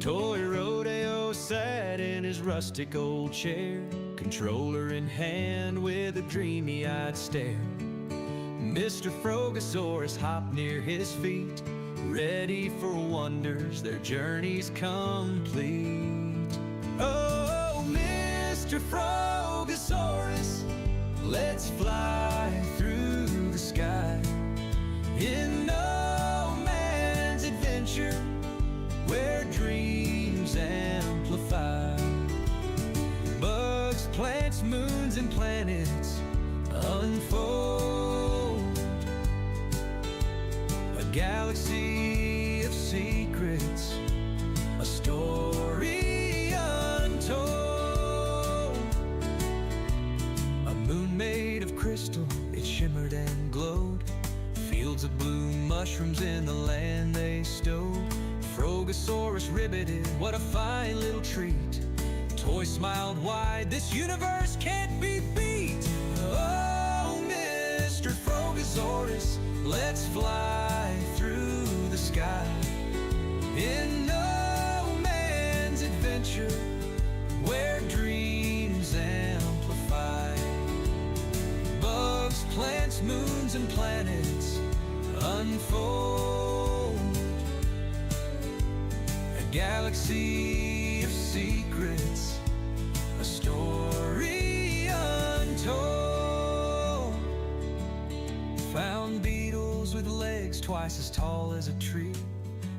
Toy Rodeo sat in his rustic old chair, controller in hand with a dreamy-eyed stare. Mr. Frogosaurus hopped near his feet, ready for wonders, their journey's complete. Oh, Mr. Frogosaurus, let's fly through the sky in no man's adventure, where dreams amplify. Bugs, plants, moons, and planets unfold, a galaxy of secrets, a story untold. A moon made of crystal, it shimmered and glowed, fields of blue mushrooms in the land they stowed. Frogosaurus ribbited, what a fine little treat. Toy smiled wide, this universe can't be beat. Oh, Mr. Frogosaurus, let's fly through the sky in no man's adventure, where dreams amplify. Bugs, plants, moons, and planets unfold, a galaxy of secrets, a story untold. Found beetles with legs twice as tall as a tree,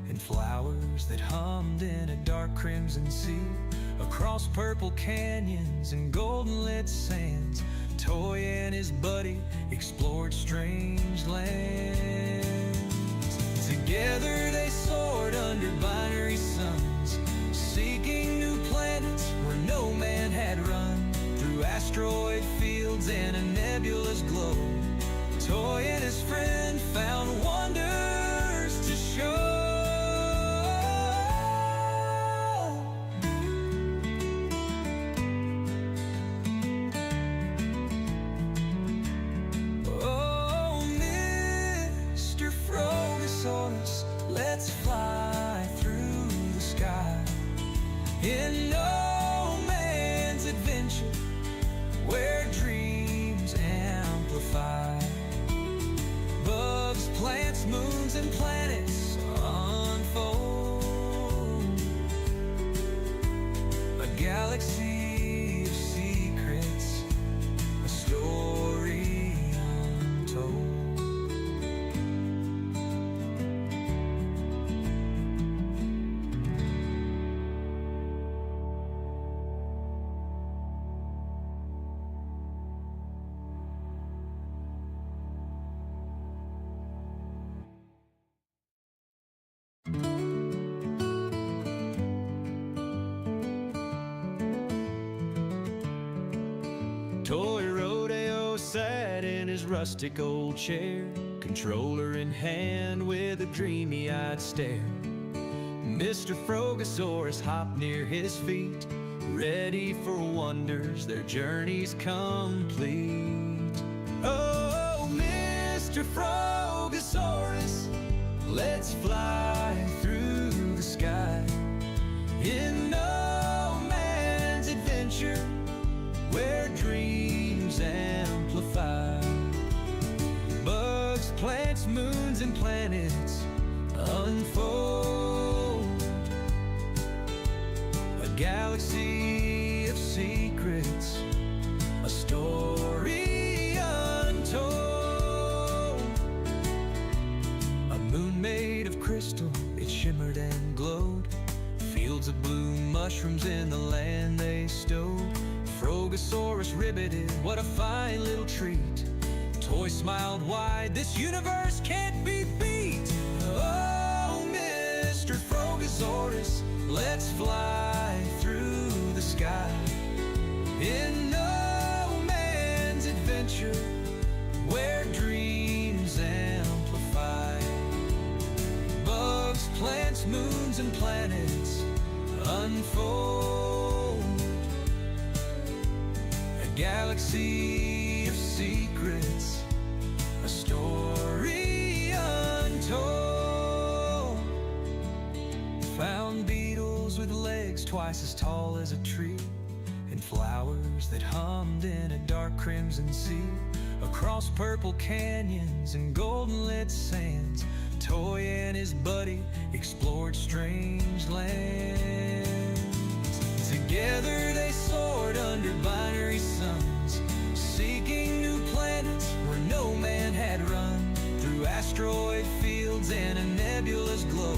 and flowers that hummed in a dark crimson sea. Across purple canyons and golden lit sands, Toy and his buddy explored strange lands. Together they soared under binary suns, seeking new planets where no man had run. Through asteroid fields and a nebulous glow, Toy and his friend found wonders to show. Oh, Mr. Frogosaurus, let's fly through the sky in no man's adventure, where dreams amplify. Bugs, plants, moons, and planets unfold, a galaxy of secrets, a story untold. Toy Rodeo sat in his rustic old chair, controller in hand with a dreamy-eyed stare. Mr. Frogosaurus hopped near his feet, ready for wonders, their journey's complete. Oh, Mr. Frogosaurus, let's fly through the sky in no man's adventure, where dreams amplify. Bugs, plants, moons, and planets unfold, a galaxy of secrets, a story untold. A moon made of crystal, it shimmered and glowed, fields of blue mushrooms in the land they stowed. Frogosaurus ribbited, what a fine little treat. Toy smiled wide, this universe can't be beat. Oh, Mr. Frogosaurus, let's fly through the sky in no man's adventure, where dreams amplify. Bugs, plants, moons, and planets unfold, a galaxy of secrets, a story untold. Found beetles beetles with legs twice as tall as a tree, and flowers that hummed in a dark crimson sea. Across purple canyons and golden lit sands, Toy and his buddy explored strange lands. Together they soared under binary suns, seeking new planets where no man had run. Through asteroid fields and a nebulous glow,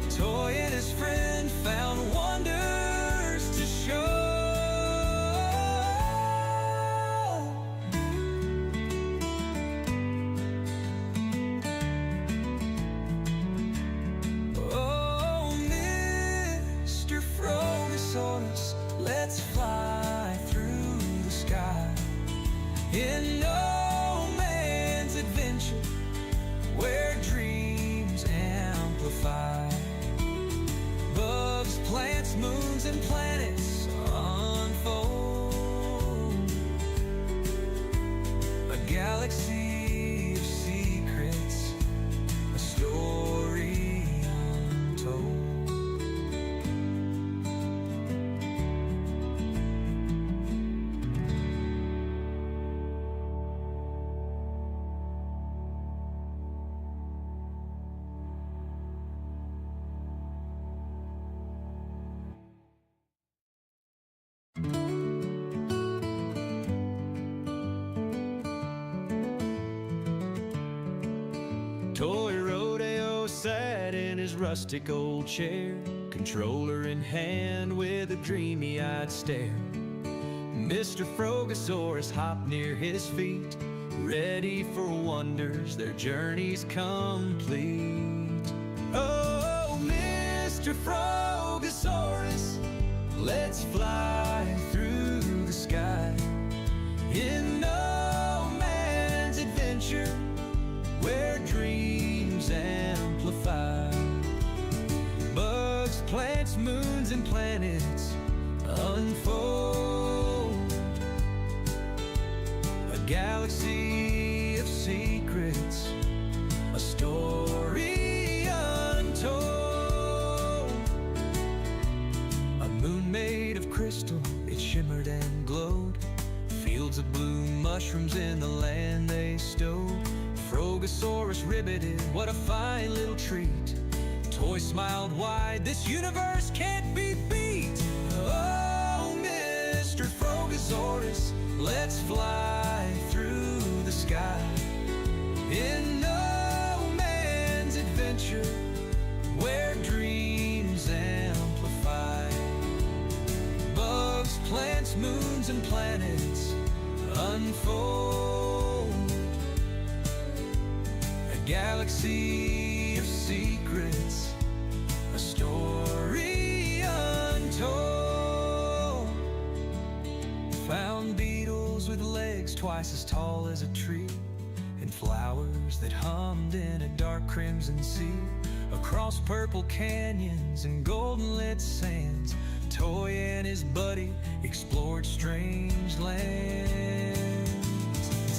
Toy and his friend found wonders to show. Let's fly through the sky in no man's adventure, where dreams amplify. Bugs, plants, moons, and planets unfold. A galaxy of secrets, a story untold. Toy Rodeo sat in his rustic old chair, controller in hand with a dreamy-eyed stare. Mr. Frogosaurus hopped near his feet, ready for wonders, their journey's complete. Oh, Mr. Frogosaurus, let's fly through the sky in no man's adventure, where dreams amplify. Bugs, plants, moons, and planets unfold. A galaxy of secrets, a story untold. A moon made of crystal, it shimmered and glowed. Fields of blue mushrooms in the land they stowed. Frogosaurus ribbited, what a fine little treat. Toy smiled wide, this universe can't be beat. Oh, Mr. Frogosaurus, let's fly through the sky in no man's adventure, where dreams amplify. Bugs, plants, moons, and planets unfold. A galaxy of secrets, a story untold. Found beetles with legs twice as tall as a tree, and flowers that hummed in a dark crimson sea. Across purple canyons and golden lit sands, Toy and his buddy explored strange lands.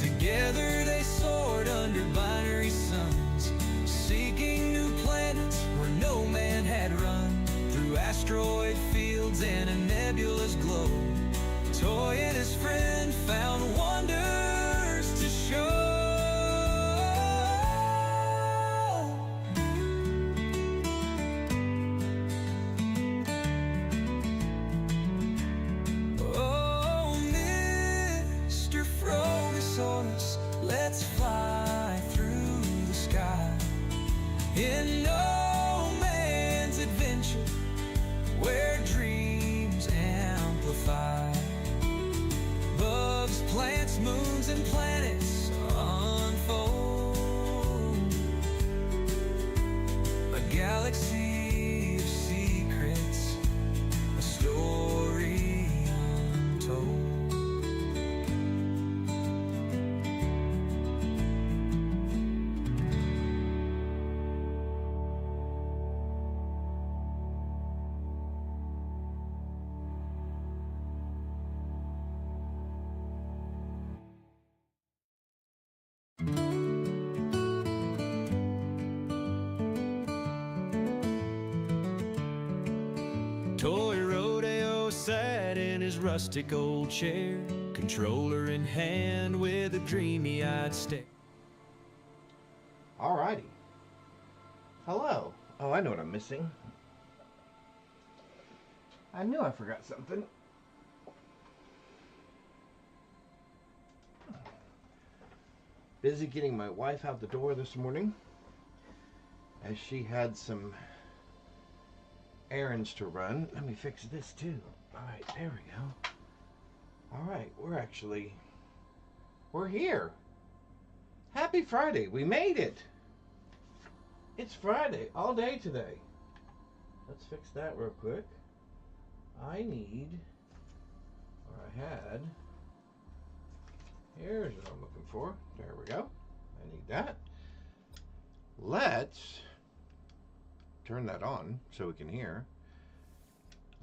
Together they soared under binary suns, seeking new planets where no man had run. Through asteroid fields and a nebulous glow, Toy and his friend found wonders to show. Let's fly through the sky in no man's adventure, where dreams amplify. his rustic old chair, controller in hand with a dreamy-eyed stare. Alrighty. Hello. Oh, I know what I'm missing. I knew I forgot something. Busy getting my wife out the door this morning, as she had some errands to run. Let me fix this too. Alright, there we go. Alright, we're here. Happy Friday. We made it. It's Friday all day today. Let's fix that real quick. Here's what I'm looking for. There we go. I need that. Let's turn that on so we can hear.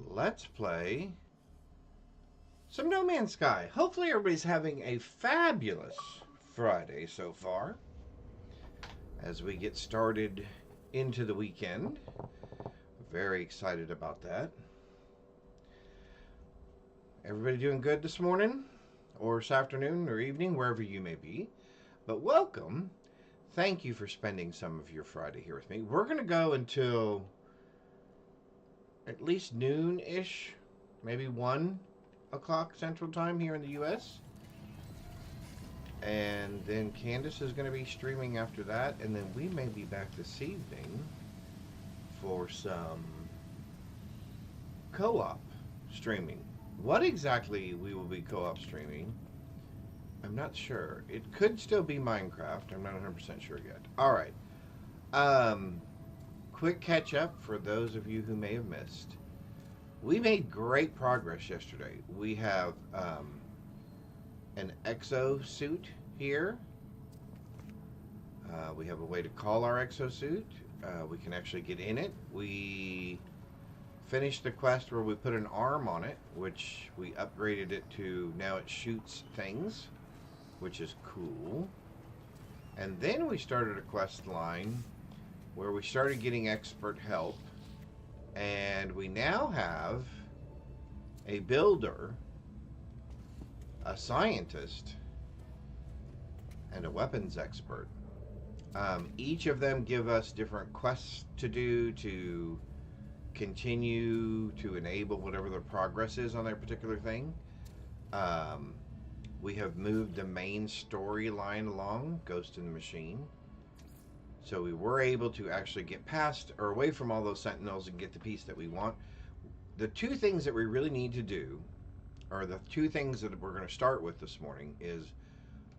Let's play some No Man's Sky. Hopefully everybody's having a fabulous Friday so far as we get started into the weekend. Very excited about that. Everybody doing good this morning or this afternoon or evening, wherever you may be. But welcome. Thank you for spending some of your Friday here with me. We're going to go until at least noon-ish, maybe 1 o'clock Central Time here in the U.S. And then Candace is going to be streaming after that. And then we may be back this evening for some co-op streaming. What exactly we will be co-op streaming, I'm not sure. It could still be Minecraft. I'm not 100% sure yet. Alright. Quick catch up for those of you who may have missed. We made great progress yesterday. We have an exosuit here. We have a way to call our exosuit. We can actually get in it. We finished the quest where we put an arm on it, which we upgraded it to now it shoots things, which is cool. And then we started a quest line where we started getting expert help, and we now have a builder, a scientist, and a weapons expert. Each of them give us different quests to do to continue to enable whatever their progress is on their particular thing. We have moved the main storyline along, Ghost in the Machine. So we were able to actually get past or away from all those sentinels and get the piece that we want. The two things that we really need to do, or the two things that we're going to start with this morning, is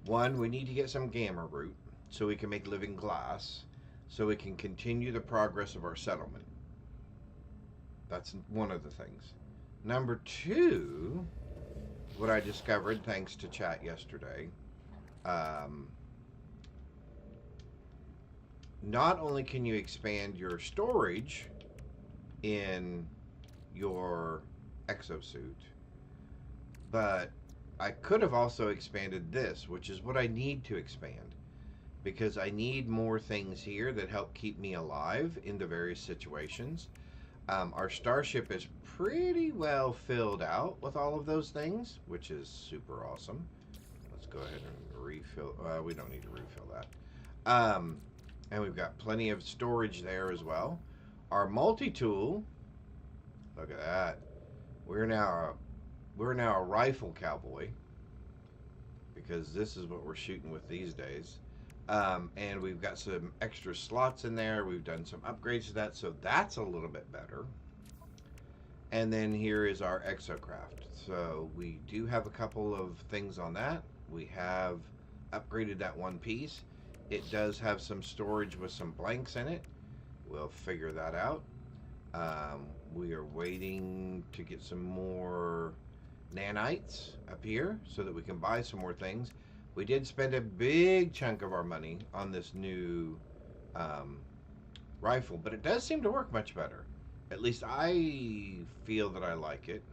one, we need to get some gamma root so we can make living glass, so we can continue the progress of our settlement. That's one of the things. Number two, what I discovered thanks to chat yesterday, not only can you expand your storage in your exosuit, but I could have also expanded this, which is what I need to expand, because I need more things here that help keep me alive in the various situations. Our starship is pretty well filled out with all of those things, which is super awesome. Let's go ahead and refill. We don't need to refill that. And we've got plenty of storage there as well. Our multi-tool, look at that. We're now a rifle cowboy, because this is what we're shooting with these days. And we've got some extra slots in there. We've done some upgrades to that, so that's a little bit better. And then here is our exocraft. So we do have a couple of things on that. We have upgraded that one piece. It does have some storage with some blanks in it. We'll figure that out. We are waiting to get some more nanites up here so that we can buy some more things. We did spend a big chunk of our money on this new rifle, but it does seem to work much better. At least I feel that I like it,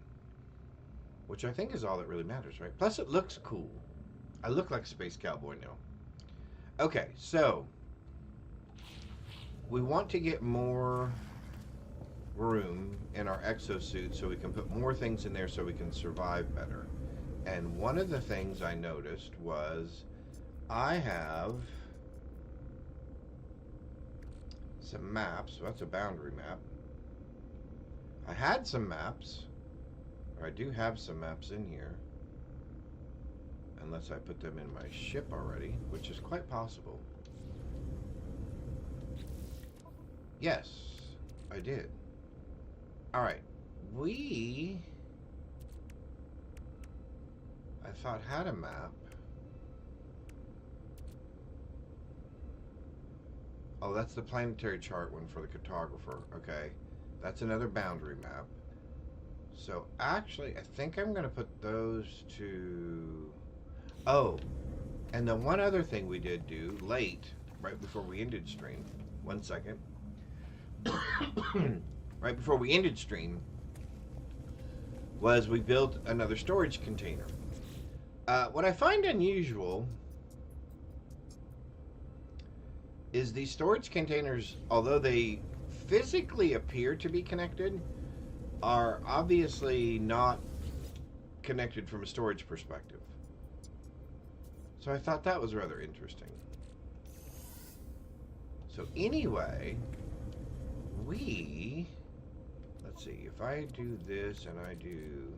which I think is all that really matters, right? Plus it looks cool. I look like a space cowboy now. Okay, so we want to get more room in our exosuit so we can put more things in there so we can survive better. And one of the things I noticed was I have some maps. So that's a boundary map. I had some maps, or I do have some maps in here, unless I put them in my ship already, which is quite possible. Yes, I did. Alright, I thought had a map. Oh, that's the planetary chart one for the cartographer. Okay, that's another boundary map. So actually, I think I'm going to put those to... Oh, and the one other thing we did do late, right before we ended stream, 1 second. Right before we ended stream, was we built another storage container. What I find unusual is these storage containers, although they physically appear to be connected, are obviously not connected from a storage perspective. So I thought that was rather interesting. So anyway, let's see, if I do this and I do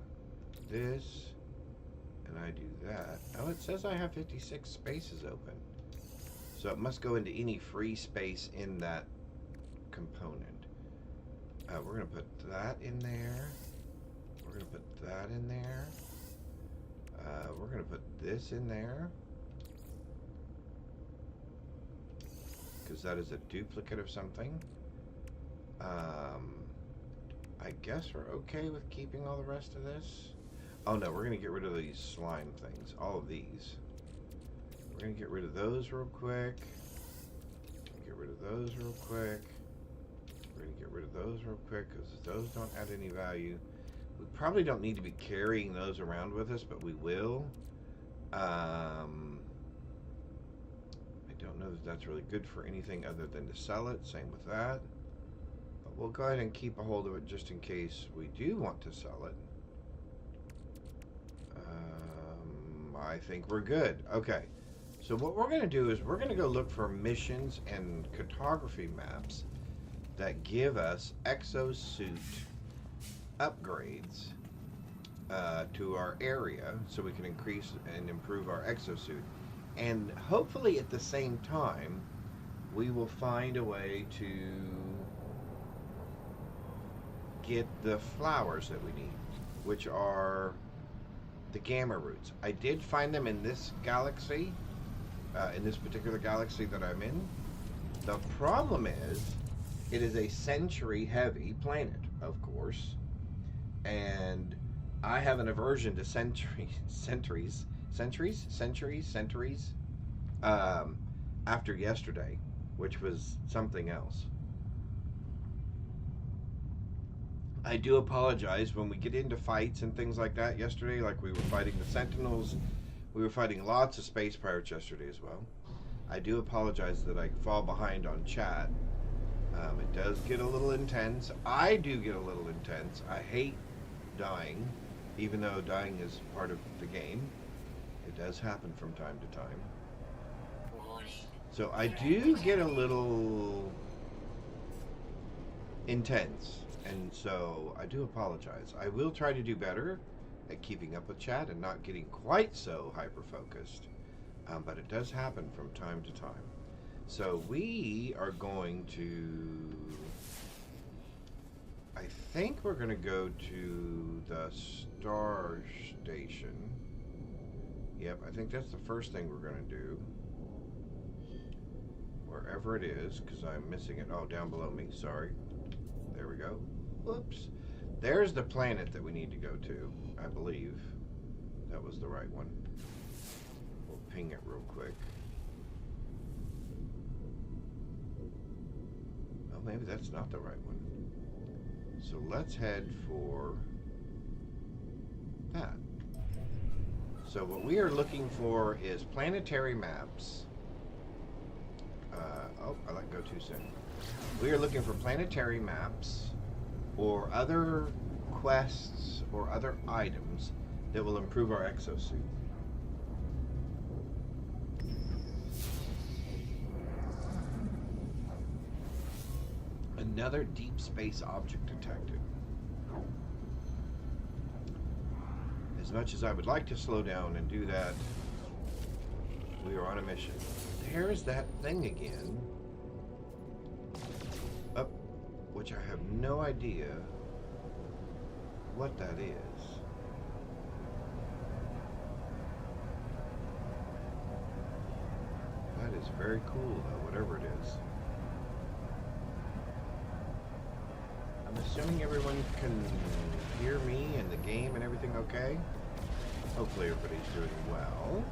this and I do that. Oh, it says I have 56 spaces open. So it must go into any free space in that component. We're going to put that in there. We're going to put that in there. We're going to put this in there, because that is a duplicate of something. I guess we're okay with keeping all the rest of this. Oh no, we're going to get rid of these slime things. All of these. We're going to get rid of those real quick. Get rid of those real quick. We're going to get rid of those real quick because those don't add any value. We probably don't need to be carrying those around with us, but we will. I don't know if that's really good for anything other than to sell it. Same with that. But we'll go ahead and keep a hold of it just in case we do want to sell it. I think we're good. Okay. So what we're going to do is we're going to go look for missions and cartography maps that give us exosuit upgrades to our area so we can increase and improve our exosuit. And hopefully at the same time, we will find a way to get the flowers that we need, which are the gamma roots. I did find them in this galaxy, in this particular galaxy that I'm in. The problem is, it is a century heavy planet, of course, and I have an aversion to centuries. After yesterday, which was something else. I do apologize when we get into fights and things like that yesterday, like we were fighting the Sentinels. We were fighting lots of space pirates yesterday as well. I do apologize that I fall behind on chat. It does get a little intense. I do get a little intense. I hate dying, even though dying is part of the game. It does happen from time to time. So I do get a little intense, and so I do apologize. I will try to do better at keeping up with chat and not getting quite so hyper-focused, but it does happen from time to time. So we are going to, I think we're going to go to the Star Station. Yep, I think that's the first thing we're going to do. Wherever it is, because I'm missing it. Oh, down below me, sorry. There we go. Whoops. There's the planet that we need to go to, I believe. That was the right one. We'll ping it real quick. Oh, maybe that's not the right one. So let's head for that. So what we are looking for is planetary maps. Oh, I let go too soon. We are looking for planetary maps or other quests or other items that will improve our exosuit. Another deep space object detected. As much as I would like to slow down and do that, we are on a mission. There's that thing again. Up, which I have no idea what that is. That is very cool though, whatever it is. I'm assuming everyone can hear me and the game and everything okay? Hopefully everybody's doing well.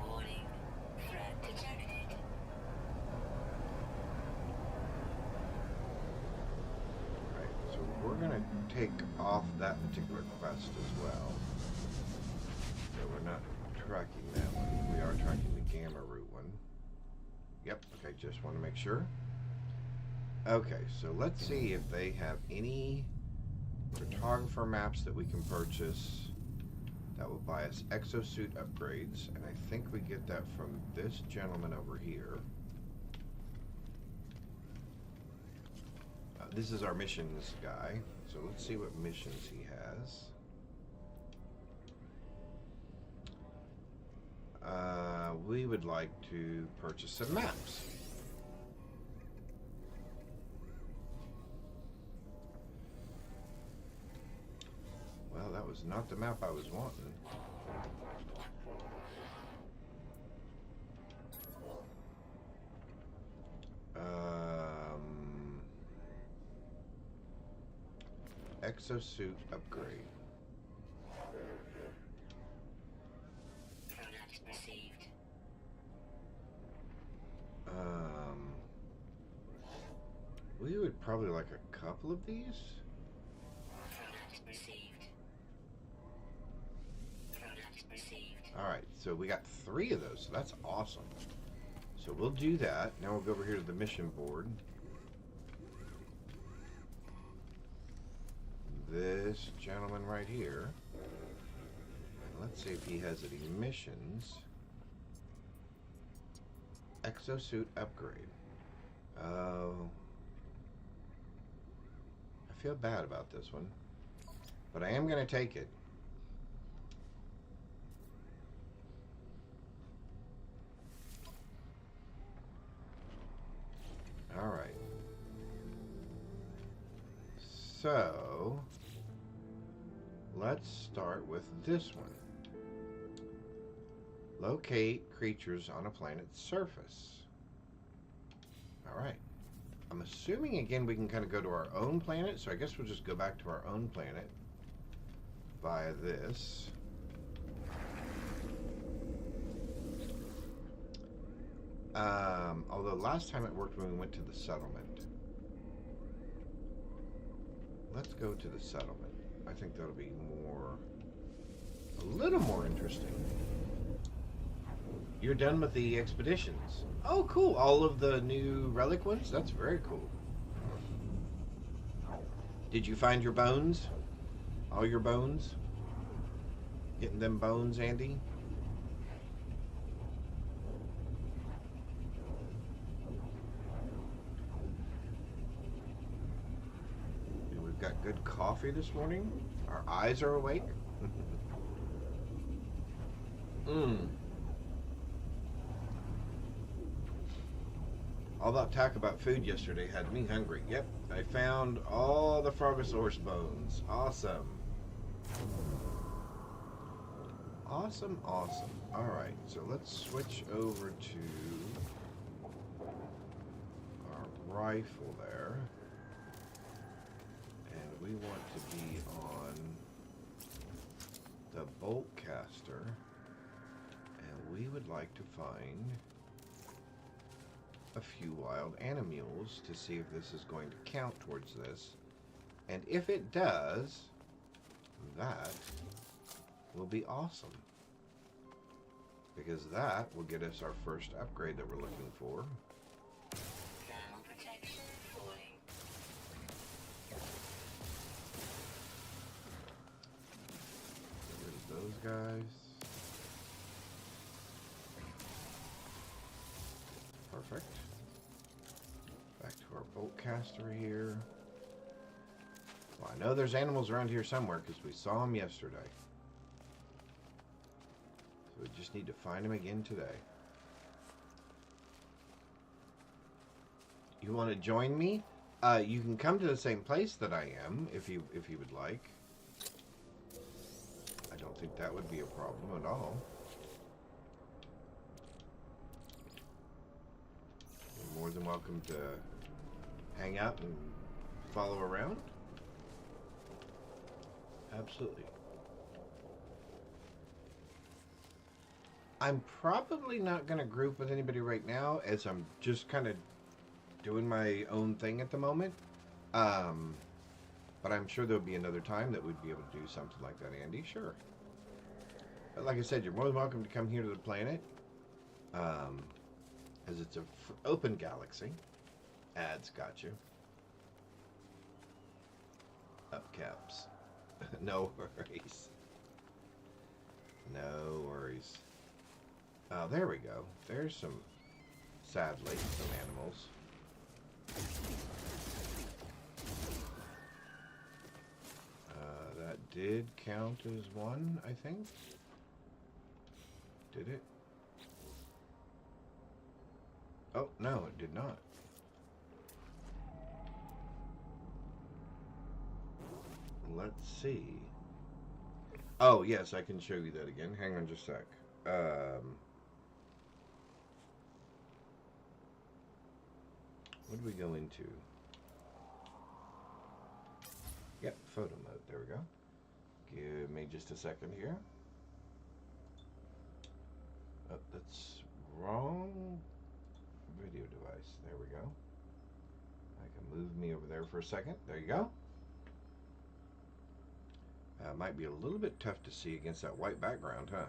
Warning. Threat detected. Right, so we're gonna take off that particular quest as well. So we're not tracking that one. We are tracking the Gamma Root one. Yep, okay, just want to make sure. Okay, so let's see if they have any photographer maps that we can purchase that will buy us exosuit upgrades, and I think we get that from this gentleman over here. This is our missions guy, so let's see what missions he has. We would like to purchase some maps. Well, that was not the map I was wanting. Exosuit upgrade. Product received. We would probably like a couple of these. Product received. Product received. Alright, so we got 3 of those, so that's awesome. So we'll do that. Now we'll go over here to the mission board. This gentleman right here. And let's see if he has any missions. Exosuit upgrade. Oh. I feel bad about this one, but I am going to take it. All right. So, let's start with this one. Locate creatures on a planet's surface. All right. I'm assuming, again, we can kind of go to our own planet, so I guess we'll just go back to our own planet via this. Although last time it worked when we went to the settlement. Let's go to the settlement. I think that'll be a little more interesting. You're done with the expeditions. Oh, cool. All of the new relic ones? That's very cool. Did you find your bones? All your bones? Getting them bones, Andy? And we've got good coffee this morning. Our eyes are awake. All that talk about food yesterday had me hungry. Yep, I found all the Frogosaurus bones. Awesome. Awesome, awesome. Alright, so let's switch over to our rifle there. And we want to be on the bolt caster. And we would like to find a few wild animals to see if this is going to count towards this. And if it does, that will be awesome. Because that will get us our first upgrade that we're looking for. Perfect. Back to our bolt caster here. Well, I know there's animals around here somewhere because we saw them yesterday. So we just need to find them again today. You want to join me? You can come to the same place that I am if you would like. I don't think that would be a problem at all. You're more than welcome to hang out and follow around. Absolutely. I'm probably not going to group with anybody right now as I'm just kind of doing my own thing at the moment. But I'm sure there'll be another time that we'd be able to do something like that, Andy. Sure. But like I said, you're more than welcome to come here to the planet. As it's an open galaxy. Ads got you. Upcaps. No worries. No worries. Oh, there we go. There's some, sadly, some animals. That did count as one, I think. Did it? Oh, no, it did not. Let's see. Oh, yes, I can show you that again. Hang on just a sec. What do we go into? Yep, photo mode. There we go. Give me just a second here. Oh, that's wrong video device. There we go. I can move me over there for a second. There you go. Might be a little bit tough to see against that white background, huh?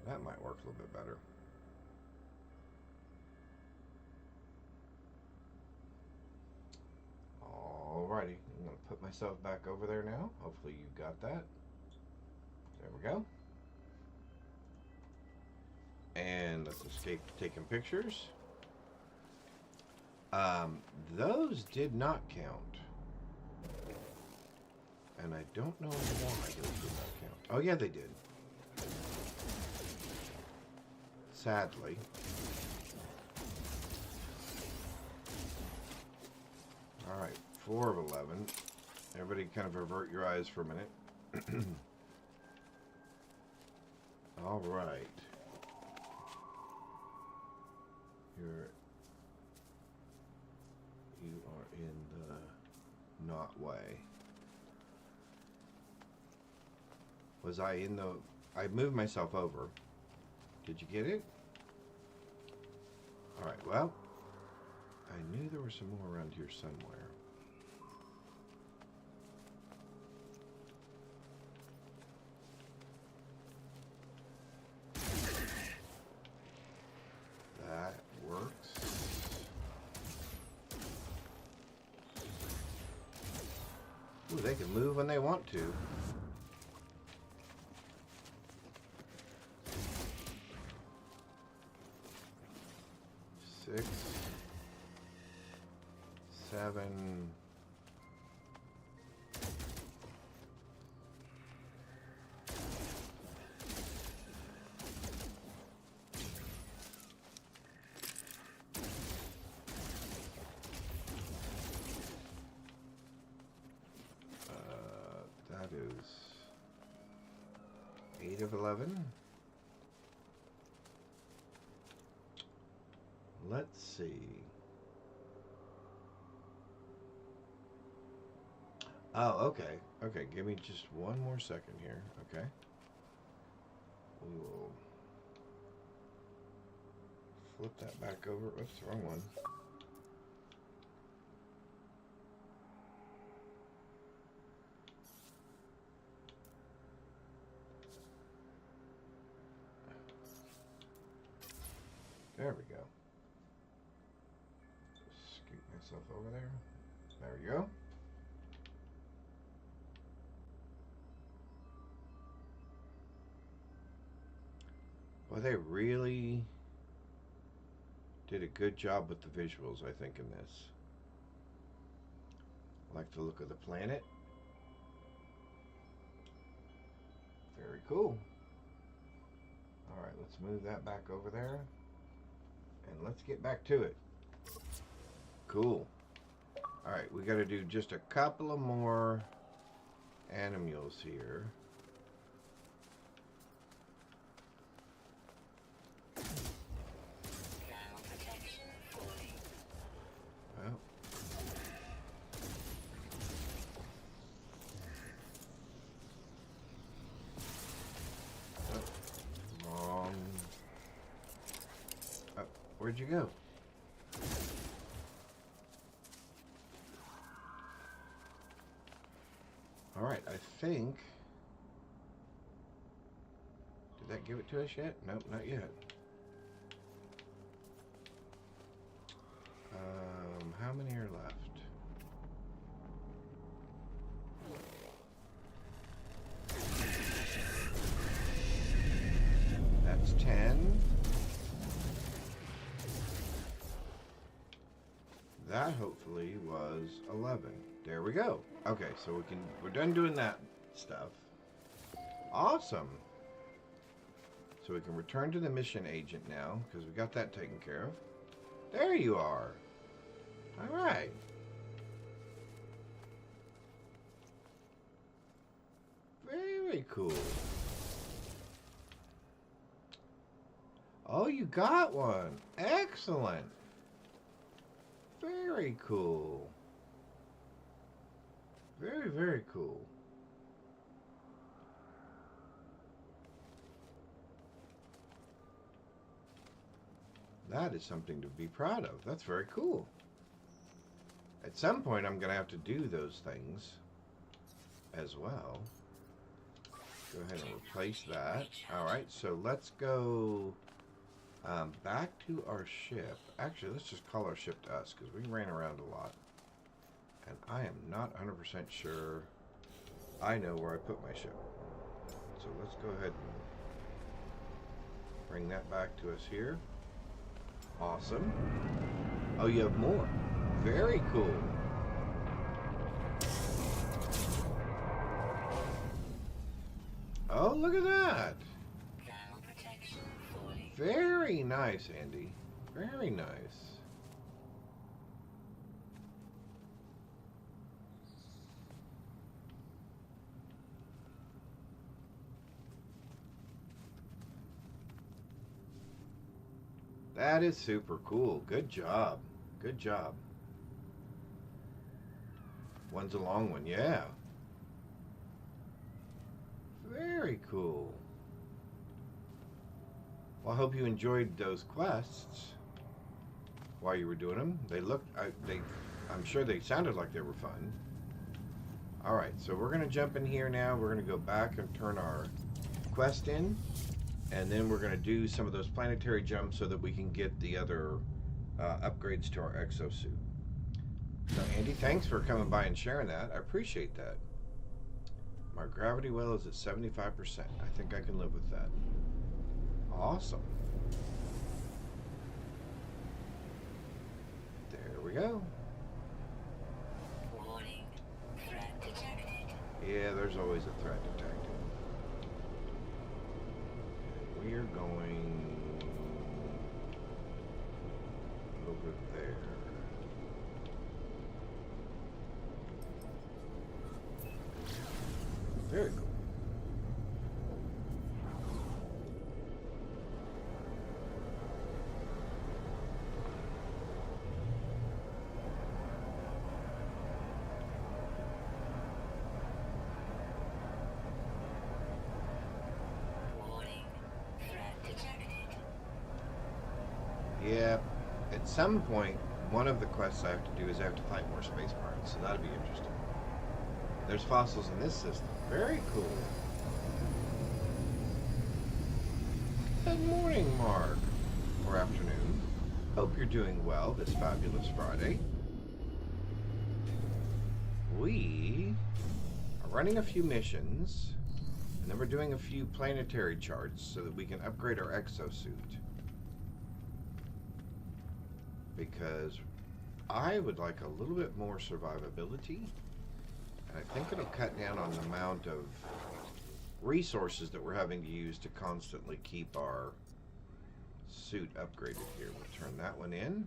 That might work a little bit better. Alrighty, I'm going to put myself back over there now. Hopefully you got that. There we go. And let's escape taking pictures. Those did not count. And I don't know why those did not count. Oh yeah, they did. Sadly. Alright, 4 of 11. Everybody kind of avert your eyes for a minute. Alright. You are in the not way. Was I in the... I moved myself over. Did you get it? Alright, well, I knew there was some more around here somewhere. That works. Ooh, they can move when they want to. Six, 7. That is 8 of 11. Let's see. Oh, okay. Okay, give me just one more second here, okay? We will flip that back over. Oops, wrong one. There we go. Scoot myself over there. There we go. Well, they really Did a good job with the visuals, I think, in this. I like the look of the planet. Very cool. Alright, let's move that back over there. And let's get back to it. Cool. Alright, we got to do just a couple of more animals here. Ground protection falling. Well. Oh, wrong. Oh, where'd you go? Alright, I think... Did that give it to us yet? Nope, not yet. How many are left? That's 10. That hopefully was 11. There we go. Okay, so we're done doing that stuff. Awesome. So we can return to the mission agent now, because we got that taken care of. There you are. All right. Very cool. Oh, you got one. Excellent. Very cool. Very, very cool. That is something to be proud of. That's very cool. At some point, I'm going to have to do those things as well. Go ahead and replace that. Alright, so let's go back to our ship. Actually, let's just call our ship to us, because we ran around a lot. And I am not 100% sure I know where I put my ship. So let's go ahead and bring that back to us here. Awesome. Oh, you have more. Very cool. Oh, look at that. Ground protection falling. Very nice, Andy. Very nice. That is super cool. Good job. Good job. One's a long one, yeah. Very cool. Well, I hope you enjoyed those quests while you were doing them. They looked, I'm sure they sounded like they were fun. All right, so we're going to jump in here now. We're going to go back and turn our quest in. And then we're going to do some of those planetary jumps so that we can get the other upgrades to our exosuit. So, Andy, thanks for coming by and sharing that. I appreciate that. My gravity well is at 75%. I think I can live with that. Awesome. There we go. Warning. Threat detected. Yeah, there's always a threat detected. We are going over there. Very cool. Warning. Threat detected. Yeah, at some point, one of the quests I have to do is I have to find more space parts, so that'll be interesting. There's fossils in this system. Very cool. Good morning, Mark. Or afternoon. Hope you're doing well this fabulous Friday. We are running a few missions, and then we're doing a few planetary charts so that we can upgrade our exosuit. because I would like a little bit more survivability. And I think it'll cut down on the amount of resources that we're having to use to constantly keep our suit upgraded here. We'll turn that one in.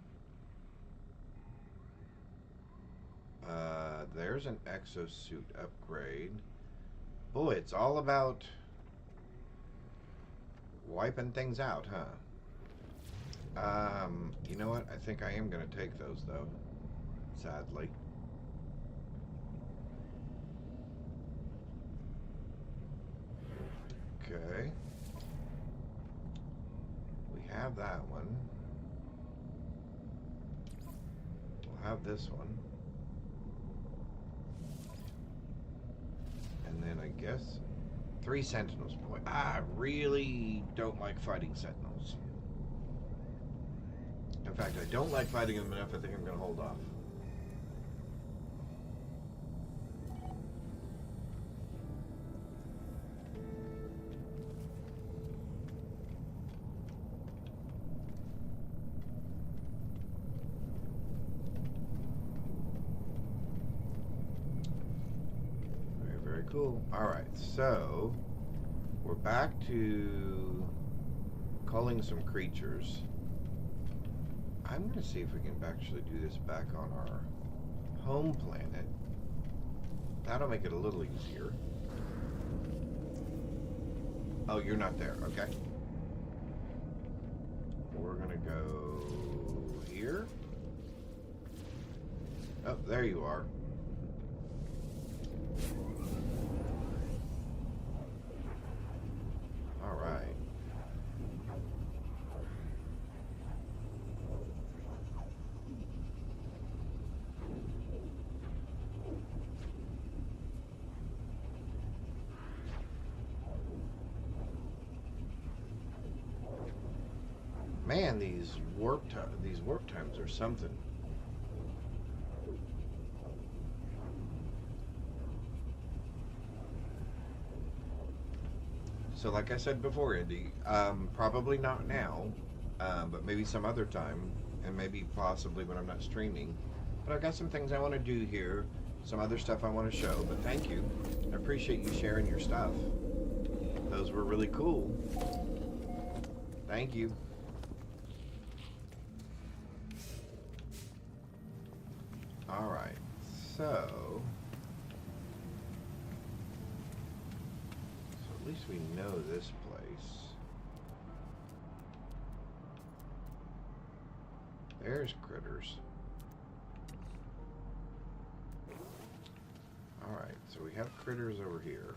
There's an exosuit upgrade. Boy, it's all about wiping things out, huh? You know what? I think I am going to take those, though. Sadly. Okay. We have that one. We'll have this one. And then I guess 3 sentinels. Boy, I really don't like fighting sentinels. In fact, I don't like fighting them enough. I think I'm going to hold off. Cool. Alright, so we're back to culling some creatures. I'm going to see if we can actually do this back on our home planet. That'll make it a little easier. Oh, you're not there. Okay. We're going to go here. Oh, there you are. Man, these warp times are something. So, like I said before, Andy, probably not now, but maybe some other time, and maybe possibly when I'm not streaming. But I've got some things I want to do here, some other stuff I want to show. But thank you. I appreciate you sharing your stuff. Those were really cool. Thank you. Alright, so at least we know this place. There's critters. Alright, so we have critters over here.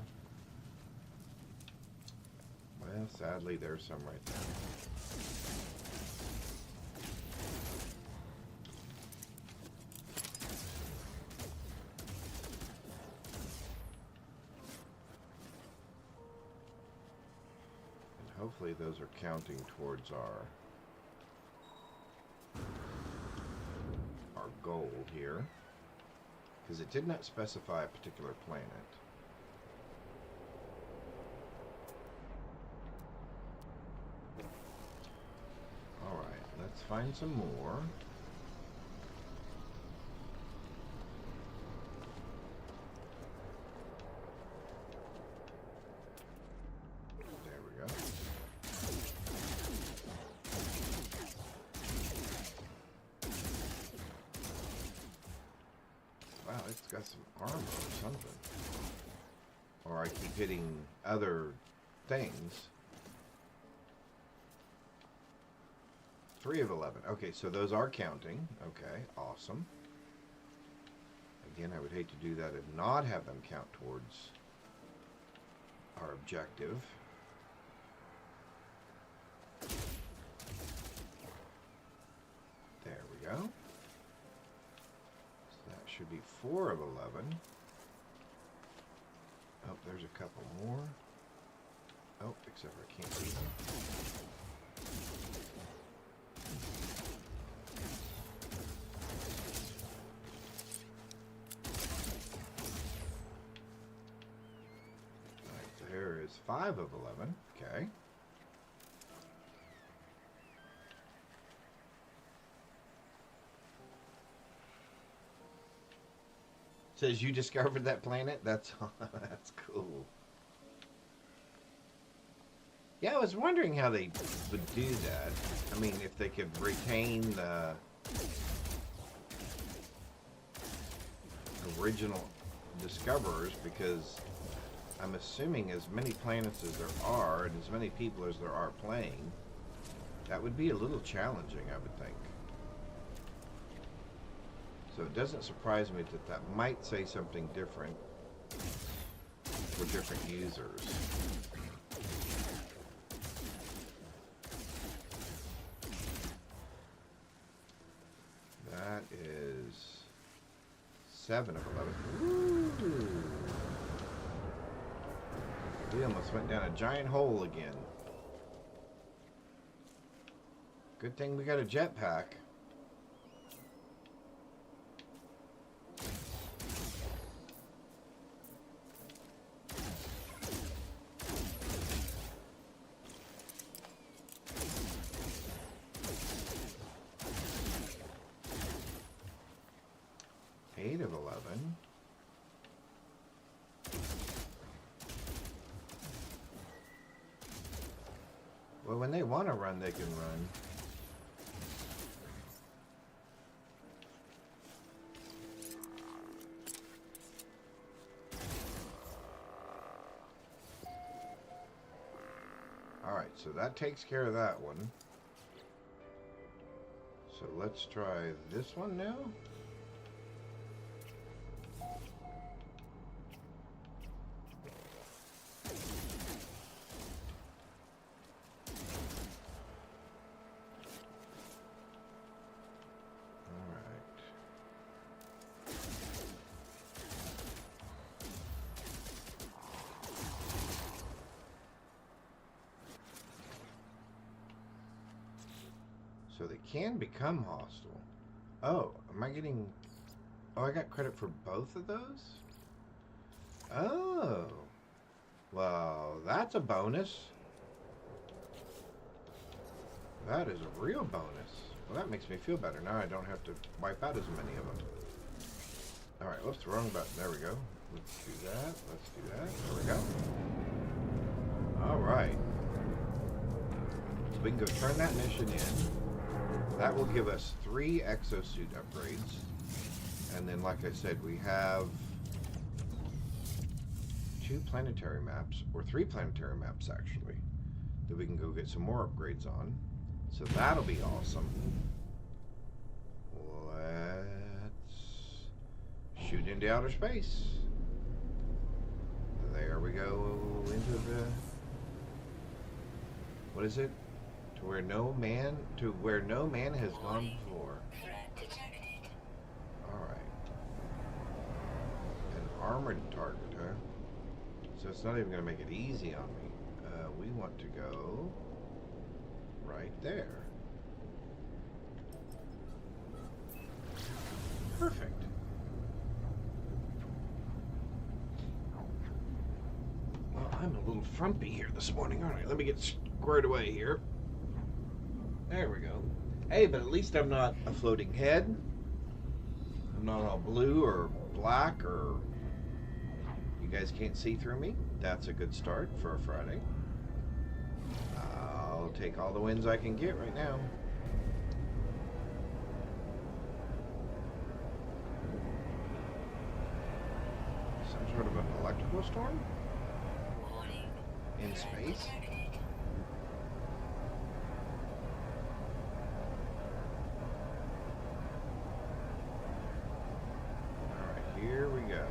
Well, sadly, there's some right there. Hopefully those are counting towards our goal here, because it did not specify a particular planet. All right, let's find some more. There we go. Wow, it's got some armor or something. Or I keep hitting other things. 3 of 11. Okay, so those are counting. Okay, awesome. Again, I would hate to do that and not have them count towards our objective. There we go. So that should be 4 of 11. Oh, there's a couple more. Oh, except for I can't see them. Right, there is 5 of 11. Okay. Says you discovered that planet? That's that's cool. Yeah, I was wondering how they would do that. I mean, if they could retain the original discoverers, because I'm assuming as many planets as there are and as many people as there are playing, that would be a little challenging, I would think. So it doesn't surprise me that that might say something different for different users. That is 7 of 11. Ooh. We almost went down a giant hole again. Good thing we got a jetpack. Of 11. Well, when they want to run, they can run. Alright, so that takes care of that one. So let's try this one now. So they can become hostile. Oh, am I getting... Oh, I got credit for both of those? Oh. Well, that's a bonus. That is a real bonus. Well, that makes me feel better. Now I don't have to wipe out as many of them. Alright, whoops, the wrong button. There we go. Let's do that. Let's do that. There we go. Alright. So we can go turn that mission in. That will give us 3 exosuit upgrades. And then, like I said, we have 2 planetary maps, or 3 planetary maps actually, that we can go get some more upgrades on. So that'll be awesome. Let's shoot into outer space. There we go into the... What is it? To where no man has gone before. Threat detected. Alright. An armored target, huh? So it's not even going to make it easy on me. We want to go right there. Perfect. Well, I'm a little frumpy here this morning. Alright, let me get squared away here. There we go. Hey, but at least I'm not a floating head. I'm not all blue or black, or you guys can't see through me. That's a good start for a Friday. I'll take all the wins I can get right now. Some sort of an electrical storm Warning. in Threat space. detected. Alright, here we go.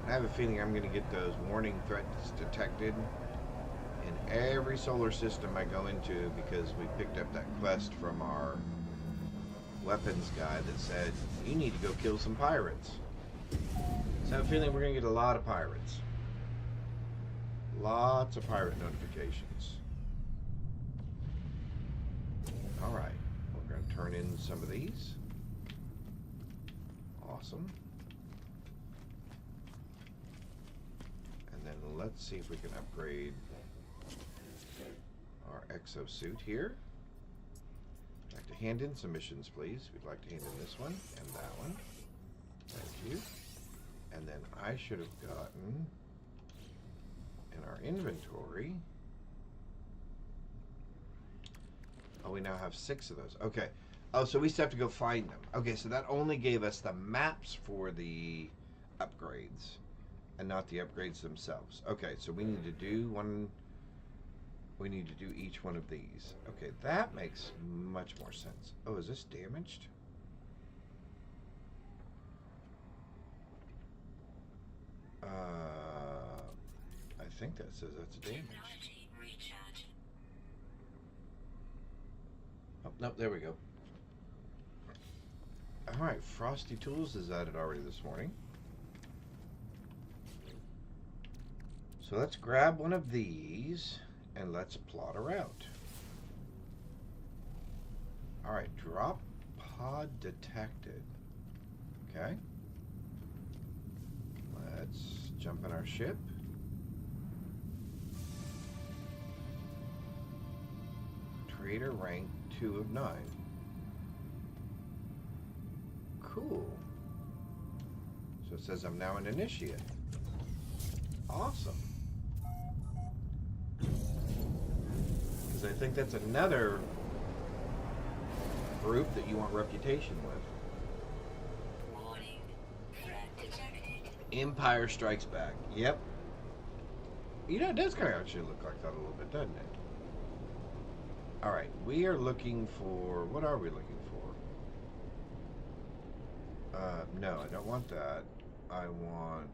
I have a feeling I'm going to get those warning threats detected in every solar system I go into, because we picked up that quest from our weapons guy that said, you need to go kill some pirates. So I have a feeling we're going to get a lot of pirates. Lots of pirate notifications. Alright, we're going to turn in some of these. Awesome. And then let's see if we can upgrade our exosuit here. I'd like to hand in some missions, please. We'd like to hand in this one and that one. you. And then I should have gotten in our inventory. Oh, we now have 6 of those. Okay. Oh, so we still have to go find them. Okay, so that only gave us the maps for the upgrades and not the upgrades themselves. Okay, so we need to do one. We need to do each one of these. Okay, that makes much more sense. Oh, is this damaged? I think that says that's damaged. Technology recharge. Oh, nope, there we go. Alright, Frosty Tools is added already this morning. So let's grab one of these and let's plot a route. Alright, drop pod detected. Okay. Let's jump in our ship. Trader rank 2 of 9. Cool. So it says I'm now an initiate. Awesome. Because I think that's another group that you want reputation with. Warning. Threat detected. Empire Strikes Back. Yep. You know, it does kind of actually look like that a little bit, doesn't it? Alright, we are looking for... What are we looking for? No, I don't want that. I want...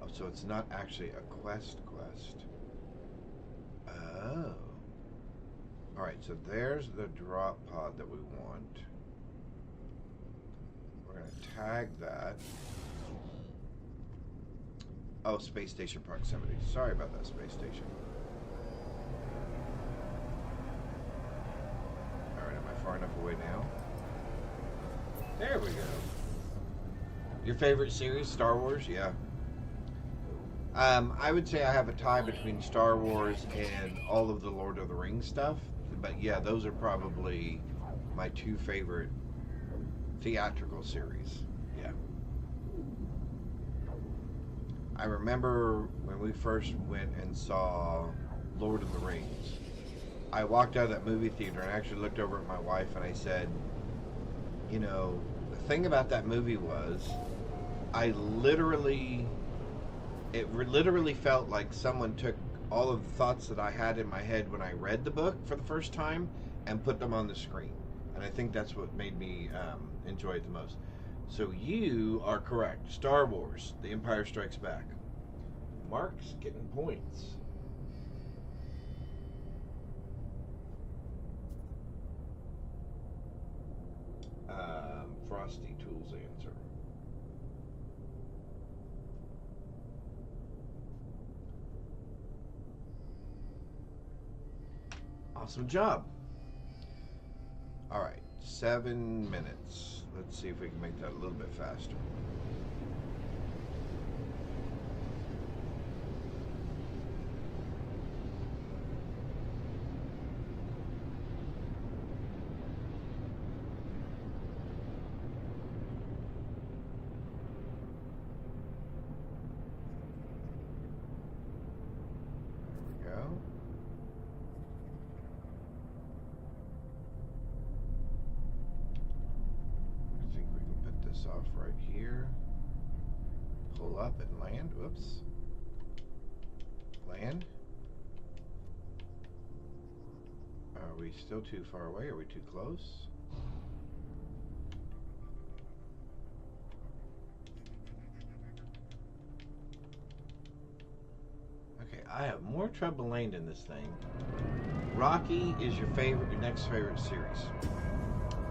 Oh, so it's not actually a quest. Oh. Alright, so there's the drop pod that we want. We're going to tag that. Oh, space station proximity. Sorry about that, space station. Alright, am I far enough away now? There we go. Your favorite series, Star Wars? Yeah. I would say I have a tie between Star Wars and all of the Lord of the Rings stuff. But yeah, those are probably my 2 favorite theatrical series. Yeah. I remember when we first went and saw Lord of the Rings. I walked out of that movie theater and I actually looked over at my wife and I said, you know, the thing about that movie was it literally felt like someone took all of the thoughts that I had in my head when I read the book for the first time and put them on the screen. And I think that's what made me enjoy it the most. So you are correct. Star Wars, The Empire Strikes Back. Mark's getting points. Frosty Tools answer. Awesome job. All right, 7 minutes. Let's see if we can make that a little bit faster. There we go. I think we can put this off right here. Pull up and land. Whoops. Land. Are we still too far away? Are we too close? Okay, I have more trouble landing this thing. Rocky is your next favorite series.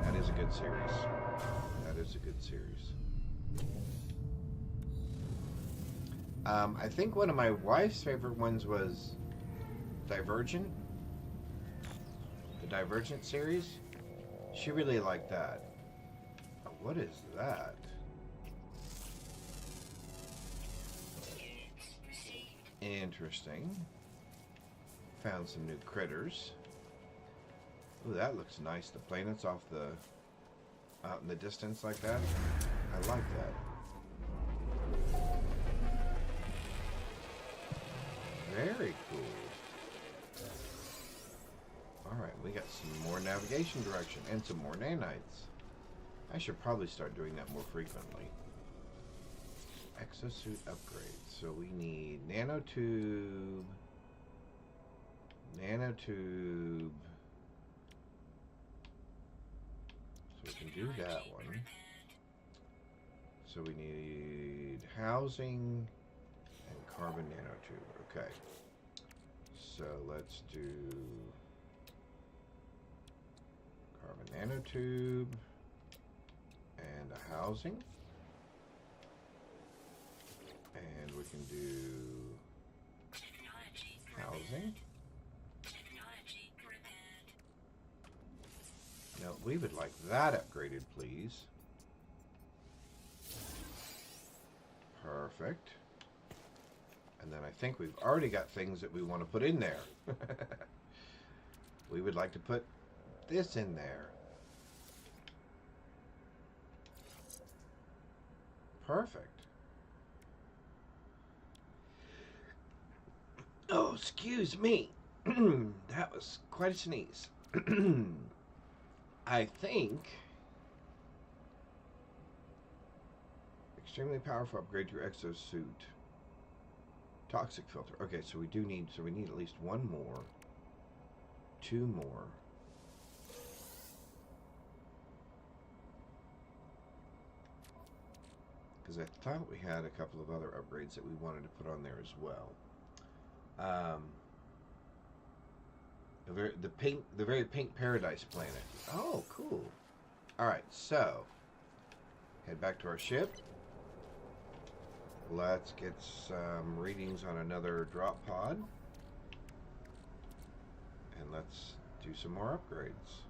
That is a good series. That is a good series. I think one of my wife's favorite ones was Divergent. The Divergent series. She really liked that. What is that? Interesting. Found some new critters. Ooh, that looks nice. The planets off the out in the distance like that. I like that. Very cool. Alright, we got some more navigation direction and some more nanites. I should probably start doing that more frequently. Exosuit upgrades. So we need nanotube. Nanotube. So we can do that one. So we need housing and carbon nanotube. Okay. So let's do carbon nanotube and a housing. And we can do housing. Now, we would like that upgraded, please. Perfect. And then I think we've already got things that we want to put in there. We would like to put this in there. Perfect. Oh, excuse me. That was quite a sneeze. I think extremely powerful upgrade to your exosuit. Toxic filter. Okay, so we need at least one more. Two more. Because I thought we had a couple of other upgrades that we wanted to put on there as well. The very pink paradise planet. Oh, cool. Alright, so head back to our ship. Let's get some readings on another drop pod. And let's do some more upgrades.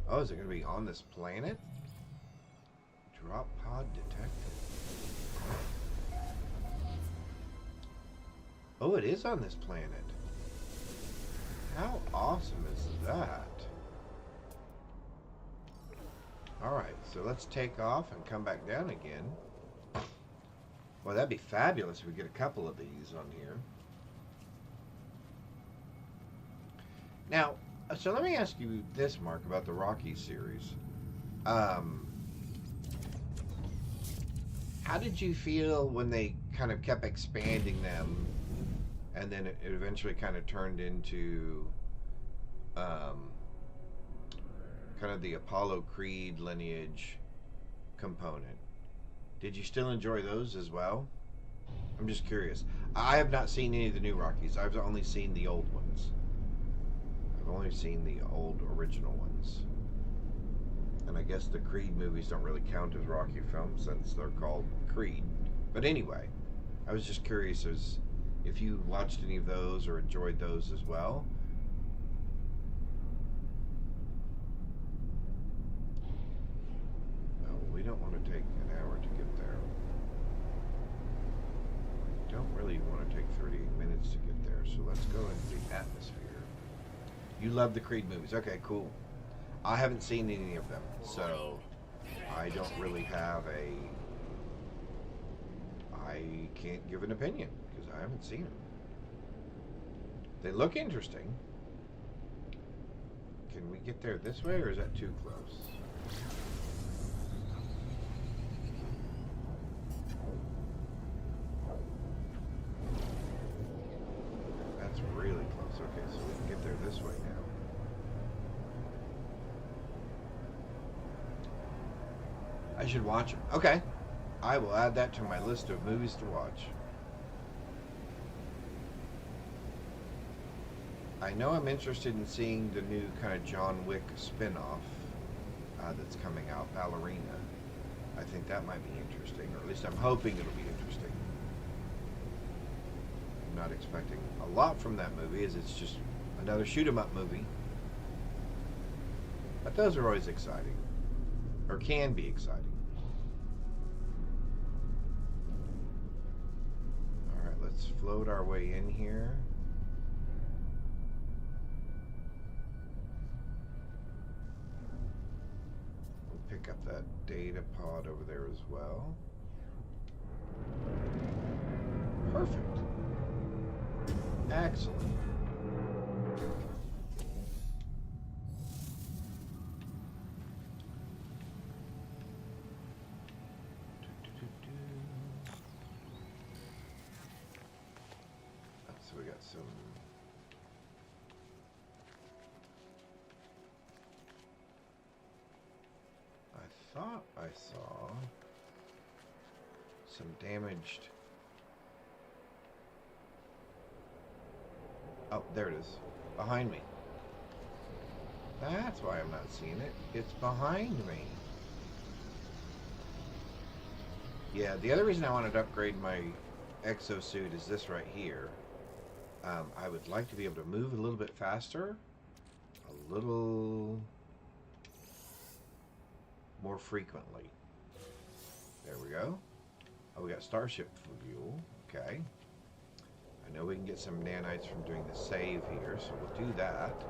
Oh, is it going to be on this planet? Drop pod detected. Oh, it is on this planet. How awesome is that? Alright, so let's take off and come back down again. Well, that'd be fabulous if we get a couple of these on here. Now, so let me ask you this, Mark, about the Rocky series. How did you feel when they kind of kept expanding them, and then it eventually kind of turned into kind of the Apollo Creed lineage component? Did you still enjoy those as well? I'm just curious. I have not seen any of the new Rockies. I've only seen the old ones. I've only seen the old original ones. And I guess the Creed movies don't really count as Rocky films since they're called Creed. But anyway, I was just curious as if you watched any of those or enjoyed those as well. No, we don't want to take an hour to get there. We don't really want to take 38 minutes to get there, so let's go into the atmosphere. You love the Creed movies. Okay, cool. I haven't seen any of them, so I don't really have I can't give an opinion because I haven't seen them. They look interesting. Can we get there this way, or is that too close? That's really close. Okay, so we can get there this way now. I should watch them. Okay. I will add that to my list of movies to watch. I know I'm interested in seeing the new kind of John Wick spin-off that's coming out, Ballerina. I think that might be interesting, or at least I'm hoping it'll be interesting. I'm not expecting a lot from that movie, as it's just another shoot-'em-up movie. But those are always exciting, or can be exciting. float our way in here. We'll pick up that data pod over there as well. Perfect. Excellent. So we got some. I thought I saw some damaged. Oh, there it is. Behind me. That's why I'm not seeing it. It's behind me. Yeah, the other reason I wanted to upgrade my exosuit is this right here. I would like to be able to move a little bit faster, a little more frequently. There we go. Oh, we got starship fuel. Okay. I know we can get some nanites from doing the save here, so we'll do that.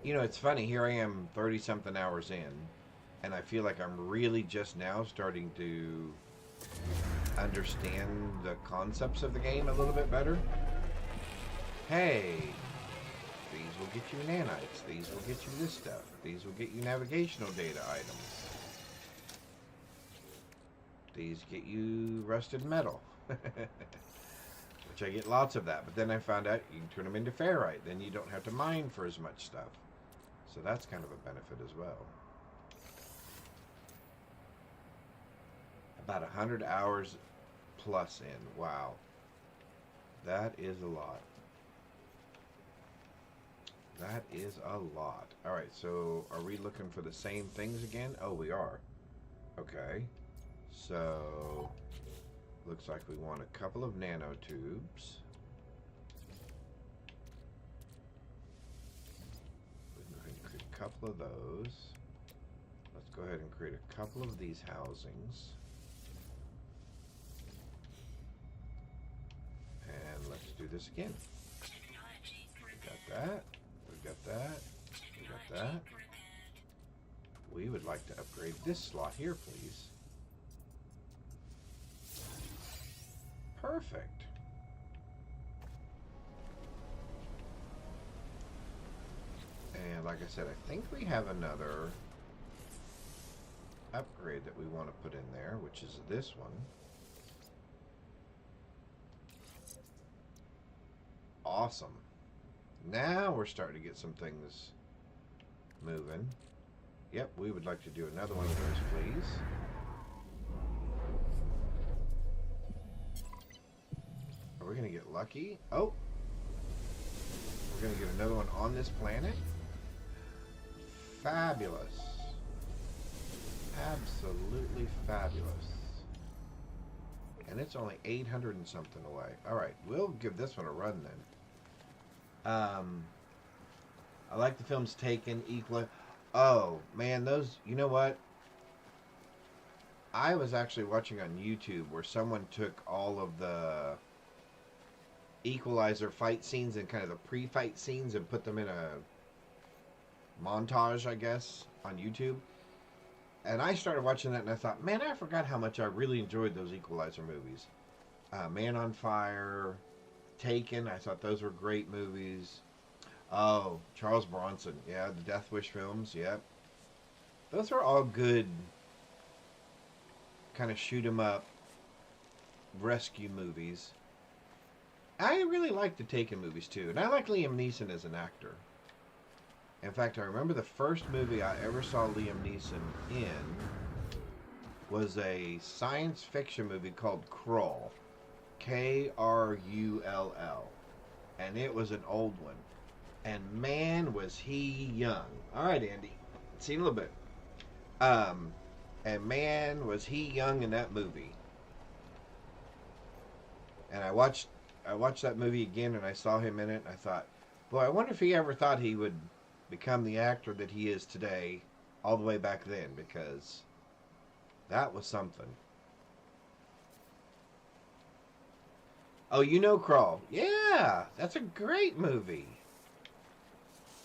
You know, it's funny. Here I am 30-something hours in, and I feel like I'm really just now starting to understand the concepts of the game a little bit better. Hey, these will get you nanites. These will get you this stuff. These will get you navigational data items. These get you rusted metal. Which I get lots of that. But then I found out you can turn them into ferrite. Then you don't have to mine for as much stuff. So that's kind of a benefit as well. About 100 hours plus in. Wow. That is a lot. That is a lot. Alright, so are we looking for the same things again? Oh, we are. Okay. So, looks like we want a couple of nanotubes. We can go ahead and create a couple of those. Let's go ahead and create a couple of these housings. And let's do this again. We got that. We got that. We got that. We would like to upgrade this slot here, please. Perfect. And like I said, I think we have another upgrade that we want to put in there, which is this one. Awesome. Now we're starting to get some things moving. Yep, we would like to do another one of those, please. Are we going to get lucky? Oh! We're going to get another one on this planet? Fabulous. Absolutely fabulous. And it's only 800 and something away. Alright, we'll give this one a run then. I like the films Taken, Equal. Oh, man, those... You know what? I was actually watching on YouTube where someone took all of the Equalizer fight scenes and kind of the pre-fight scenes and put them in a montage, I guess, on YouTube. And I started watching that and I thought, man, I forgot how much I really enjoyed those Equalizer movies. Man on Fire, Taken, I thought those were great movies. Oh, Charles Bronson, yeah, the Death Wish films, yep. Those are all good kind of shoot 'em up rescue movies. I really like the Taken movies too, and I like Liam Neeson as an actor. In fact, I remember the first movie I ever saw Liam Neeson in was a science fiction movie called Krull. K-R-U-L-L. And it was an old one. And man, was he young. Alright, Andy. See you in a little bit. And man, was he young in that movie. And I watched that movie again and I saw him in it and I thought, boy, I wonder if he ever thought he would become the actor that he is today all the way back then, because that was something. Oh, you know Crawl. Yeah, that's a great movie.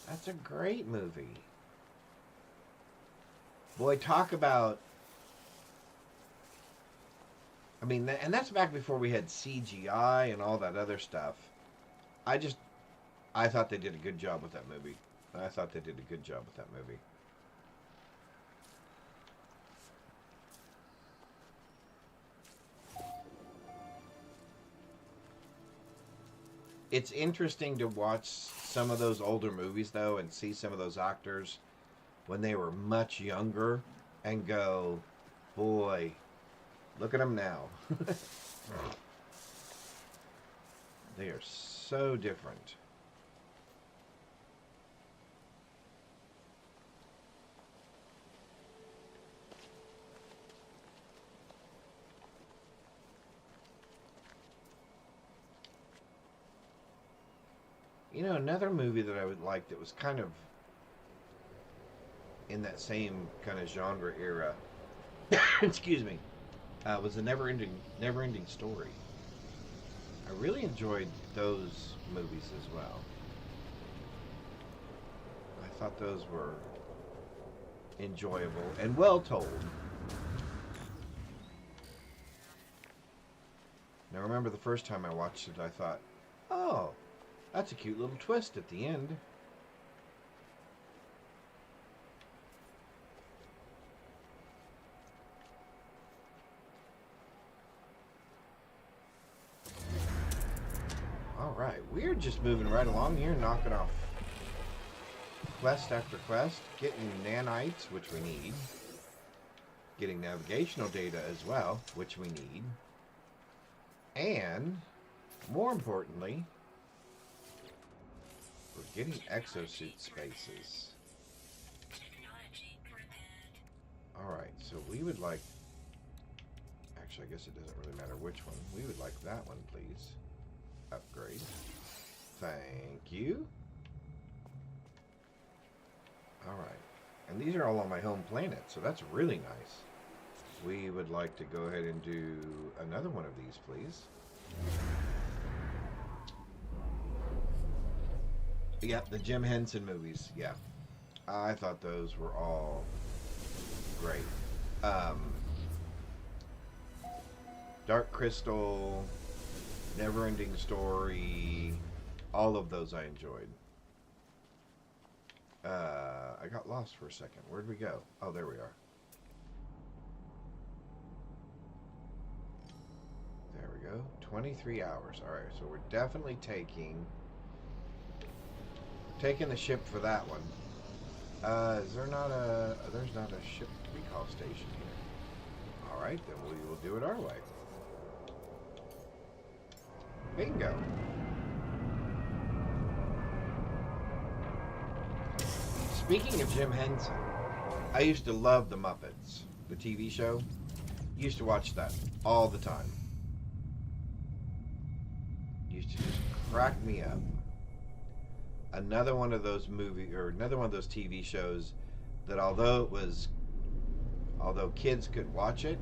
That's a great movie. Boy, talk about. I mean, and that's back before we had CGI and all that other stuff. I just, I thought they did a good job with that movie. I thought they did a good job with that movie. It's interesting to watch some of those older movies, though, and see some of those actors when they were much younger and go, boy, look at them now. They are so different. You know, another movie that I would like that was kind of in that same kind of genre era, excuse me, was the Never-Ending Story. I really enjoyed those movies as well. I thought those were enjoyable and well told. Now, remember the first time I watched it, I thought, oh, that's a cute little twist at the end. Alright, we're just moving right along here, knocking off quest after quest, getting nanites, which we need, getting navigational data as well, which we need, and, more importantly, we're getting exosuit spaces. Technology prepared. Alright, so we would like, actually I guess it doesn't really matter which one, we would like that one, please. Upgrade. Thank you. Alright. And these are all on my home planet, so that's really nice. We would like to go ahead and do another one of these, please. Yep, the Jim Henson movies. Yeah. I thought those were all great. Dark Crystal, Never-Ending Story, all of those I enjoyed. I got lost for a second. Where'd we go? Oh, there we are. There we go. 23 hours. Alright, so we're definitely taking the ship for that one. Is there not a... There's not a ship recall station here. Alright, then we will do it our way. Bingo. Speaking of Jim Henson, I used to love The Muppets, the TV show. Used to watch that all the time. Used to just crack me up. Another one of those TV shows that although kids could watch it,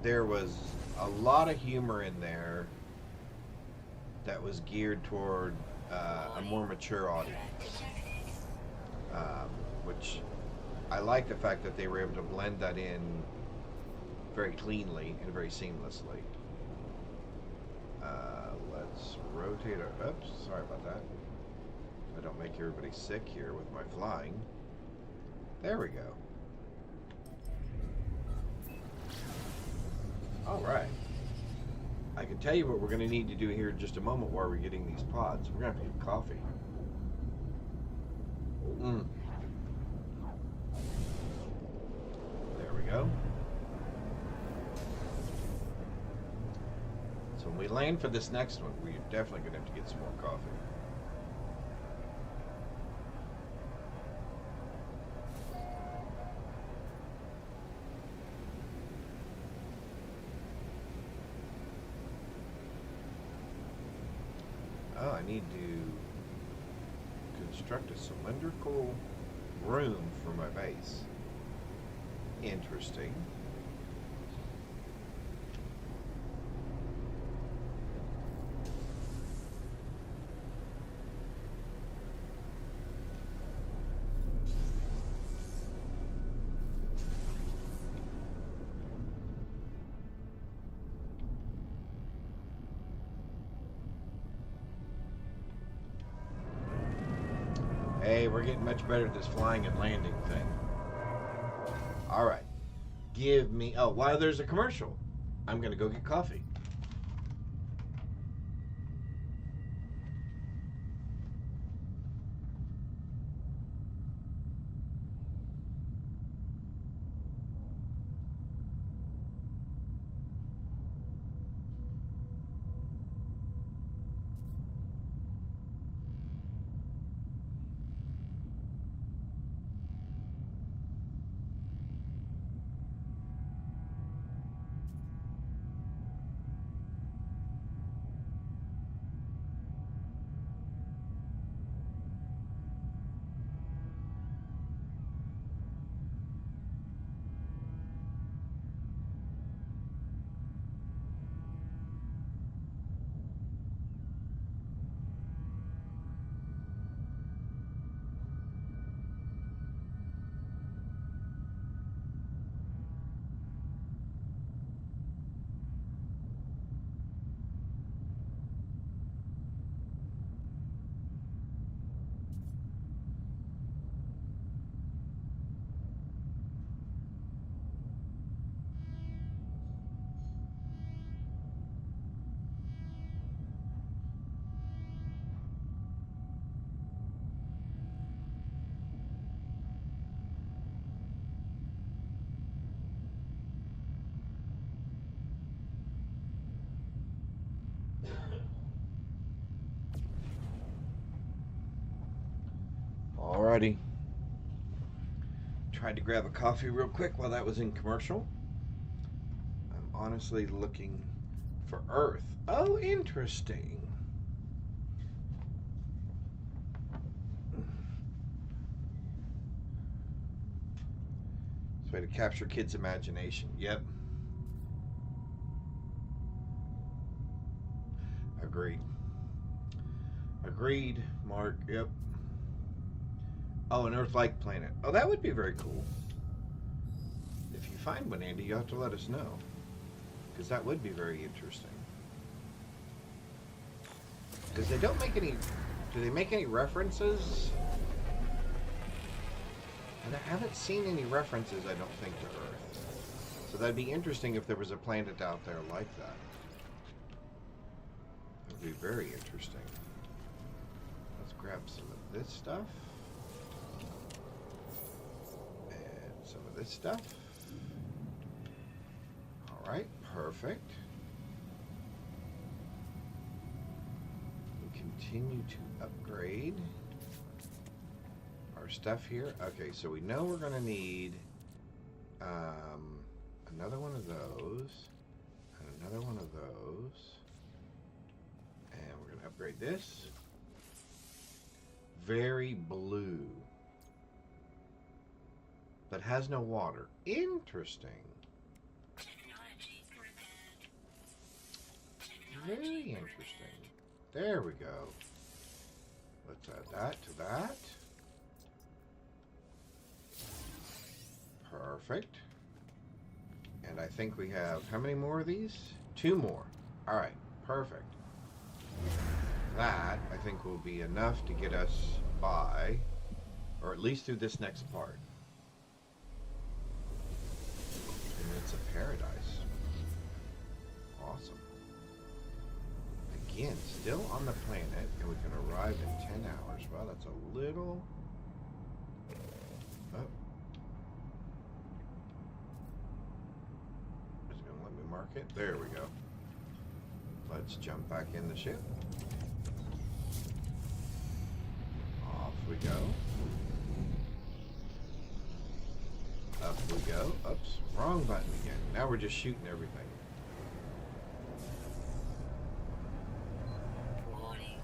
there was a lot of humor in there that was geared toward a more mature audience. Which I like the fact that they were able to blend that in very cleanly and very seamlessly. Let's rotate our... Oops, sorry about that. I don't make everybody sick here with my flying. There we go. Alright. I can tell you what we're going to need to do here in just a moment while we're getting these pods. We're going to have to get coffee. There we go. So when we land for this next one, we're definitely going to have to get some more coffee. Oh, I need to construct a cylindrical room for my base. Interesting. Hey, we're getting much better at this flying and landing thing. All right. Give me... Oh, while there's a commercial, I'm going to go get coffee. Alrighty. Tried to grab a coffee real quick while that was in commercial. I'm honestly looking for Earth. Oh, interesting. It's a way to capture kids' imagination. Yep. Agreed. Agreed, Mark. Yep. Oh, an Earth-like planet. Oh, that would be very cool. If you find one, Andy, you'll have to let us know. Because that would be very interesting. Because they don't make any... Do they make any references? And I haven't seen any references, I don't think, to Earth. So that'd be interesting if there was a planet out there like that. That would be very interesting. Let's grab some of this stuff. Some of this stuff. Alright, perfect. We continue to upgrade our stuff here. Okay, so we know we're going to need another one of those and another one of those. And we're going to upgrade this. Very blue. But has no water. Interesting. Technology repaired. Very interesting. There we go. Let's add that to that. Perfect. And I think we have, how many more of these? 2 more. Alright, perfect. That, I think, will be enough to get us by, or at least through this next part. And it's a paradise. Awesome. Again, still on the planet, and we can arrive in 10 hours. Well, that's a little... Oh. It's going to let me mark it. There we go. Let's jump back in the ship. Off we go. Up we go. Oops, wrong button again. Now we're just shooting everything. Warning.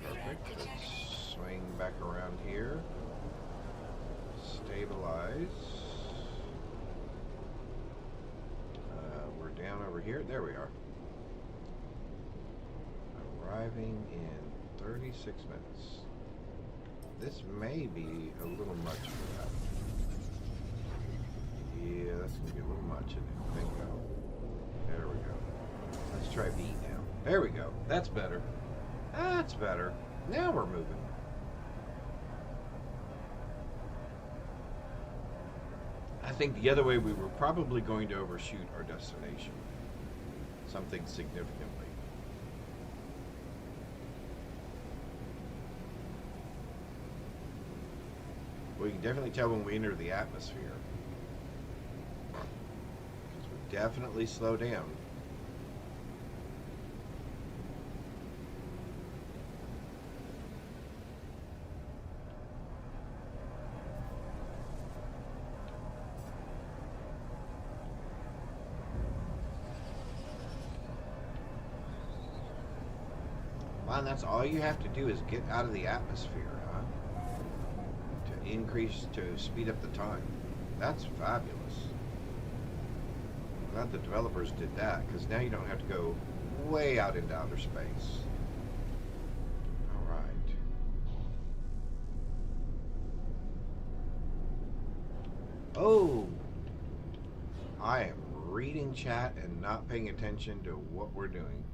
Perfect. Detected. Let's swing back around here. Stabilize. We're down over here. There we are. Arriving in 36 minutes. This may be a little much for that. Yeah, that's going to be a little much, isn't it? Bingo. There we go. Let's try B now. There we go. That's better. That's better. Now we're moving. think the other way we were probably going to overshoot our destination. Something significantly. We can definitely tell when we enter the atmosphere. Because we definitely slow down. Wow, and that's all you have to do is get out of the atmosphere, huh? To speed up the time. That's fabulous. Glad the developers did that, because now you don't have to go way out into outer space. Alright. Oh! I am reading chat and not paying attention to what we're doing.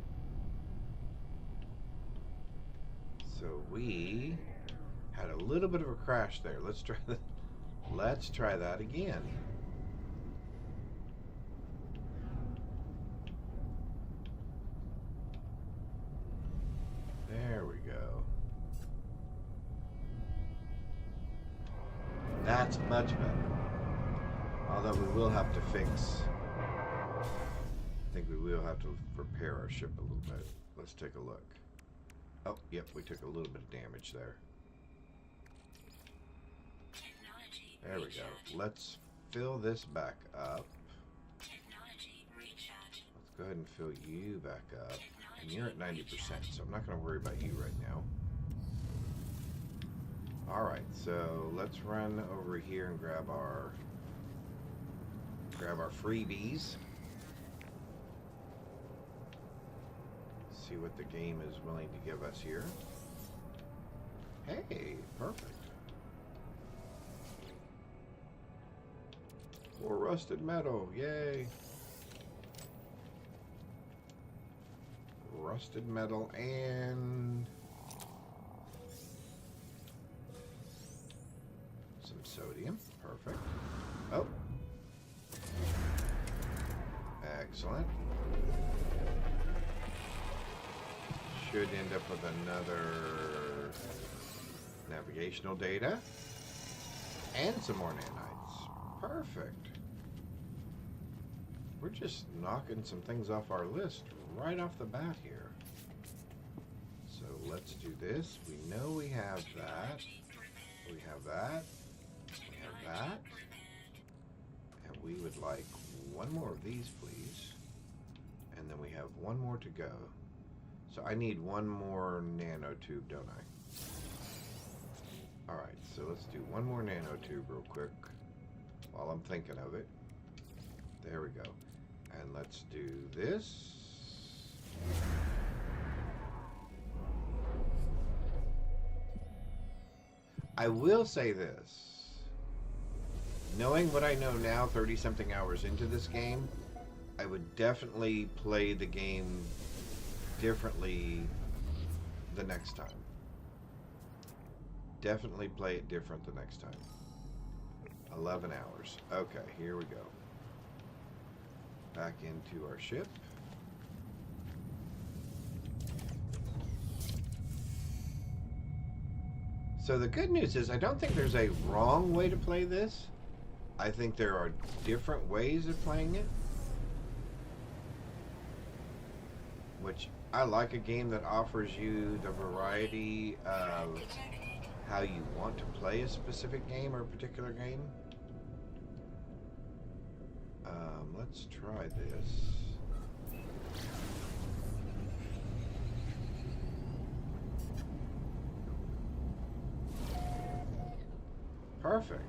So we had a little bit of a crash there. Let's try that. Let's try that again. There we go. That's much better. Although we will have to fix. I think we will have to repair our ship a little bit. Let's take a look. Oh, yep, we took a little bit of damage there. Technology There we recharge. go. Let's fill this back up. Technology recharge. Let's go ahead and fill you back up. And you're at 90%, so I'm not going to worry about you right now. Alright, so let's run over here and grab our freebies. See what the game is willing to give us here. Hey, perfect. More rusted metal, yay. Rusted metal and some sodium, perfect. Oh. Excellent. Should end up with another navigational data and some more nanites. Perfect. We're just knocking some things off our list right off the bat here. So let's do this. We know we have that. We have that. We have that. And we would like one more of these, please. And then we have one more to go. So I need one more nanotube, don't I? Alright, so let's do one more nanotube real quick while I'm thinking of it. There we go. And let's do this. I will say this. Knowing what I know now, 30-something hours into this game, I would definitely play the game differently the next time. Definitely play it different the next time. 11 hours. Okay, here we go. Back into our ship. So the good news is I don't think there's a wrong way to play this. I think there are different ways of playing it. Which I like a game that offers you the variety of how you want to play a specific game or a particular game. Let's try this. Perfect.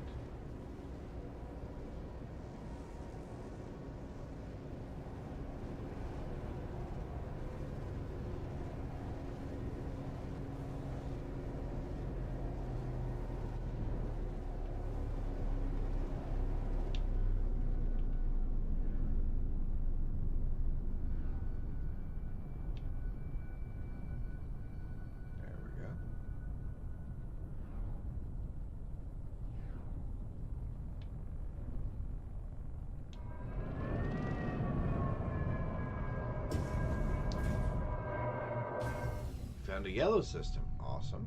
Found a yellow system. Awesome.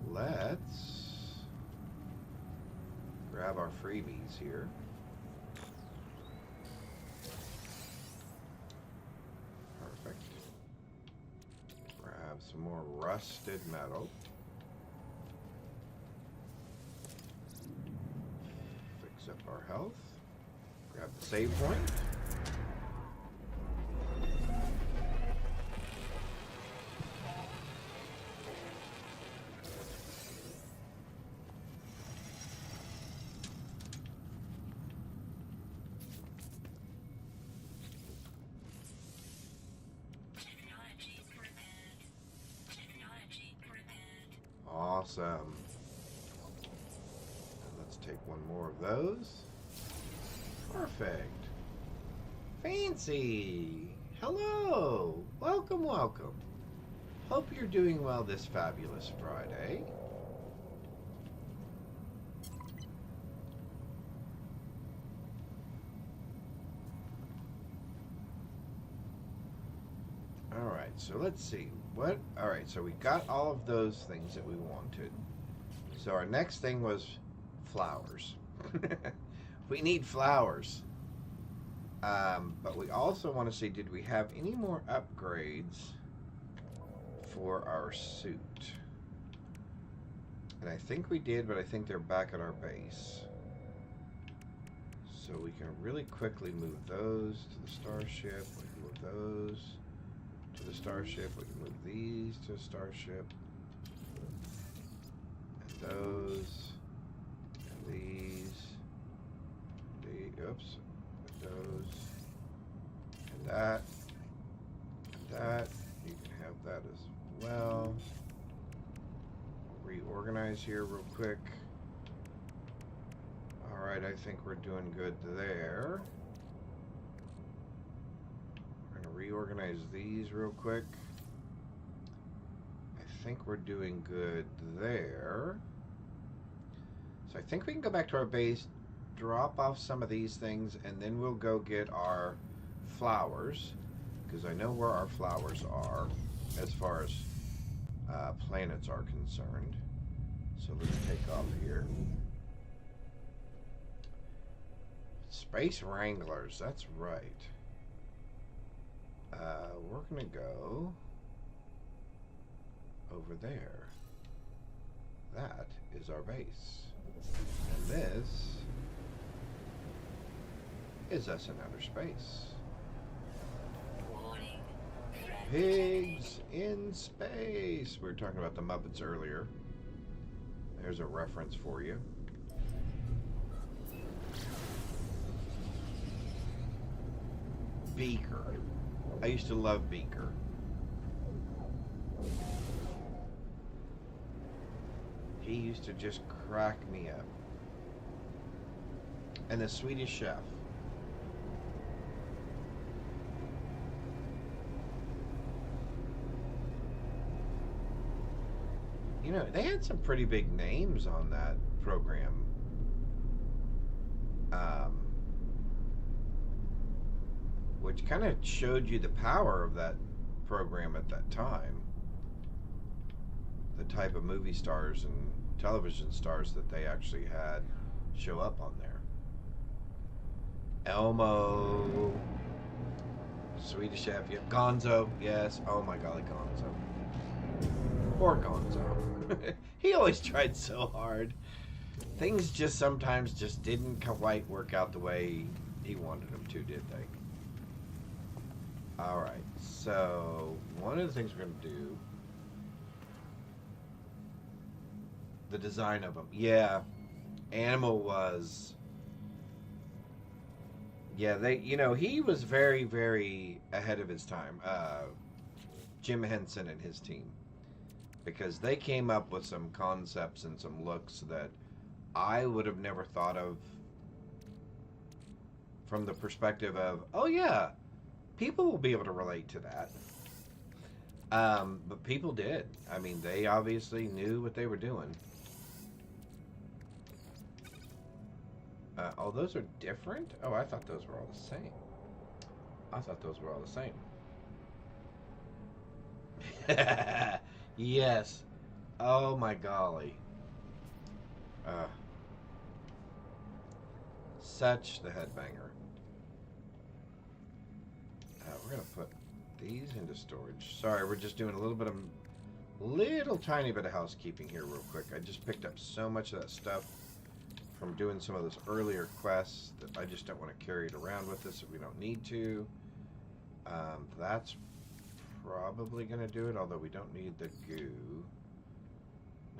Let's grab our freebies here. Perfect. Grab some more rusted metal. Fix up our health. Grab the save point. Technology prepared. Technology prepared. Awesome. And let's take one more of those. Perfect. Fancy. Hello. Welcome, welcome. Hope you're doing well this fabulous Friday. Alright, so let's see. Alright, so we got all of those things that we wanted. So our next thing was flowers. We need flowers. But we also want to see, did we have any more upgrades for our suit? And I think we did, but I think they're back at our base. So we can really quickly move those to the starship. We can move those to the starship. We can move these to the starship. And those. And these. Oops. Those. And that. And that. You can have that as well. Reorganize here real quick. Alright, I think we're doing good there. We're going to reorganize these real quick. I think we're doing good there. So I think we can go back to our base, drop off some of these things, and then we'll go get our flowers, because I know where our flowers are as far as planets are concerned. So let's take off here. Space Wranglers, that's right. We're gonna go over there. That is our base. And this is us in outer space. Warning. Threat Pigs in space. We were talking about the Muppets earlier. There's a reference for you. Beaker. I used to love Beaker. He used to just crack me up. And the Swedish Chef. You know, they had some pretty big names on that program. Which kind of showed you the power of that program at that time. The type of movie stars and television stars that they actually had show up on there. Elmo, Swedish Chef, yeah, Gonzo, yes. Oh my golly, Gonzo. Poor Gonzo. He always tried so hard. Things just sometimes just didn't quite work out the way he wanted them to, did they? Alright, so one of the things we're going to do, the design of them. Yeah, Animal was, yeah, he was very, very ahead of his time. Jim Henson and his team. Because they came up with some concepts and some looks that I would have never thought of from the perspective of, oh yeah, people will be able to relate to that. But people did. I mean, they obviously knew what they were doing. Oh, those are different? Oh, I thought those were all the same. I thought those were all the same. Yes. Oh my golly. Uh, Such the headbanger. We're gonna put these into storage. Sorry, we're just doing a little tiny bit of housekeeping here real quick. I just picked up so much of that stuff from doing some of those earlier quests that I just don't want to carry it around with us if we don't need to. That's probably going to do it, although we don't need the goo.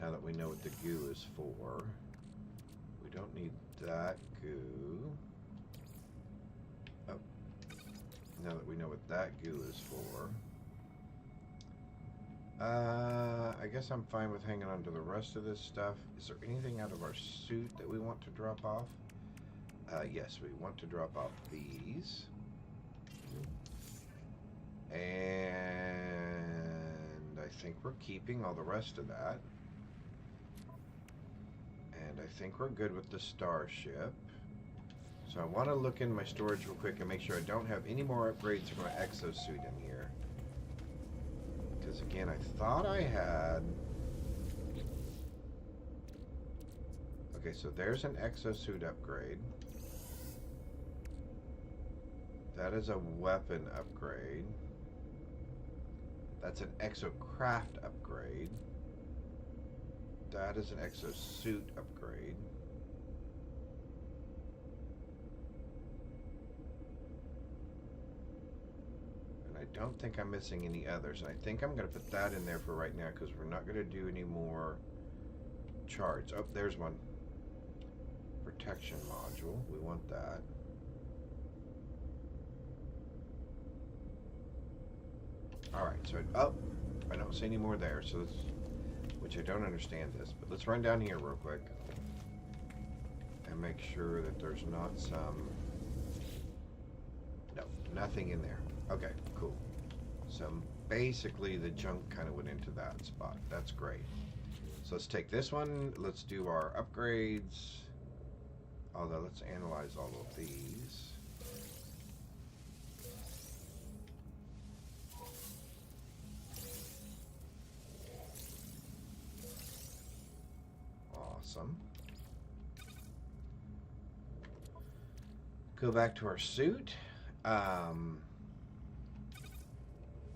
Now that we know what the goo is for. We don't need that goo. Oh. Now that we know what that goo is for. I guess I'm fine with hanging on to the rest of this stuff. Is there anything out of our suit that we want to drop off? Yes, we want to drop off these. And I think we're keeping all the rest of that. And I think we're good with the starship. So I want to look in my storage real quick and make sure I don't have any more upgrades for my exosuit in here. Because again, I thought I had... Okay, so there's an exosuit upgrade. That is a weapon upgrade. That's an exocraft upgrade. That is an exosuit upgrade. And I don't think I'm missing any others. And I think I'm going to put that in there for right now because we're not going to do any more charts. Oh, there's one. Protection module. We want that. Alright, so, I don't see any more there, so let's, which I don't understand this, but let's run down here real quick and make sure that there's not some, no, nothing in there. Okay, cool. So basically the junk kind of went into that spot. That's great. So let's take this one, let's do our upgrades, although let's analyze all of these. Awesome. Go back to our suit.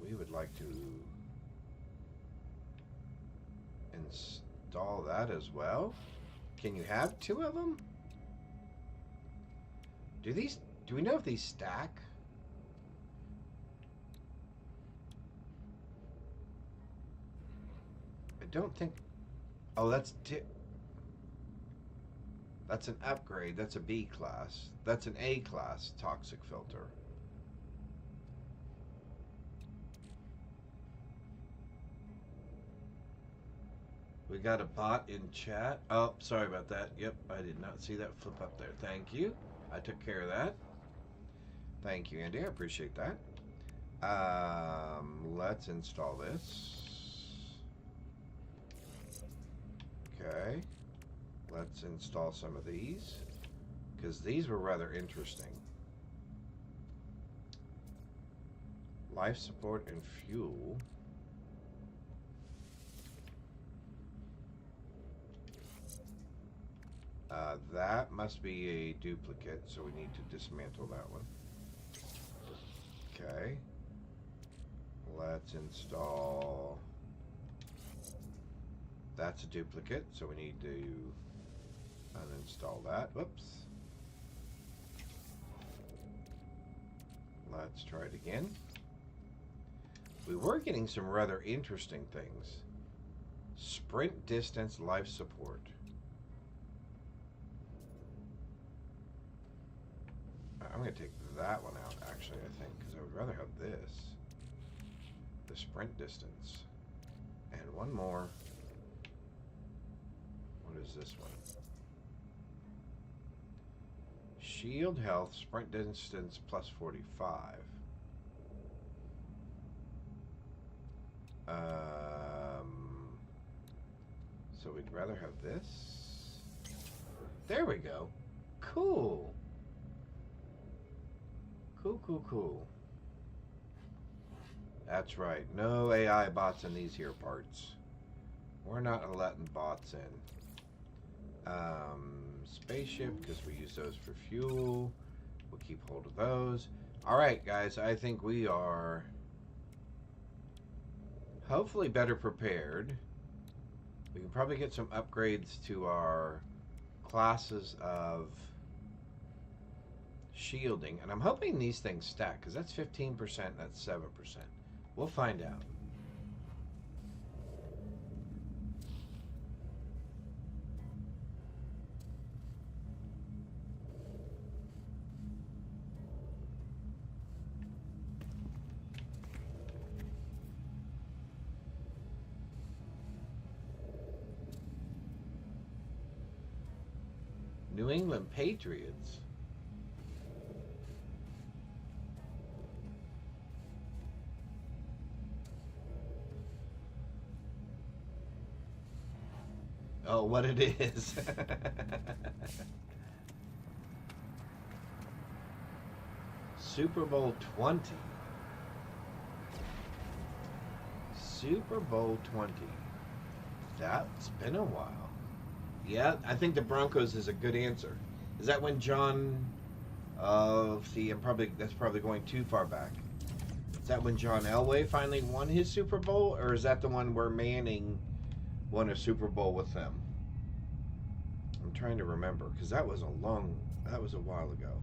We would like to install that as well. Can you have two of them? Do we know if these stack? I don't think. Oh, that's an upgrade. That's a B class. That's an A class toxic filter. We got a bot in chat. Oh, sorry about that. Yep, I did not see that flip up there. Thank you. I took care of that. Thank you, Andy. I appreciate that. Let's install this. Okay. Let's install some of these, because these were rather interesting. Life support and fuel. That must be a duplicate, so we need to dismantle that one. Okay. Let's install... That's a duplicate, so we need to uninstall that. Whoops. Let's try it again. We were getting some rather interesting things. Sprint distance life support. I'm going to take that one out, actually, I think, because I would rather have this. The sprint distance. And one more. What is this one? Shield health, sprint distance plus 45. So we'd rather have this. There we go. Cool. Cool. That's right. No AI bots in these here parts. We're not letting bots in. Spaceship, because we use those for fuel. We'll keep hold of those. Alright, guys, I think we are hopefully better prepared. We can probably get some upgrades to our classes of shielding. And I'm hoping these things stack, because that's 15%, that's 7%. We'll find out. New England Patriots. Oh, what it is. Super Bowl 20. Super Bowl 20. That's been a while. Yeah, I think the Broncos is a good answer. Is that when John that's probably going too far back. Is that when John Elway finally won his Super Bowl, or is that the one where Manning won a Super Bowl with them? I'm trying to remember, because that was a while ago.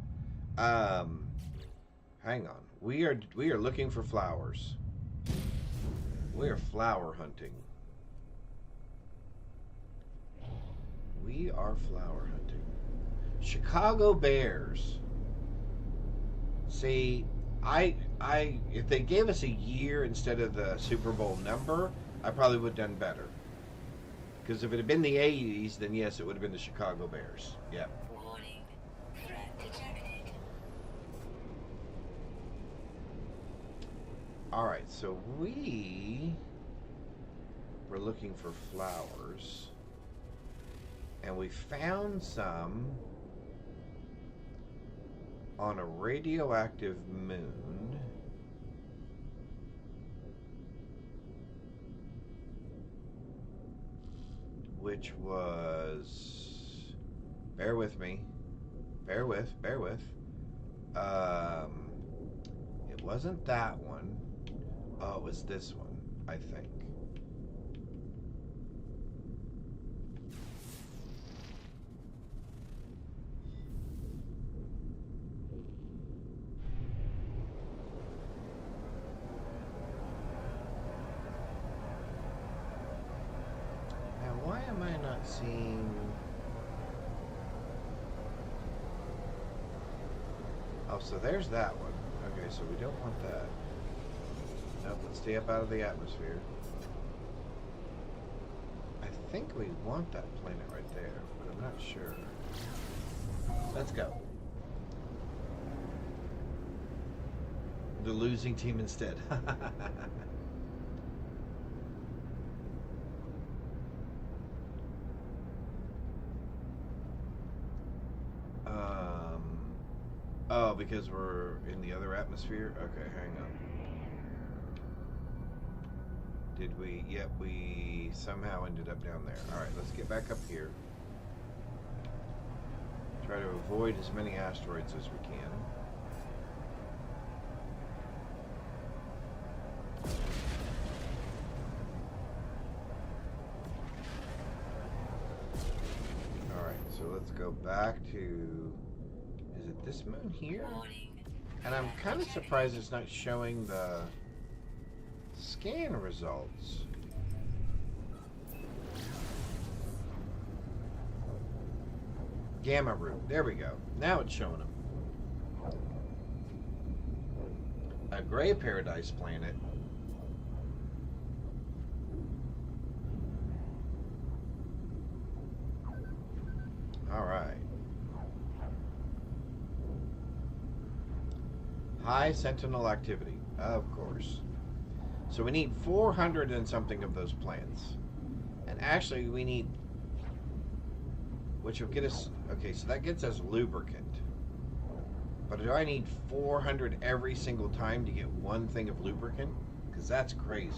Hang on. We are looking for flowers. We are flower hunting. We are flower hunting. Chicago Bears. See, if they gave us a year instead of the Super Bowl number, I probably would have done better. Because if it had been the 80s, then yes, it would have been the Chicago Bears. Yeah. Warning. Threat detected. All right, so we were looking for flowers. And we found some on a radioactive moon. Which was, bear with me, bear with. It wasn't that one. Oh, it was this one, I think. Why am I not seeing... Oh, so there's that one. Okay, so we don't want that. Nope, let's stay up out of the atmosphere. I think we want that planet right there, but I'm not sure. Let's go. The losing team instead. Oh, because we're in the other atmosphere? Okay, hang on. Did we? Yep, we somehow ended up down there. Alright, let's get back up here. Try to avoid as many asteroids as we can. Alright, so let's go back to... Is it this moon here? Warning. And I'm kind of surprised it's not showing the scan results. Gamma root. There we go. Now it's showing them. A gray paradise planet. All right. High sentinel activity, of course. So we need 400 and something of those plants. And actually we need, which will get us, okay, so that gets us lubricant. But do I need 400 every single time to get one thing of lubricant? Because that's crazy.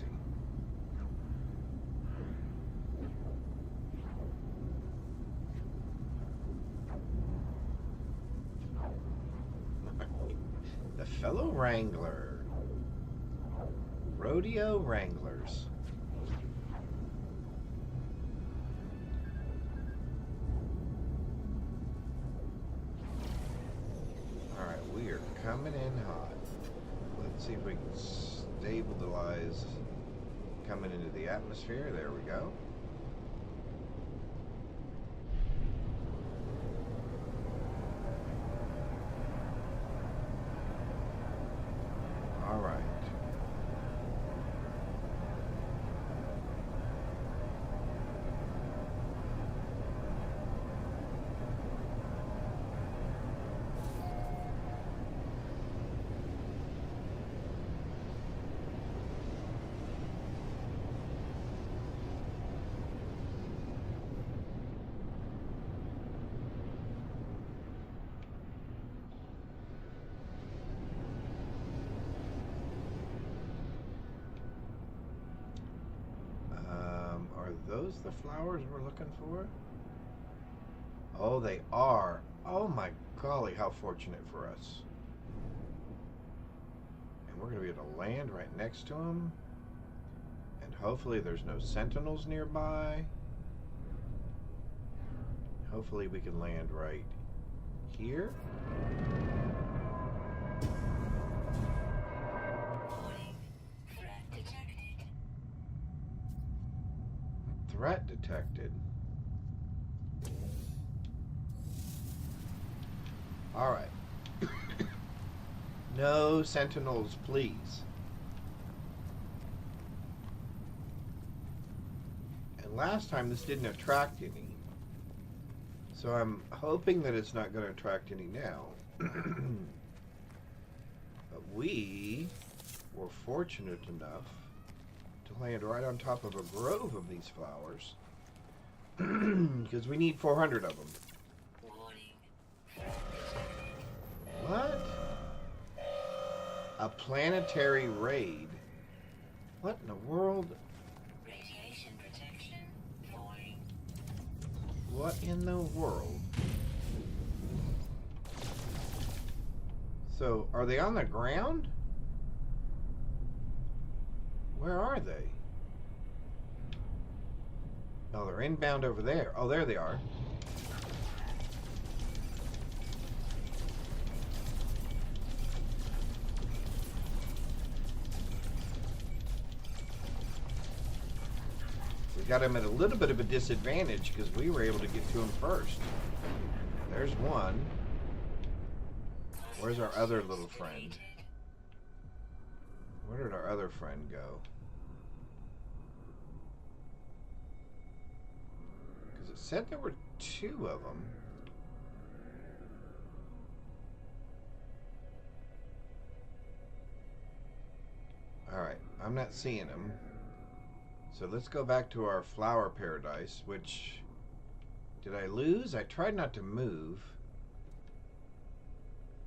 The fellow Wrangler. Rodeo Wranglers. Alright, we are coming in hot. Let's see if we can stabilize coming into the atmosphere. There we go. All right. Are those the flowers we're looking for? Oh, they are. Oh my golly, how fortunate for us. And we're going to be able to land right next to them. And hopefully there's no sentinels nearby. Hopefully we can land right here. Warning. Threat detected. Threat detected. All right. No sentinels, please. And last time this didn't attract any. So I'm hoping that it's not going to attract any now. But we were fortunate enough to land right on top of a grove of these flowers. Because we need 400 of them. Warning. What? A planetary raid? What in the world? Radiation protection falling. What in the world? So, are they on the ground? Where are they? Oh, they're inbound over there. Oh, there they are. We got him at a little bit of a disadvantage because we were able to get to him first. There's one. Where's our other little friend? Where did our other friend go? Because it said there were 2 of them. Alright, I'm not seeing them. So let's go back to our flower paradise, which... Did I lose? I tried not to move.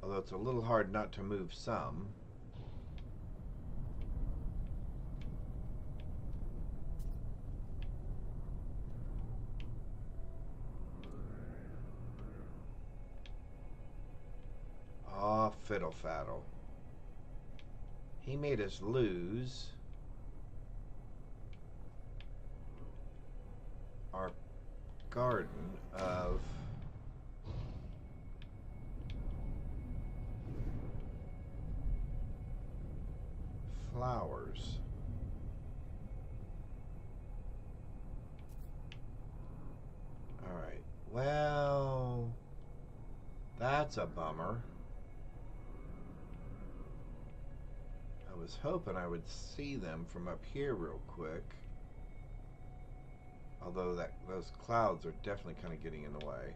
Although it's a little hard not to move some. Aw, fiddle faddle. He made us lose our garden of flowers. All right. Well, that's a bummer. I was hoping I would see them from up here real quick. Although those clouds are definitely kind of getting in the way.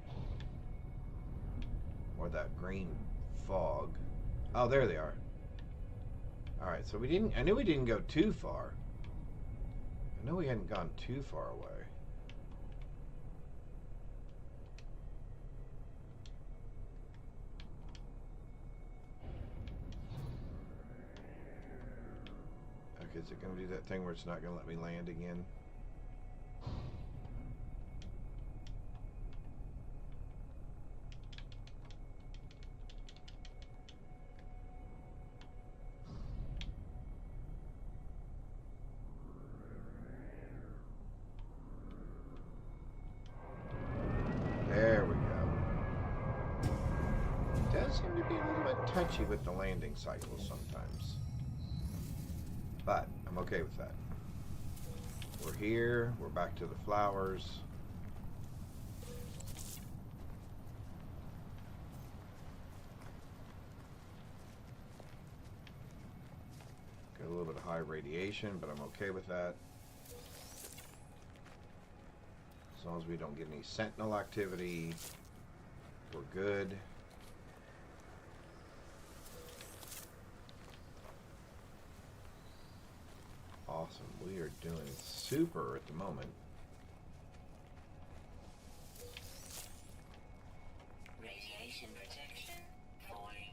Or that green fog. Oh, there they are. Alright, so I knew we didn't go too far. I know we hadn't gone too far away. Okay, Is it going to do that thing where it's not going to let me land again? There we go. It does seem to be a little bit touchy with the landing cycles sometimes. But I'm okay with that. We're here. We're back to the flowers. Got a little bit of high radiation, but I'm okay with that. As long as we don't get any sentinel activity, we're good. Awesome. We are doing super at the moment. Radiation protection falling.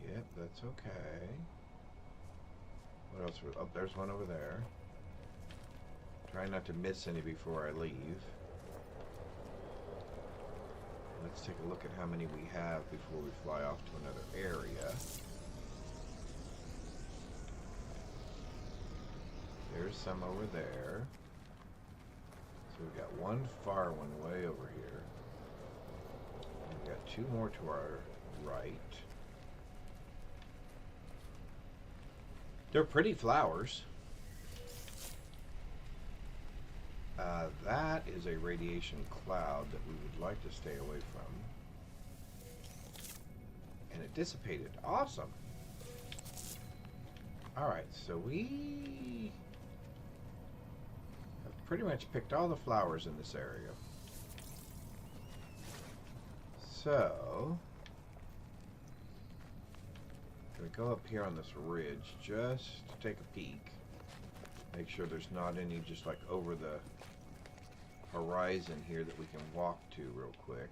Yep, that's okay. What else? Oh, there's one over there. Try not to miss any before I leave. Let's take a look at how many we have before we fly off to another area. There's some over there. So we've got one far one way over here. We've got two more to our right. They're pretty flowers. That is a radiation cloud that we would like to stay away from. And it dissipated. Awesome. Alright, so we have pretty much picked all the flowers in this area. So, gonna go up here on this ridge just to take a peek. Make sure there's not any just like over the horizon here that we can walk to real quick.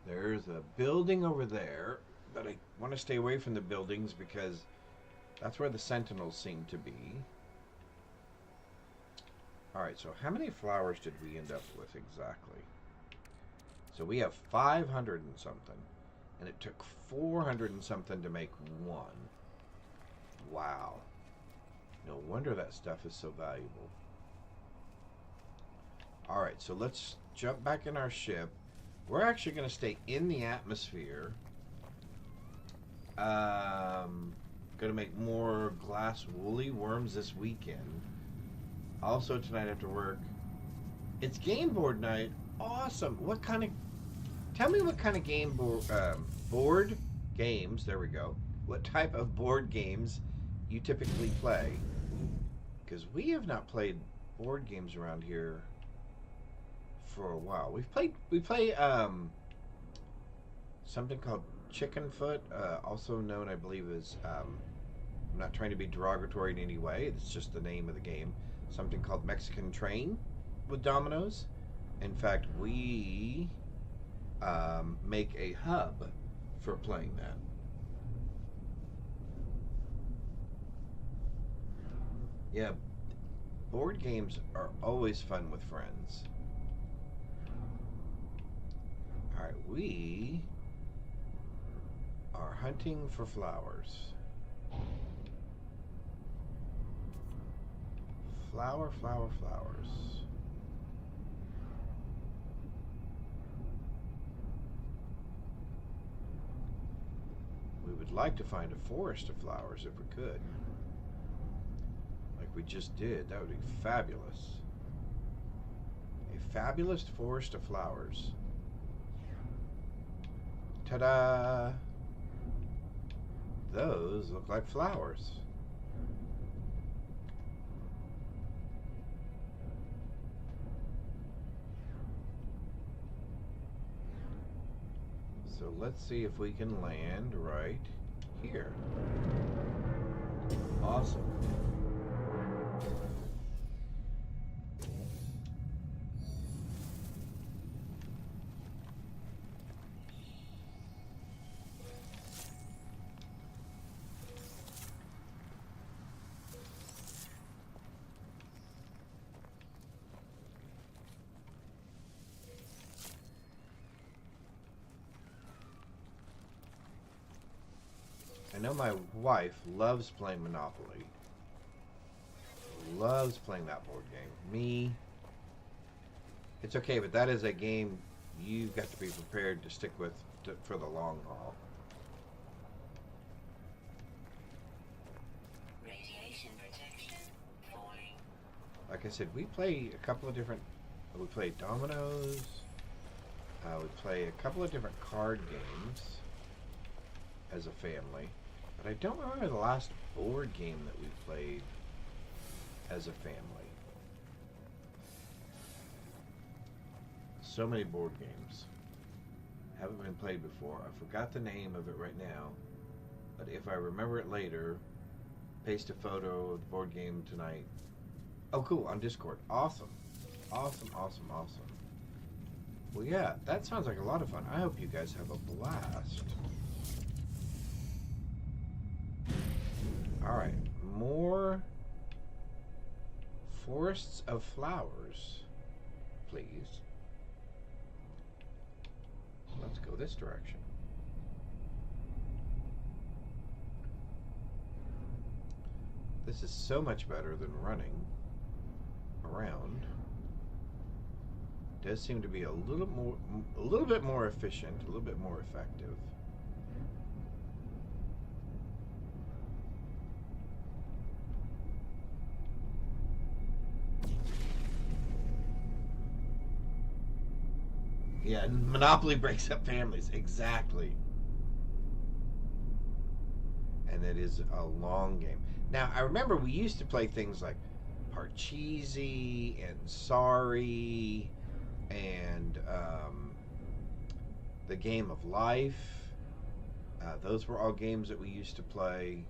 There's a building over there, but I want to stay away from the buildings because that's where the sentinels seem to be. Alright, so how many flowers did we end up with exactly? So we have 500 and something, and it took 400 and something to make one. Wow. No wonder that stuff is so valuable. Alright, so let's jump back in our ship. We're actually going to stay in the atmosphere. Going to make more glass woolly worms this weekend. Also tonight after work, it's game board night. Awesome. What kind of... Tell me what kind of game board games, there we go. What type of board games you typically play. Because we have not played board games around here for a while. We play something called Chicken Foot, also known, I believe, as I'm not trying to be derogatory in any way. It's just the name of the game. Something called Mexican Train with dominoes. In fact, we make a hub for playing that. Yeah, board games are always fun with friends. Alright, we are hunting for flowers. Flower, flower, flowers. We would like to find a forest of flowers if we could. Like we just did. That would be fabulous. A fabulous forest of flowers. Ta-da! Those look like flowers. So let's see if we can land right here. Awesome. know my wife loves playing Monopoly. Loves playing that board game. Me, it's okay, but that is a game you've got to be prepared to stick with for the long haul. Radiation protection falling. Like I said, we play a couple of different. We play dominoes. We play a couple of different card games as a family. But I don't remember the last board game that we played as a family. So many board games haven't been played before. I forgot the name of it right now, but if I remember it later, paste a photo of the board game tonight. Oh, cool, on Discord. Awesome. Awesome, awesome, awesome. Well, yeah, that sounds like a lot of fun. I hope you guys have a blast. Alright, more forests of flowers, please. Let's go this direction. This is so much better than running around. Does seem to be a little bit more efficient, a little bit more effective. Yeah, Monopoly breaks up families. Exactly. And it is a long game. Now, I remember we used to play things like Parcheesi and Sorry and the Game of Life. Those were all games that we used to play.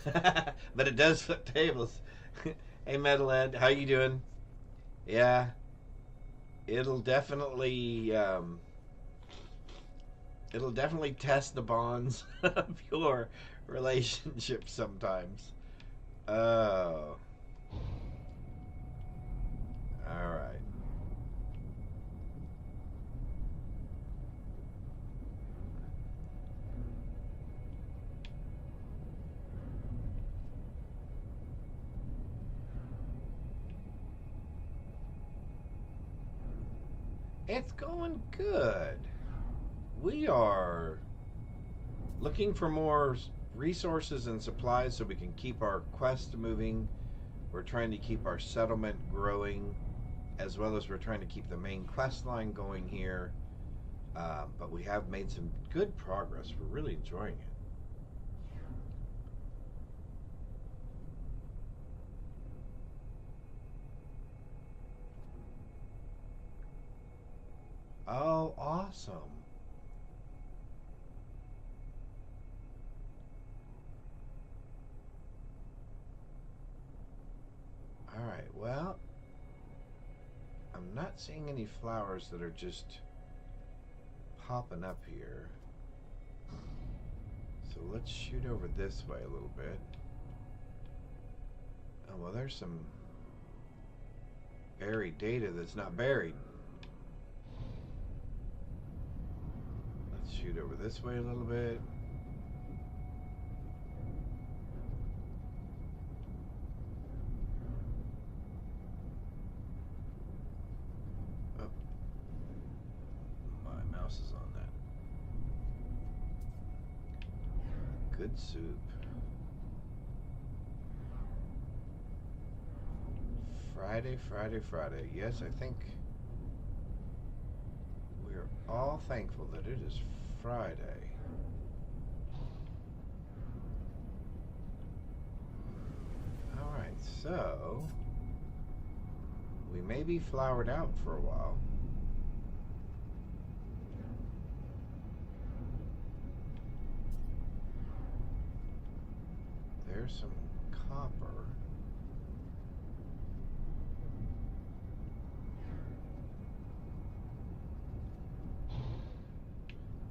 But it does flip tables. Hey, Metalhead, how you doing? Yeah, it'll definitely test the bonds of your relationship sometimes. Oh, all right. It's going good. We are looking for more resources and supplies so we can keep our quest moving. We're trying to keep our settlement growing, as well as we're trying to keep the main quest line going here. But we have made some good progress. We're really enjoying it. Oh, awesome. All right, well, I'm not seeing any flowers that are just popping up here. So let's shoot over this way a little bit. Oh, well, there's some buried data that's not buried. Let's shoot over this way a little bit. Oh, my mouse is on that. Good soup. Friday, Friday, Friday. Yes, I think we're all thankful that it is Friday. Alright, so we may be flowered out for a while. There's some copper.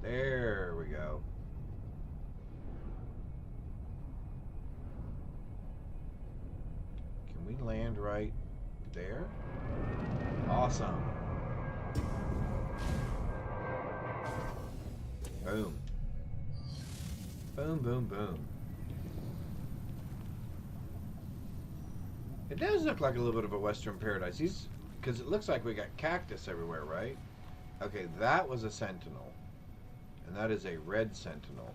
There we go. Can we land right there? Awesome. Boom. Boom, boom, boom. It does look like a little bit of a Western paradise. Because it looks like we got cactus everywhere, right? Okay, that was a sentinel. And that is a red sentinel.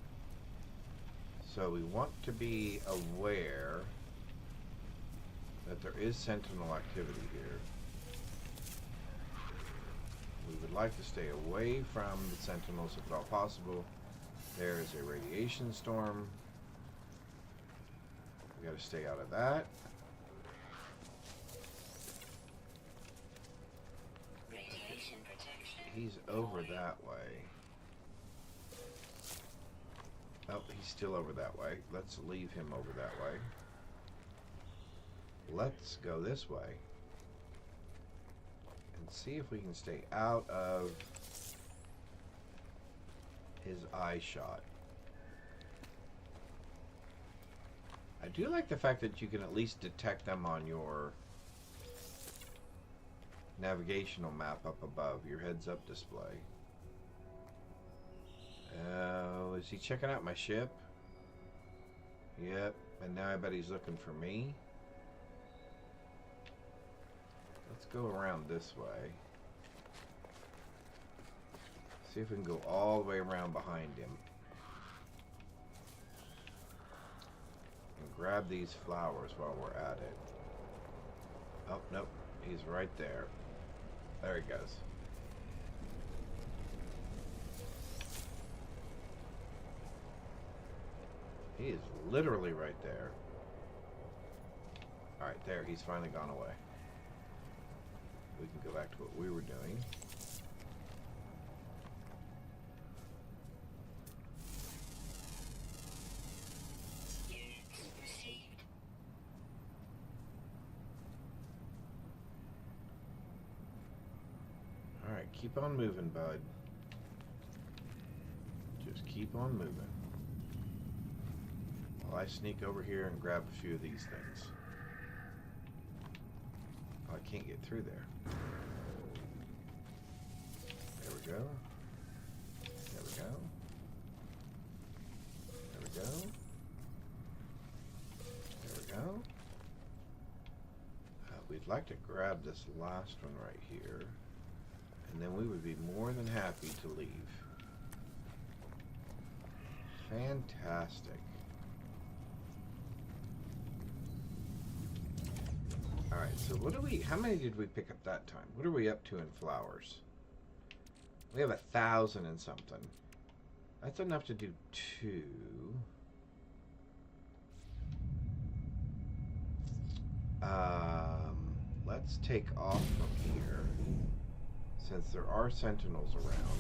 So we want to be aware that there is sentinel activity here. We would like to stay away from the sentinels if at all possible. There is a radiation storm. We got to stay out of that. Radiation protection. He's over that way. Oh, he's still over that way. Let's leave him over that way. Let's go this way. And see if we can stay out of his eye shot. I do like the fact that you can at least detect them on your navigational map up above, your heads-up display. Oh, is he checking out my ship? Yep, and now I bet he's looking for me. Let's go around this way. See if we can go all the way around behind him. And grab these flowers while we're at it. Oh, nope, he's right there. There he goes. He is literally right there. Alright, there, he's finally gone away. We can go back to what we were doing. Units received. Alright, keep on moving, bud. Just keep on moving. While I sneak over here and grab a few of these things. Oh, I can't get through there. There we go. There we go. There we go. There we go. We'd like to grab this last one right here. And then we would be more than happy to leave. Fantastic. Alright, so what do we, how many did we pick up that time? What are we up to in flowers? We have 1,000 and something. That's enough to do 2. Let's take off from here. Since there are sentinels around.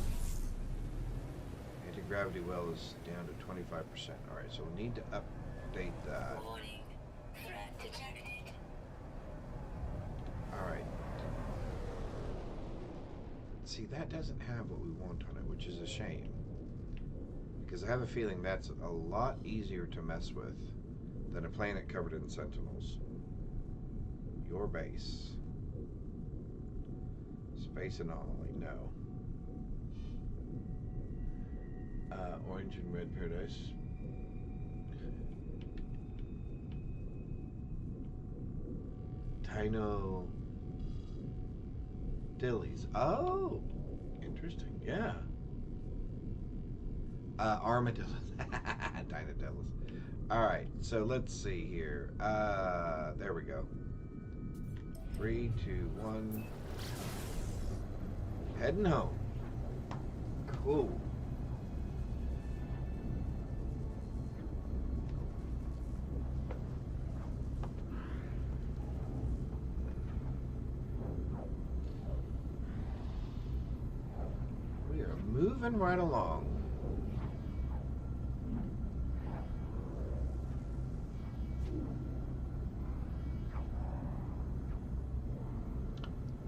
Anti-gravity well is down to 25%. Alright, so we'll need to update that. Warning. Threat detected. Alright. See, that doesn't have what we want on it, which is a shame. Because I have a feeling that's a lot easier to mess with than a planet covered in sentinels. Your base. Space anomaly, no. Orange and red paradise. Dino Dillies. Oh, interesting. Yeah. Armadillos. Dinodillos. All right. So let's see here. There we go. 3, 2, 1. Heading home. Cool. We are moving right along.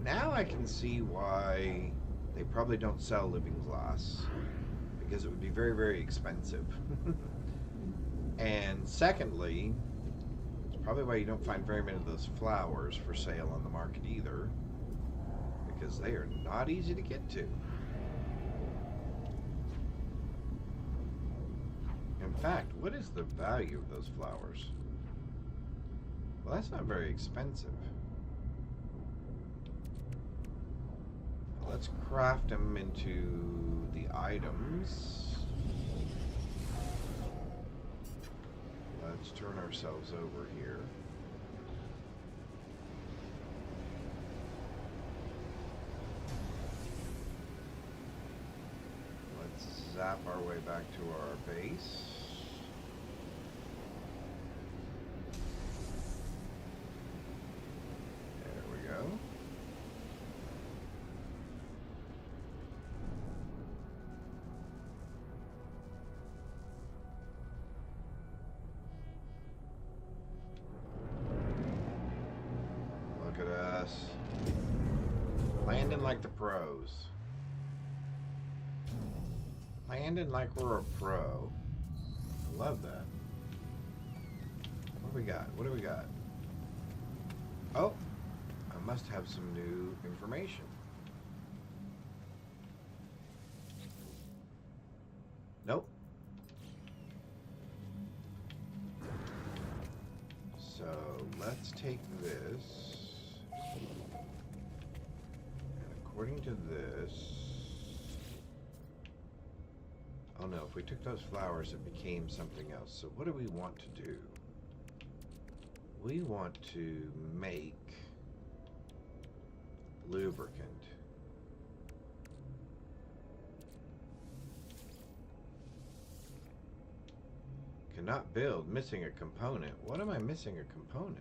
Now I can see why they probably don't sell living glass, because it would be very, very expensive. And secondly, it's probably why you don't find very many of those flowers for sale on the market either, because they are not easy to get to. fact, what is the value of those flowers? Well, that's not very expensive. Let's craft them into the items. Let's turn ourselves over here. Let's zap our way back to our base. There we go. Look at us. Landing like the pros. Landing like we're a pro. Love that. What do we got? What do we got? Oh, I must have some new information. Nope. So let's take this. And according to this, oh no, if we took those flowers, it became something else. So what do we want to do? We want to make lubricant. Cannot build, missing a component. What am I missing a component?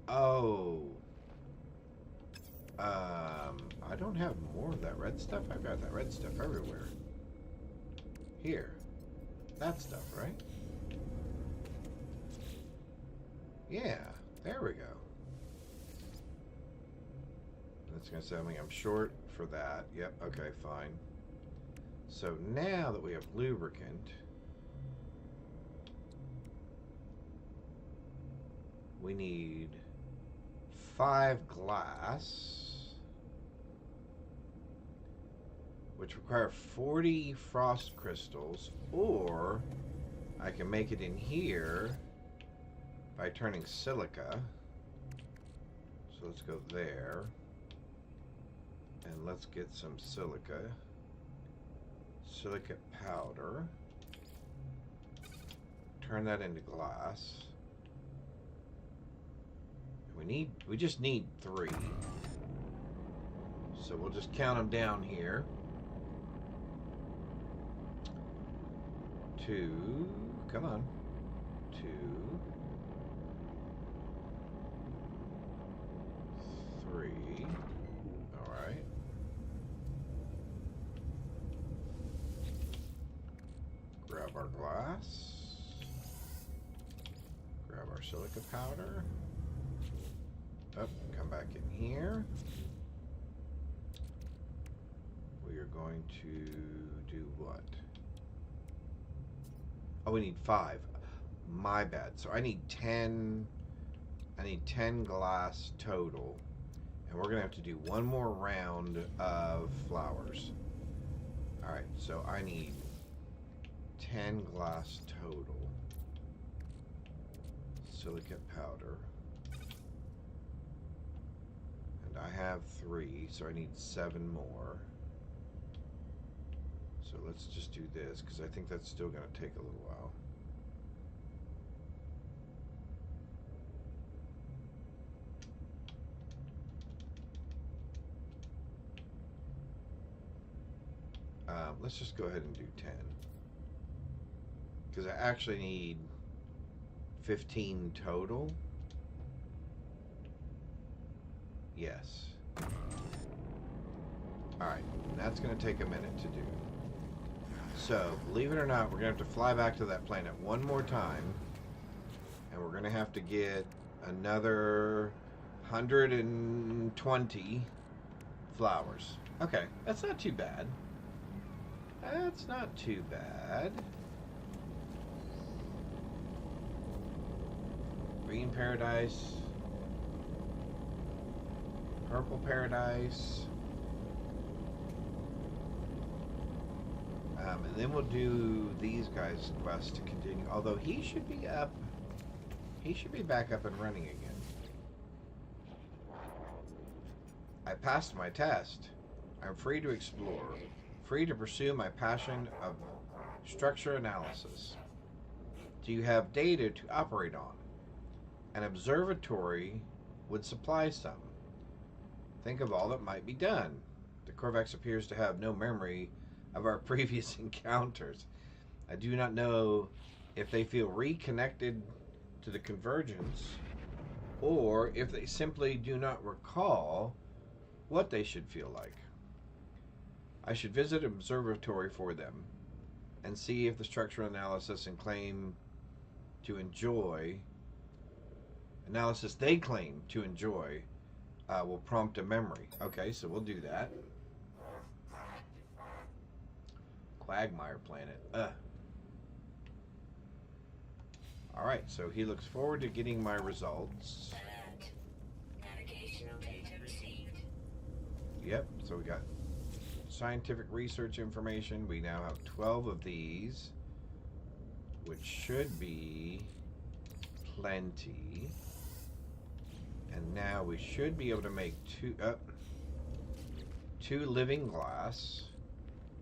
Oh. I don't have more of that red stuff. I've got that red stuff everywhere. Here. That stuff, right? Yeah, there we go. That's gonna tell me I'm short for that. Yep, okay, fine. So now that we have lubricant, we need 5 glass, which require 40 frost crystals, or I can make it in here by turning silica. So let's go there, and let's get some silica powder, turn that into glass. We just need 3. So we'll just count them down here. 2, come on. 2, 3. All right. Grab our glass. Grab our silica powder. Up, come back in here. We are going to do what? Oh, we need 5. My bad. So I need 10. I need 10 glass total. And we're gonna have to do one more round of flowers. Alright, so I need 10 glass total. Silicate powder. And I have 3, so I need 7 more. So let's just do this, because I think that's still gonna take a little while. Let's just go ahead and do 10. Because I actually need 15 total. Yes. Alright, that's going to take a minute to do. So, believe it or not, we're going to have to fly back to that planet one more time. And we're going to have to get another 120 flowers. Okay, that's not too bad. That's not too bad. Green paradise. Purple paradise. And then we'll do these guys' quests to continue. Although he should be up. He should be back up and running again. I passed my test. I'm free to explore. Free to pursue my passion of structure analysis. Do you have data to operate on? An observatory would supply some. Think of all that might be done. The Korvax appears to have no memory of our previous encounters. I do not know if they feel reconnected to the convergence or if they simply do not recall what they should feel like. I should visit an observatory for them and see if the structural analysis and claim to enjoy analysis they claim to enjoy will prompt a memory. Okay, so we'll do that. Quagmire planet. Alright, so he looks forward to getting my results. Alert. Navigational data received. Yep, so we got scientific research information. We now have 12 of these, which should be plenty. And now we should be able to make two living glass.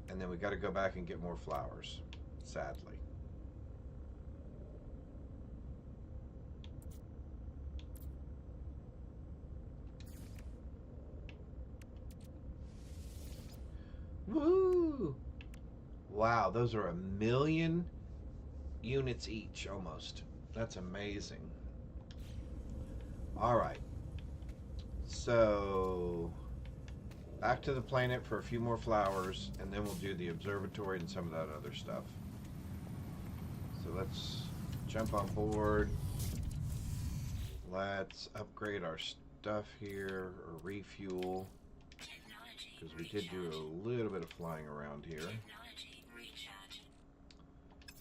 And then we got to go back and get more flowers, sadly. Woo! Wow, those are 1,000,000 units each, almost. That's amazing. All right. So, back to the planet for a few more flowers, and then we'll do the observatory and some of that other stuff. So let's jump on board. Let's upgrade our stuff here, or refuel. Because we did do a little bit of flying around here.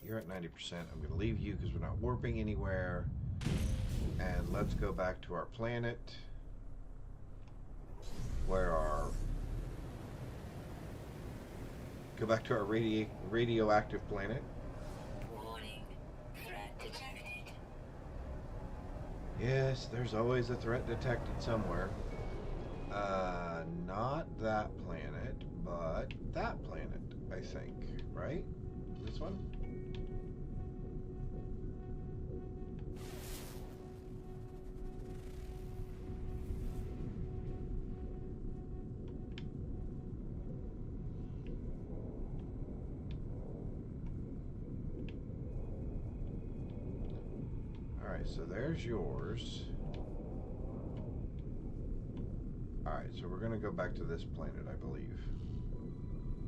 You're at 90%. I'm going to leave you because we're not warping anywhere. And let's go back to our planet. Go back to our radioactive planet. Warning. Threat detected. Yes, there's always a threat detected somewhere. Not that planet, but that planet, I think, right? This one? Alright, so there's yours. Alright, so we're going to go back to this planet, I believe.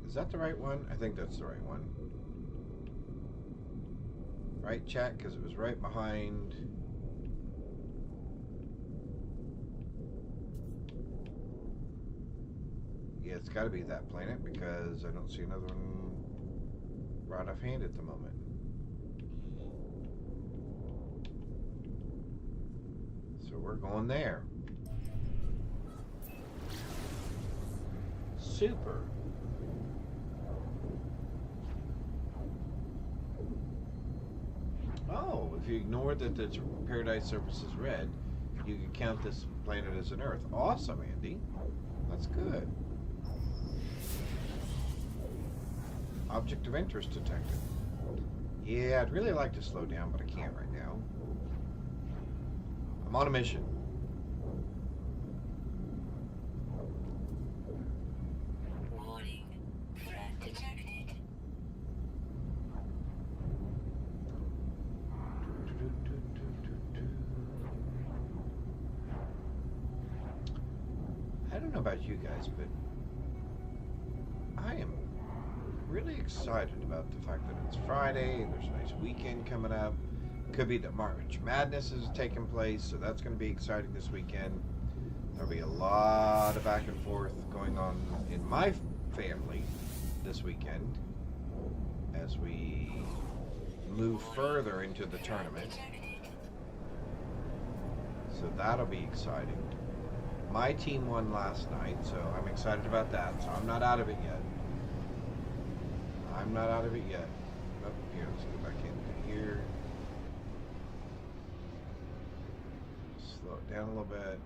Is that the right one? I think that's the right one. Right, chat? Because it was right behind... Yeah, it's got to be that planet because I don't see another one right offhand at the moment. So we're going there. Super. Oh, if you ignore that the paradise surface is red, you can count this planet as an Earth. Awesome, Andy. That's good. Object of interest detected. Yeah, I'd really like to slow down, but I can't right now. I'm on a mission. Warning. Threat detected. I don't know about you guys, but I am really excited about the fact that it's Friday and there's a nice weekend coming up. Could be that March Madness is taking place, so that's going to be exciting this weekend. There'll be a lot of back and forth going on in my family this weekend as we move further into the tournament. So that'll be exciting. My team won last night, so I'm excited about that. So I'm not out of it yet. I'm not out of it yet. Oh, here, let's go back into here. Slow it down a little bit.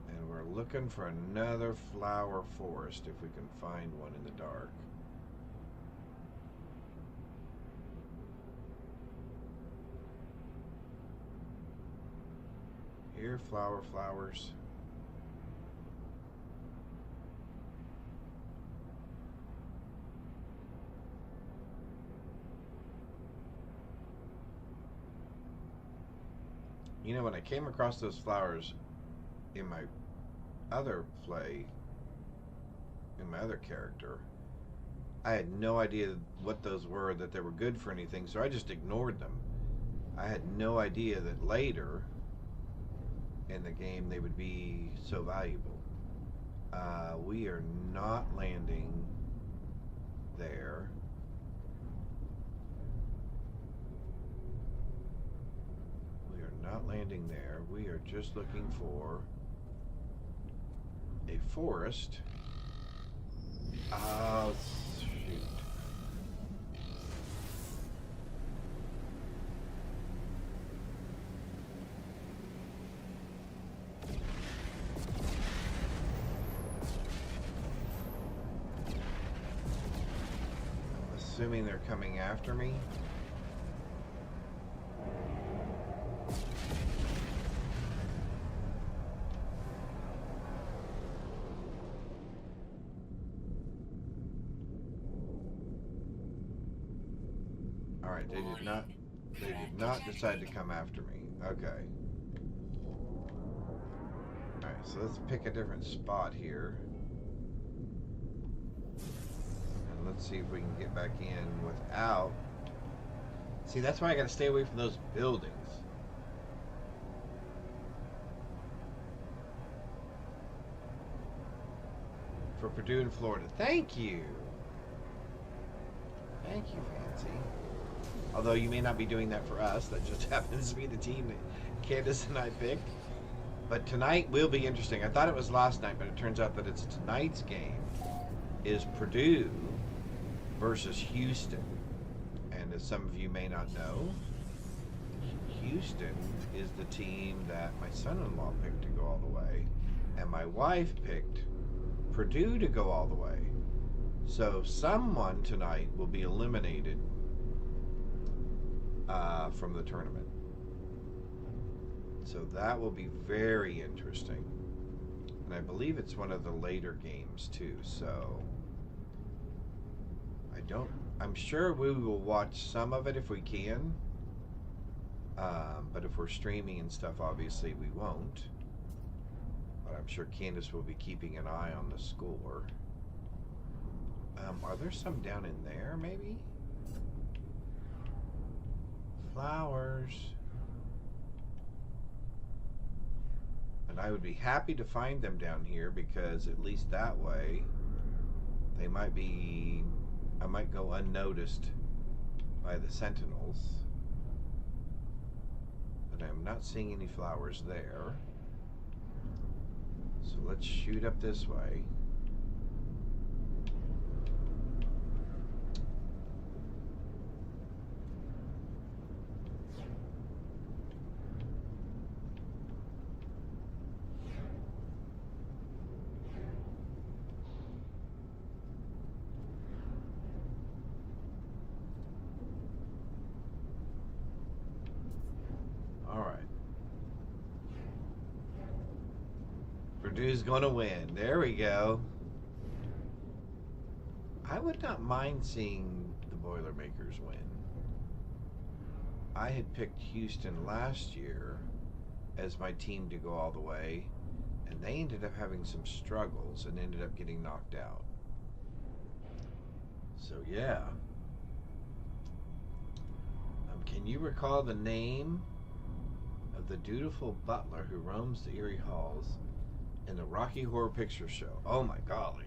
And we're looking for another flower forest if we can find one in the dark. Here, flowers. You know, when I came across those flowers in my other play, in my other character, I had no idea what those were, that they were good for anything, so I just ignored them. I had no idea that later in the game they would be so valuable. We are not landing there. We are not landing there. We are just looking for a forest. Oh, shoot. Assuming they're coming after me. Alright, they did not decide to come after me. Okay. Alright, so let's pick a different spot here. Let's see if we can get back in without... See, that's why I gotta stay away from those buildings. For Purdue and Florida. Thank you! Thank you, Fancy. Although you may not be doing that for us. That just happens to be the team that Candace and I picked. But tonight will be interesting. I thought it was last night, but it turns out that it's tonight's game is Purdue versus Houston. And as some of you may not know, Houston is the team that my son-in-law picked to go all the way, and my wife picked Purdue to go all the way. So someone tonight will be eliminated from the tournament. So that will be very interesting. And I believe it's one of the later games too, so I'm sure we will watch some of it if we can. But if we're streaming and stuff, obviously we won't. But I'm sure Candace will be keeping an eye on the score. Are there some down in there, maybe? Flowers. And I would be happy to find them down here, because at least that way they might be... I might go unnoticed by the sentinels. But I'm not seeing any flowers there. So let's shoot up this way. Purdue's gonna win. There we go. I would not mind seeing the Boilermakers win. I had picked Houston last year as my team to go all the way, and they ended up having some struggles and ended up getting knocked out. So yeah. Can you recall the name of the dutiful butler who roams the eerie halls in the Rocky Horror Picture Show? Oh my golly.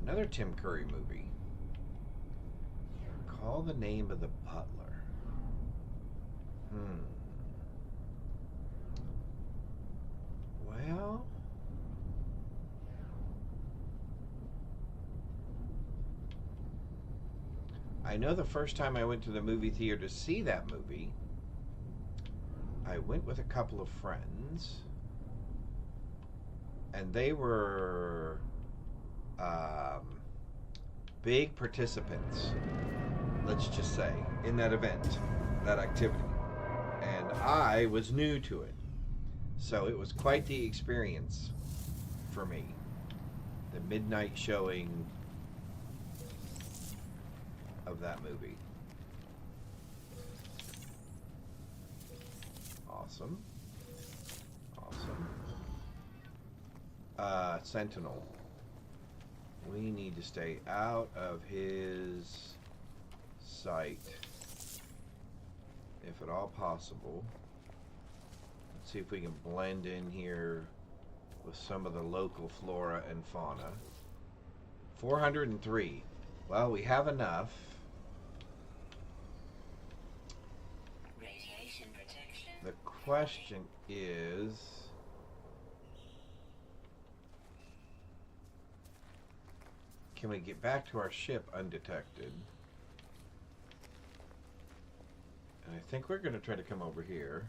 Another Tim Curry movie. Call the name of the butler. Well, I know the first time I went to the movie theater to see that movie, I went with a couple of friends, and they were big participants, let's just say, in that event, that activity. And I was new to it. So it was quite the experience for me. The midnight showing of that movie. Awesome. Awesome. Sentinel. We need to stay out of his sight, if at all possible. Let's see if we can blend in here with some of the local flora and fauna. 403. Well, we have enough. Radiation protection. The question is, can we get back to our ship undetected? And I think we're going to try to come over here.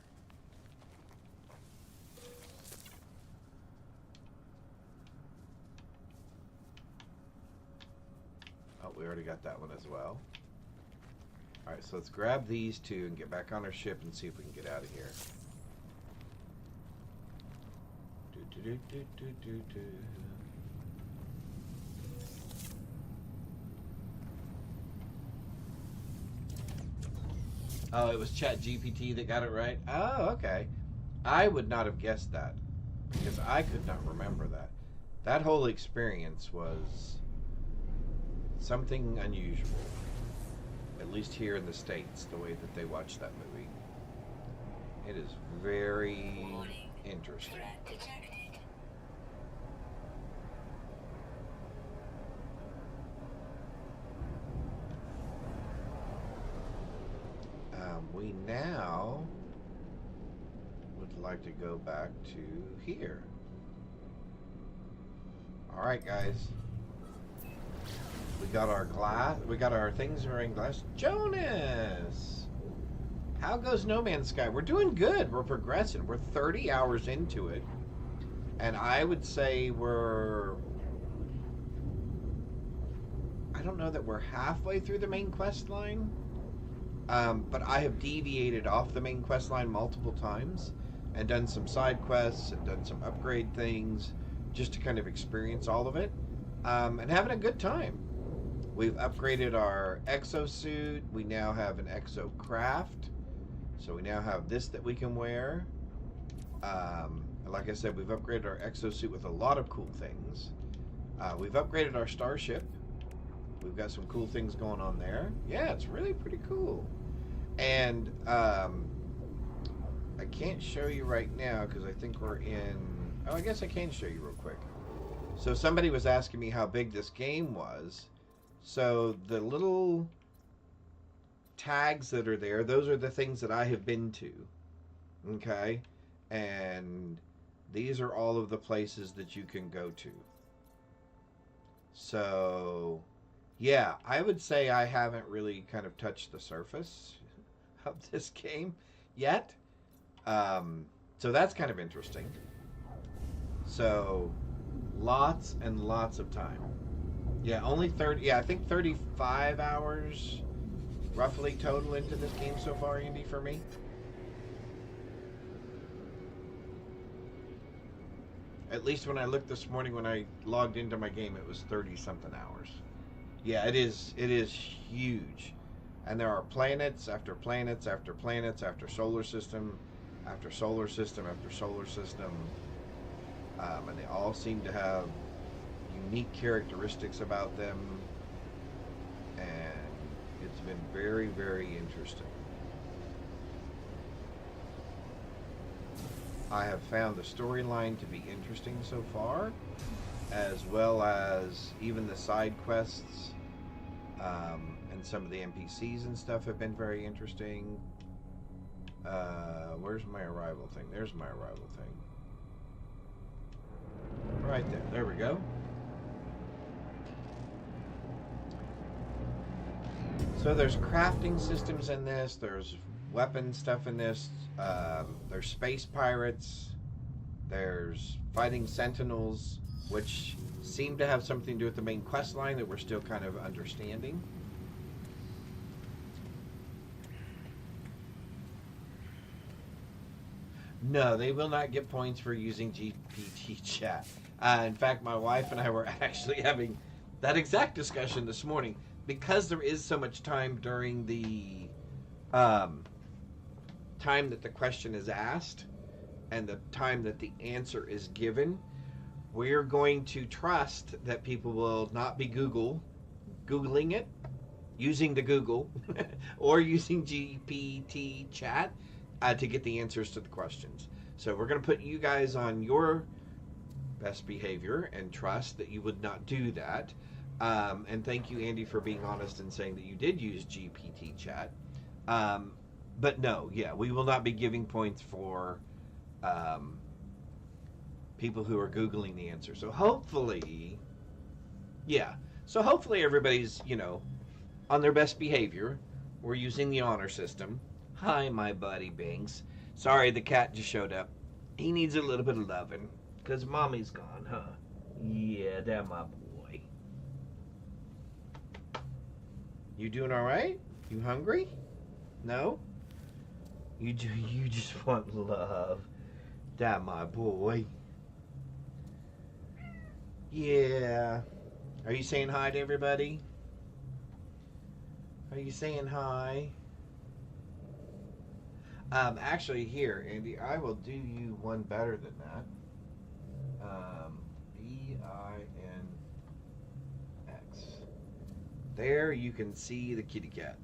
Oh, we already got that one as well. Alright, so let's grab these two and get back on our ship and see if we can get out of here. Do. Oh, it was ChatGPT that got it right? Oh, okay. I would not have guessed that, because I could not remember that. That whole experience was something unusual, at least here in the States, the way that they watch that movie. It is very Warning. interesting. Threat detected. We now would like to go back to here. All right, guys. We got our glass. We got our things are in glass. Jonas, how goes No Man's Sky? We're doing good. We're progressing. We're 30 hours into it, and I would say we're. I don't know that we're halfway through the main quest line. But I have deviated off the main quest line multiple times and done some side quests and done some upgrade things just to kind of experience all of it, and having a good time. We've upgraded our exosuit. We now have an exocraft. So we now have this that we can wear. Like I said, we've upgraded our exosuit with a lot of cool things. We've upgraded our starship. We've got some cool things going on there. Yeah, it's really pretty cool. And I can't show you right now because I think we're in... Oh, I guess I can show you real quick. So somebody was asking me how big this game was. So the little tags that are there, those are the things that I have been to. Okay? And these are all of the places that you can go to. So... yeah, I would say I haven't really kind of touched the surface of this game yet. So that's kind of interesting. So lots and lots of time. Yeah, only 30, yeah, I think 35 hours roughly total into this game so far, Andy, for me. At least when I looked this morning when I logged into my game, it was 30-something hours. Yeah, it is huge. And there are planets after planets after planets after solar system after solar system after solar system. And they all seem to have unique characteristics about them. And it's been very, very interesting. I have found the storyline to be interesting so far, as well as even the side quests, and some of the NPCs and stuff have been very interesting. Where's my arrival thing? There's my arrival thing. Right there. There we go. So there's crafting systems in this. There's weapon stuff in this. There's space pirates. There's fighting sentinels, which seem to have something to do with the main quest line that we're still kind of understanding. No, they will not get points for using GPT chat. In fact, my wife and I were actually having that exact discussion this morning because there is so much time during the time that the question is asked and the time that the answer is given. We're going to trust that people will not be Googling it, using the Google, or using GPT chat to get the answers to the questions. So we're going to put you guys on your best behavior and trust that you would not do that. And thank you, Andy, for being honest and saying that you did use GPT chat. But no, yeah, we will not be giving points for people who are Googling the answer. So hopefully, yeah. So hopefully everybody's, on their best behavior. We're using the honor system. Hi, my buddy Binks. Sorry, the cat just showed up. He needs a little bit of loving. Because mommy's gone, huh? Yeah, that my boy. You doing all right? You hungry? No? You just want love. That my boy. Yeah. Are you saying hi to everybody? Are you saying hi? Actually, here, Andy, I will do you one better than that. BINX. There you can see the kitty cat.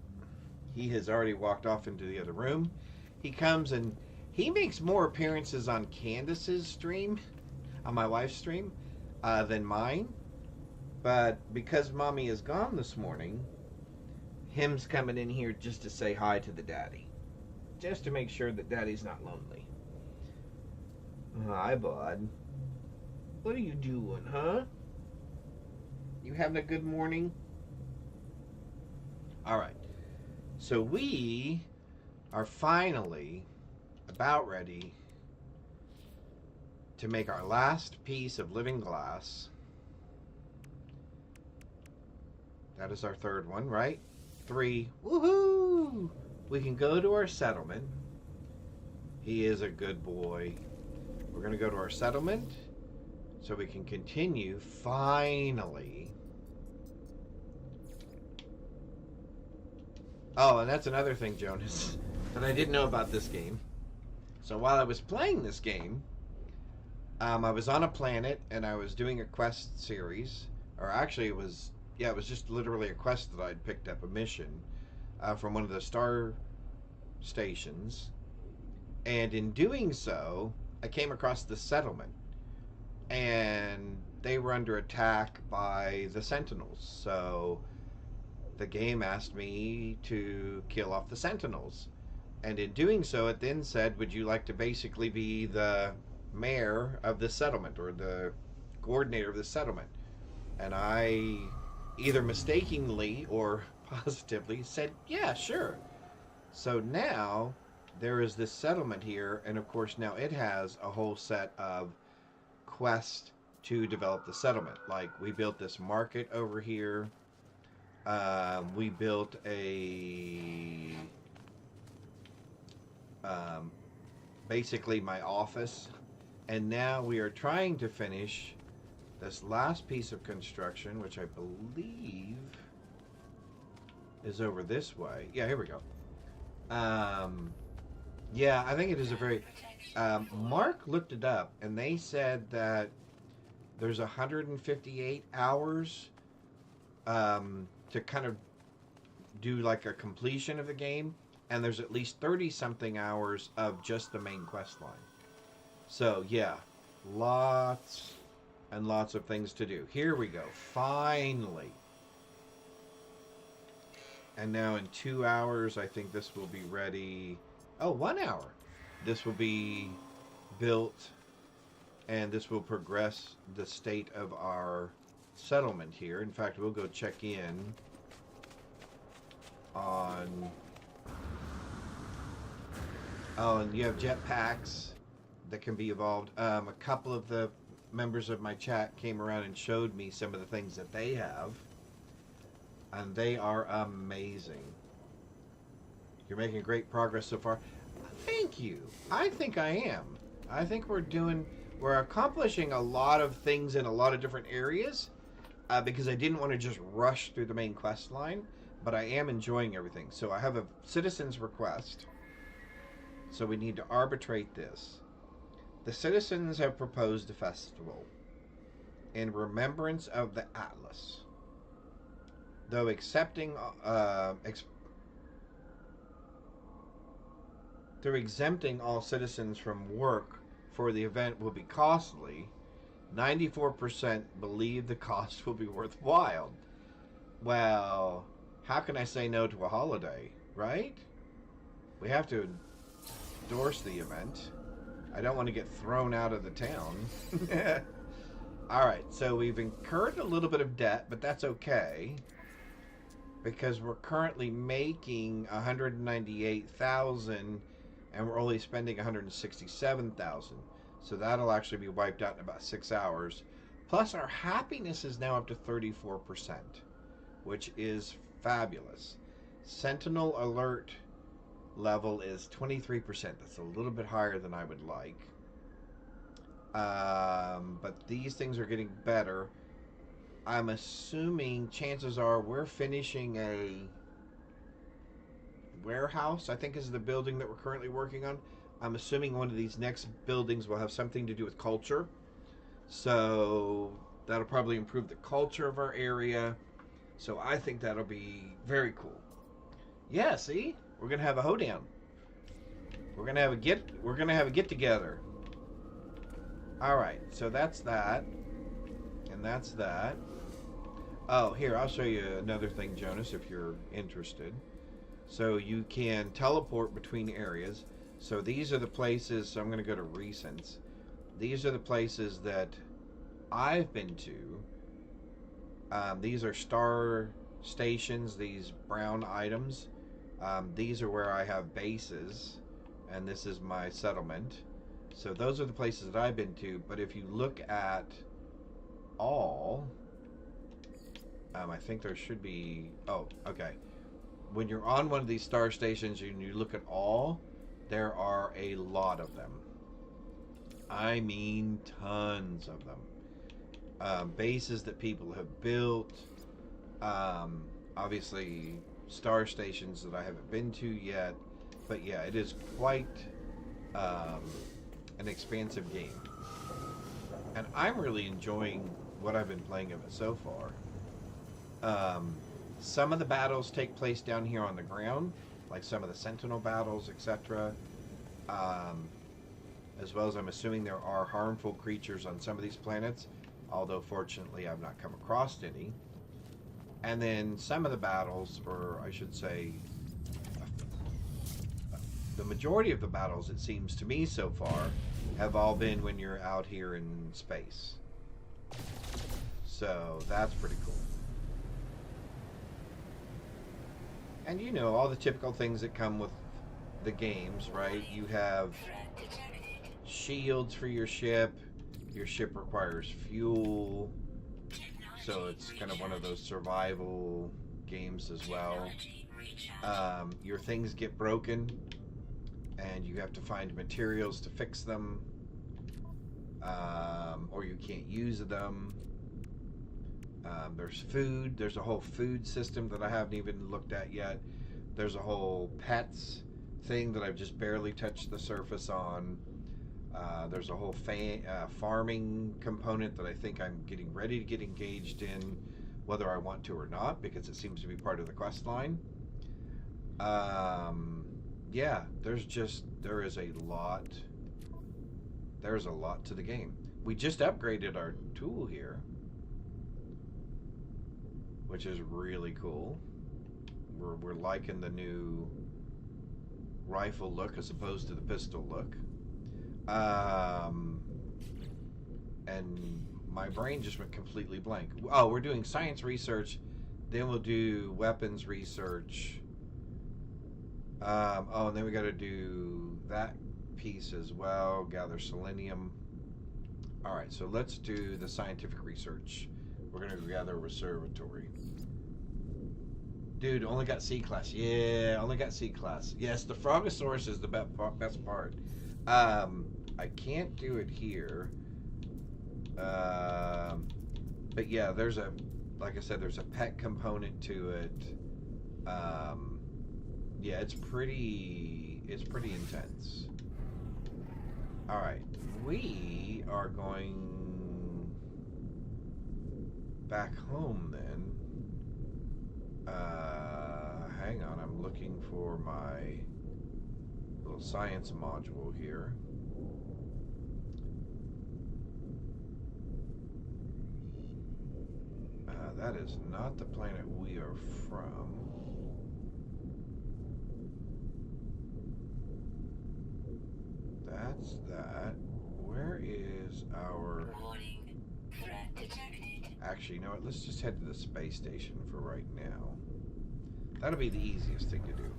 He has already walked off into the other room. He comes and he makes more appearances on Candace's stream, on my wife's stream, than mine. But because mommy is gone this morning, him's coming in here just to say hi to the daddy. Just to make sure that daddy's not lonely. Hi, bud. What are you doing, huh? You having a good morning? All right. So we are finally about ready to make our last piece of living glass. That is our third one, right? 3. Woohoo! We can go to our settlement. He is a good boy. We're going to go to our settlement so we can continue, finally. Oh, and that's another thing, Jonas, that I didn't know about this game. So while I was playing this game, I was on a planet and I was doing a quest series. Or actually it was just literally a quest that I'd picked up, a mission. From one of the star stations, and in doing so I came across the settlement and they were under attack by the Sentinels. So the game asked me to kill off the Sentinels, and in doing so it then said, would you like to basically be the mayor of the settlement or the coordinator of the settlement? And I either mistakenly or positively said, yeah, sure. So now there is this settlement here, and of course now it has a whole set of quests to develop the settlement. Like we built this market over here. We built a basically my office, and now we are trying to finish this last piece of construction, which I believe is over this way. Yeah, here we go. Yeah, I think it is a very... Mark looked it up, and they said that there's 158 hours to kind of do like a completion of the game, and there's at least 30-something hours of just the main quest line. So, yeah, lots and lots of things to do. Here we go, finally. And now in 2 hours, I think this will be ready. Oh, 1 hour. This will be built, and this will progress the state of our settlement here. In fact, we'll go check in on. Oh, and you have jetpacks that can be evolved. A couple of the members of my chat came around and showed me some of the things that they have, and they are amazing. You're making great progress so far. Thank you. I think I am. I think we're accomplishing a lot of things in a lot of different areas, because I didn't want to just rush through the main quest line, but I am enjoying everything. So I have a citizen's request. So we need to arbitrate this. The citizens have proposed a festival in remembrance of the Atlas. Though they're exempting all citizens from work for the event will be costly. 94% believe the cost will be worthwhile. Well, how can I say no to a holiday, right? We have to endorse the event. I don't want to get thrown out of the town. Alright, so we've incurred a little bit of debt, but that's okay, because we're currently making 198,000 and we're only spending 167,000. So that'll actually be wiped out in about 6 hours. Plus our happiness is now up to 34%, which is fabulous. Sentinel alert level is 23%. That's a little bit higher than I would like. But these things are getting better. I'm assuming chances are we're finishing a warehouse, I think is the building that we're currently working on. I'm assuming one of these next buildings will have something to do with culture. So that'll probably improve the culture of our area. So I think that'll be very cool. Yeah, see? We're gonna have a hoedown. We're gonna have a get together. Alright, so that's that. And that's that. Oh, here, I'll show you another thing, Jonas, if you're interested. So you can teleport between areas. So these are the places, so I'm going to go to recents. These are the places that I've been to. These are star stations, these brown items. These are where I have bases, and this is my settlement. So those are the places that I've been to, but if you look at all, I think there should be, oh, okay. When you're on one of these star stations and you look at all, there are a lot of them. I mean tons of them. Bases that people have built, obviously star stations that I haven't been to yet, but yeah, it is quite an expansive game. And I'm really enjoying what I've been playing of it so far. Some of the battles take place down here on the ground, like some of the Sentinel battles, etc. As well as I'm assuming there are harmful creatures on some of these planets, although fortunately I've not come across any. And then some of the battles, or I should say, the majority of the battles, it seems to me so far, have all been when you're out here in space. So that's pretty cool. And you know, all the typical things that come with the games, right? You have Threat detected. shields for your ship. Your ship requires fuel. So it's kind of one of those survival games as well. Your things get broken, and you have to find materials to fix them, or you can't use them. There's food. There's a whole food system that I haven't even looked at yet. There's a whole pets thing that I've just barely touched the surface on. There's a whole farming component that I think I'm getting ready to get engaged in, whether I want to or not, because it seems to be part of the quest line. Yeah, there is a lot. There's a lot to the game. We just upgraded our tool here, which is really cool. We're liking the new rifle look as opposed to the pistol look. And my brain just went completely blank. Oh, we're doing science research, then we'll do weapons research, Oh, and then we got to do that piece as well. Gather selenium. All right, so let's do the scientific research. We're gonna gather a reservatory. Dude, only got C class. Yeah, only got C class. Yes, the Frogosaurus is the best part. I can't do it here. But yeah, there's a, like I said, there's a pet component to it. Yeah, it's pretty intense. All right, we are going back home then. Hang on, I'm looking for my little science module here. That is not the planet we are from. That's that. Where is our... Warning. Threat detected. Actually, you know what? Let's just head to the space station for right now. That'll be the easiest thing to do.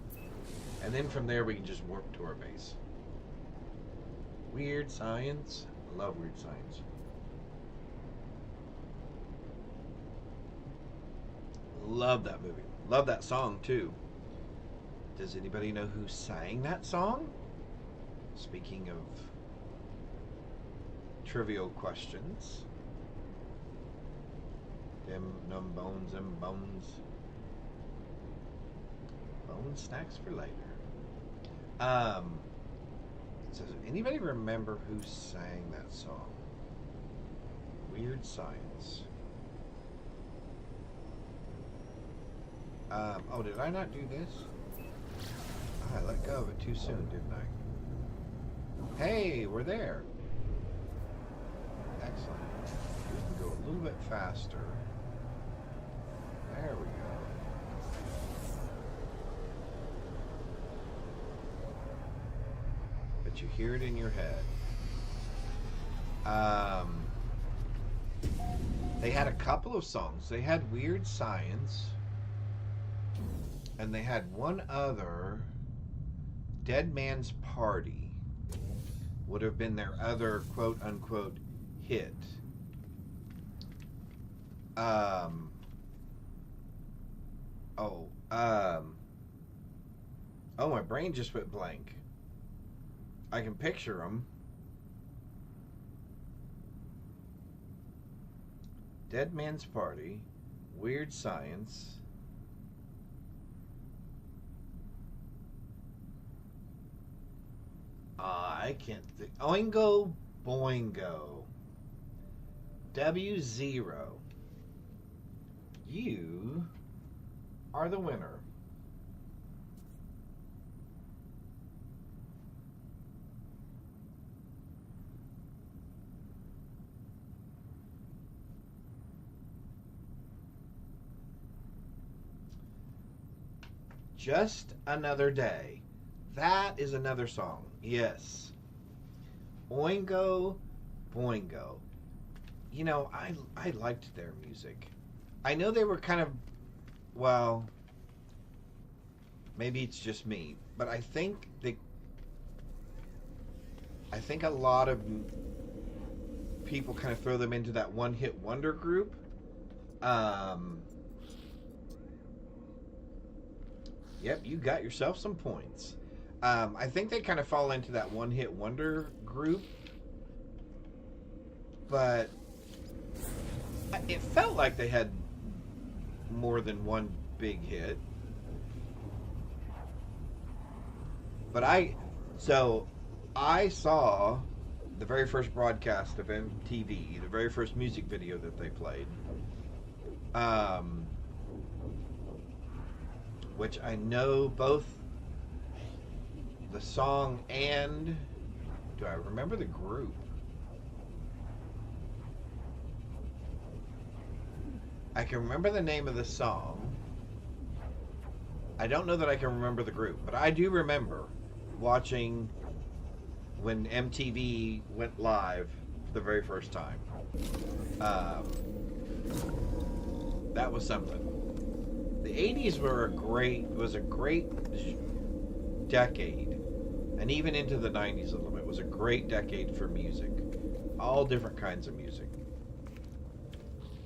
And then from there we can just warp to our base. Weird Science. I love Weird Science. Love that movie. Love that song too. Does anybody know who sang that song? Speaking of trivial questions. Them numb bones and bones. Bone snacks for later. So does anybody remember who sang that song? Weird Science. Oh, did I not do this? I let go of it too soon, didn't I? Hey, we're there. Excellent. We can go a little bit faster. There we go. But you hear it in your head. They had a couple of songs. They had Weird Science. And they had one other. Dead Man's Party would have been their other quote unquote hit. Oh, my brain just went blank. I can picture them. Dead Man's Party, Weird Science. I can't think. Oingo Boingo. W0. You are the winner. Just Another Day. That is another song. Yes. Oingo Boingo. You know, I liked their music. I know they were kind of, well, maybe it's just me, but I think a lot of people kind of throw them into that one-hit wonder group. Yep, you got yourself some points. I think they kind of fall into that one-hit wonder group, but it felt like they had more than one big hit. But I saw the very first broadcast of MTV, the very first music video that they played, which I know both the song and, do I remember the group? I can remember the name of the song. I don't know that I can remember the group, but I do remember watching when MTV went live for the very first time. That was something. The 80s was a great decade, and even into the 90s a little bit, was a great decade for music. All different kinds of music.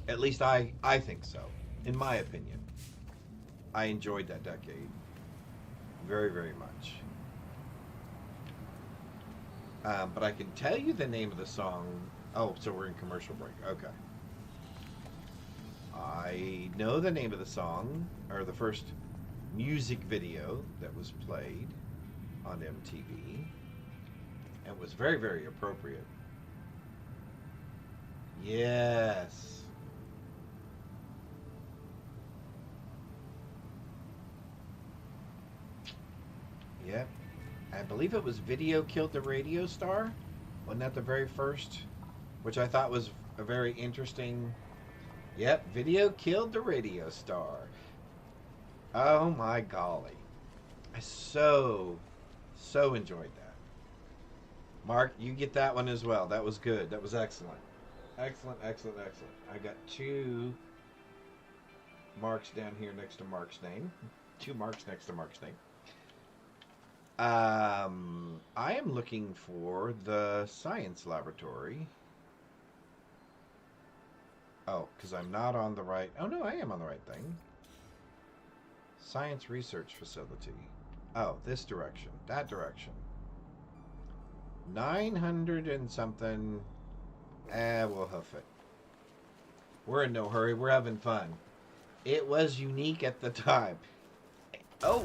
At least I think so, in my opinion. I enjoyed that decade very, very much. But I can tell you the name of the song. Oh, so we're in commercial break. Okay. I know the name of the song, or the first music video that was played on MTV, and was very, very appropriate. Yes. Yep. I believe it was Video Killed the Radio Star. Wasn't that the very first? Which I thought was a very interesting. Yep, Video Killed the Radio Star. Oh my golly. I so enjoyed that. Mark, you get that one as well. That was good. That was excellent. Excellent, excellent, excellent. I got 2 marks down here next to Mark's name. 2 marks next to Mark's name. I am looking for the science laboratory. Oh, because I'm not on the right. Oh, no, I am on the right thing. Science research facility. Oh, this direction. That direction. 900 and something. We'll hoof it. We're in no hurry. We're having fun. It was unique at the time. Oh,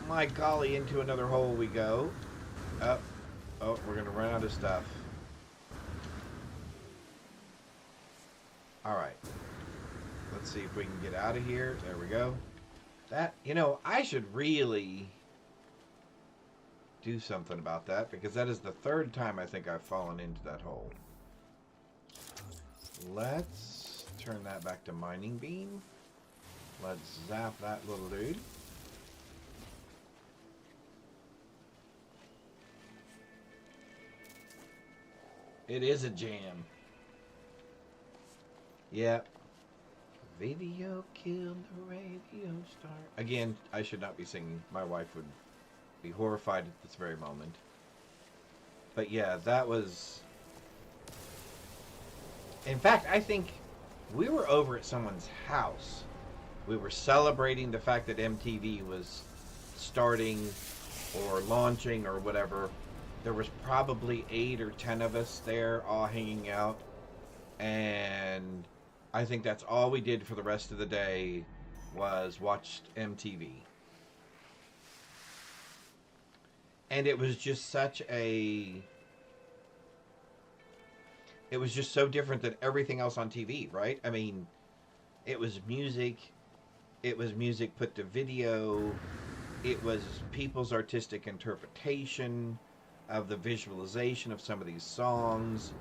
my golly, into another hole we go. Oh, we're going to run out of stuff. All right. Let's see if we can get out of here. There we go. That, I should really do something about that, because that is the 3rd time I think I've fallen into that hole. Let's turn that back to mining beam. Let's zap that little dude. It is a jam. Yep. Video killed the radio star. Again, I should not be singing. My wife would be horrified at this very moment. But yeah, that was... In fact, I think we were over at someone's house. We were celebrating the fact that MTV was starting or launching or whatever. There was probably 8 or 10 of us there all hanging out. And I think that's all we did for the rest of the day was watched MTV. And it was just such a... It was just so different than everything else on TV, right? I mean, it was music. It was music put to video. It was people's artistic interpretation of the visualization of some of these songs.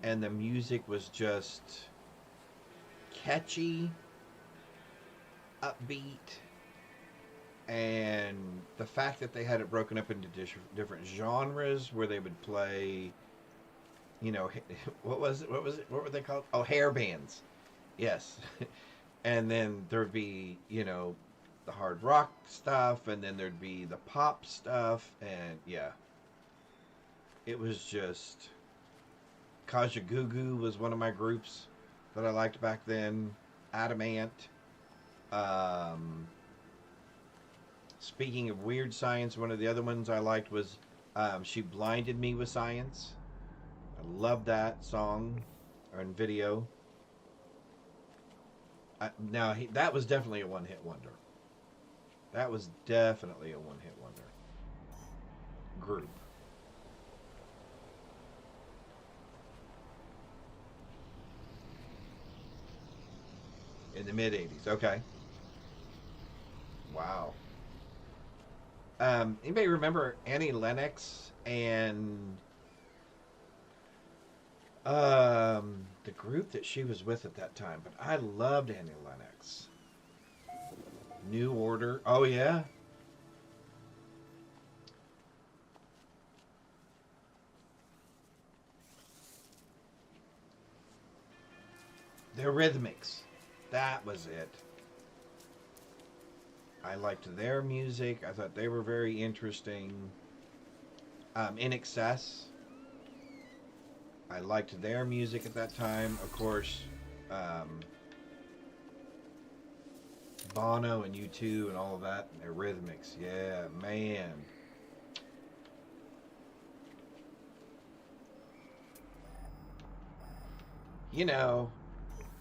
And the music was just catchy, upbeat, and the fact that they had it broken up into different genres where they would play, what were they called? Oh, hair bands. Yes. And then there'd be, the hard rock stuff, and then there'd be the pop stuff, and yeah. It was just... Kajagoogoo was one of my groups that I liked back then. Adamant. Speaking of weird science, one of the other ones I liked was She Blinded Me with Science. I love that song and video. That was definitely a one-hit wonder. That was definitely a one-hit wonder group. In the mid-'80s, okay. Wow. Anybody remember Annie Lennox and the group that she was with at that time? But I loved Annie Lennox. New Order. Oh, yeah. The Rhythmics. That was it. I liked their music. I thought they were very interesting. In Excess, I liked their music at that time. Of course, Bono and U2 and all of that. And their rhythmics. Yeah, man. You know,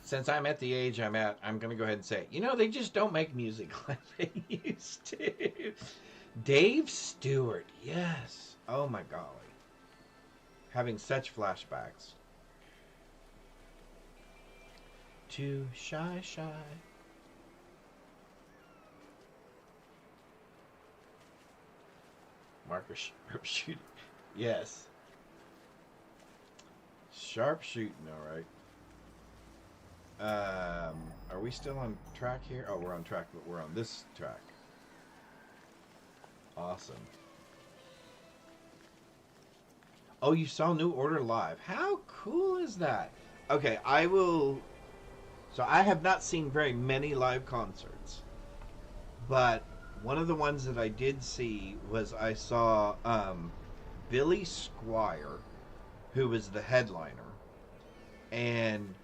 since I'm at the age I'm at, I'm going to go ahead and say it. You know, they just don't make music like they used to. Dave Stewart, yes. Oh my golly. Having such flashbacks. Too shy. Marker sharpshooting. Yes. Sharpshooting, all right. Are we still on track here? Oh, we're on track, but we're on this track. Awesome. Oh, you saw New Order live. How cool is that? Okay, I will... So I have not seen very many live concerts. But one of the ones that I did see was I saw Billy Squier, who was the headliner. And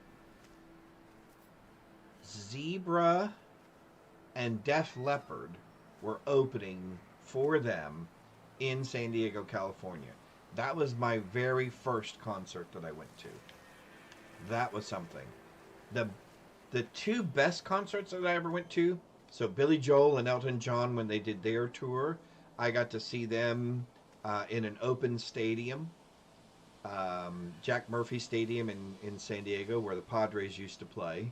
Zebra and Def Leppard were opening for them in San Diego, California. That was my very first concert that I went to. That was something. The two best concerts that I ever went to, so Billy Joel and Elton John, when they did their tour, I got to see them in an open stadium. Jack Murphy Stadium in San Diego, where the Padres used to play.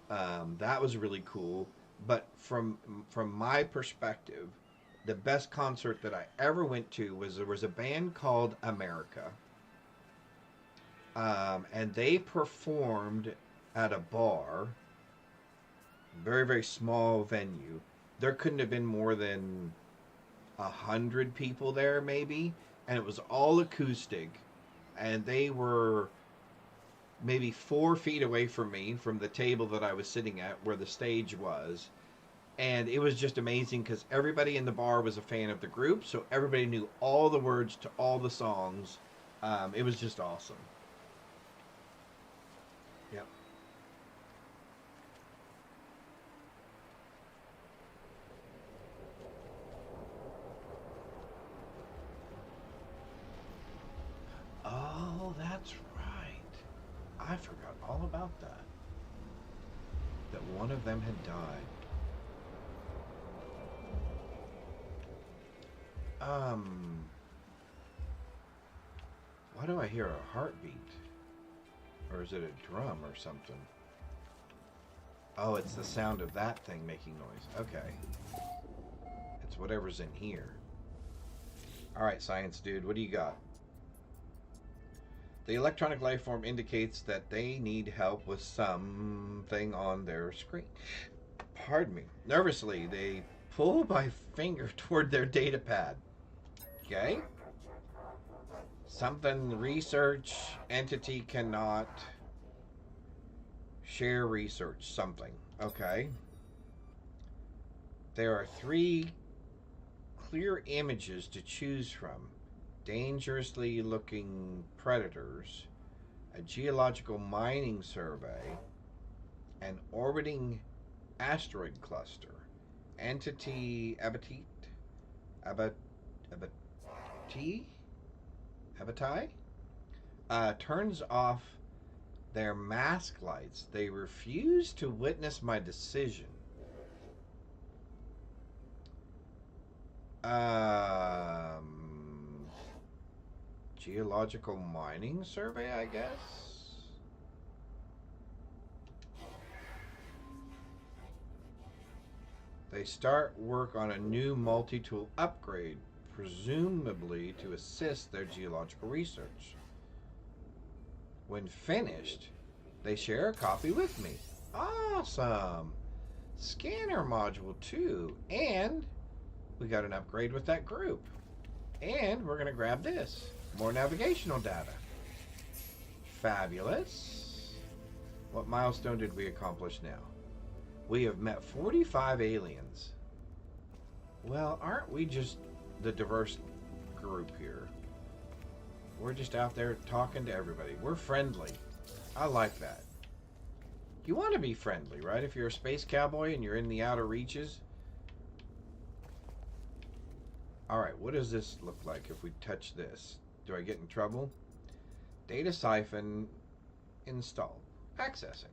That was really cool. But from my perspective, the best concert that I ever went to was there was a band called America. And they performed at a bar, very, very small venue. There couldn't have been more than 100 people there, maybe. And it was all acoustic. And they were maybe 4 feet away from me, from the table that I was sitting at, where the stage was. And it was just amazing because everybody in the bar was a fan of the group, so everybody knew all the words to all the songs. It was just awesome. Yep. Oh, that's right. I forgot all about that. That one of them had died. Why do I hear a heartbeat? Or is it a drum or something? Oh, it's the sound of that thing making noise. Okay. It's whatever's in here. Alright, science dude, what do you got? The electronic life form indicates that they need help with something on their screen. Pardon me. Nervously, they pull my finger toward their data pad. Okay. Something research entity cannot share research. Something. Okay. There are 3 clear images to choose from. Dangerously looking predators, a geological mining survey, an orbiting asteroid cluster, entity Abatai turns off their mask lights. They refuse to witness my decision. Geological mining survey, I guess. They start work on a new multi-tool upgrade, presumably to assist their geological research. When finished, they share a copy with me. Awesome! Scanner module too, and we got an upgrade with that group. And we're gonna grab this. More navigational data. Fabulous. What milestone did we accomplish now? We have met 45 aliens. Well, aren't we just the diverse group here? We're just out there talking to everybody. We're friendly. I like that. You want to be friendly, right? If you're a space cowboy and you're in the outer reaches. Alright, what does this look like if we touch this? Do I get in trouble? Data siphon installed. Accessing.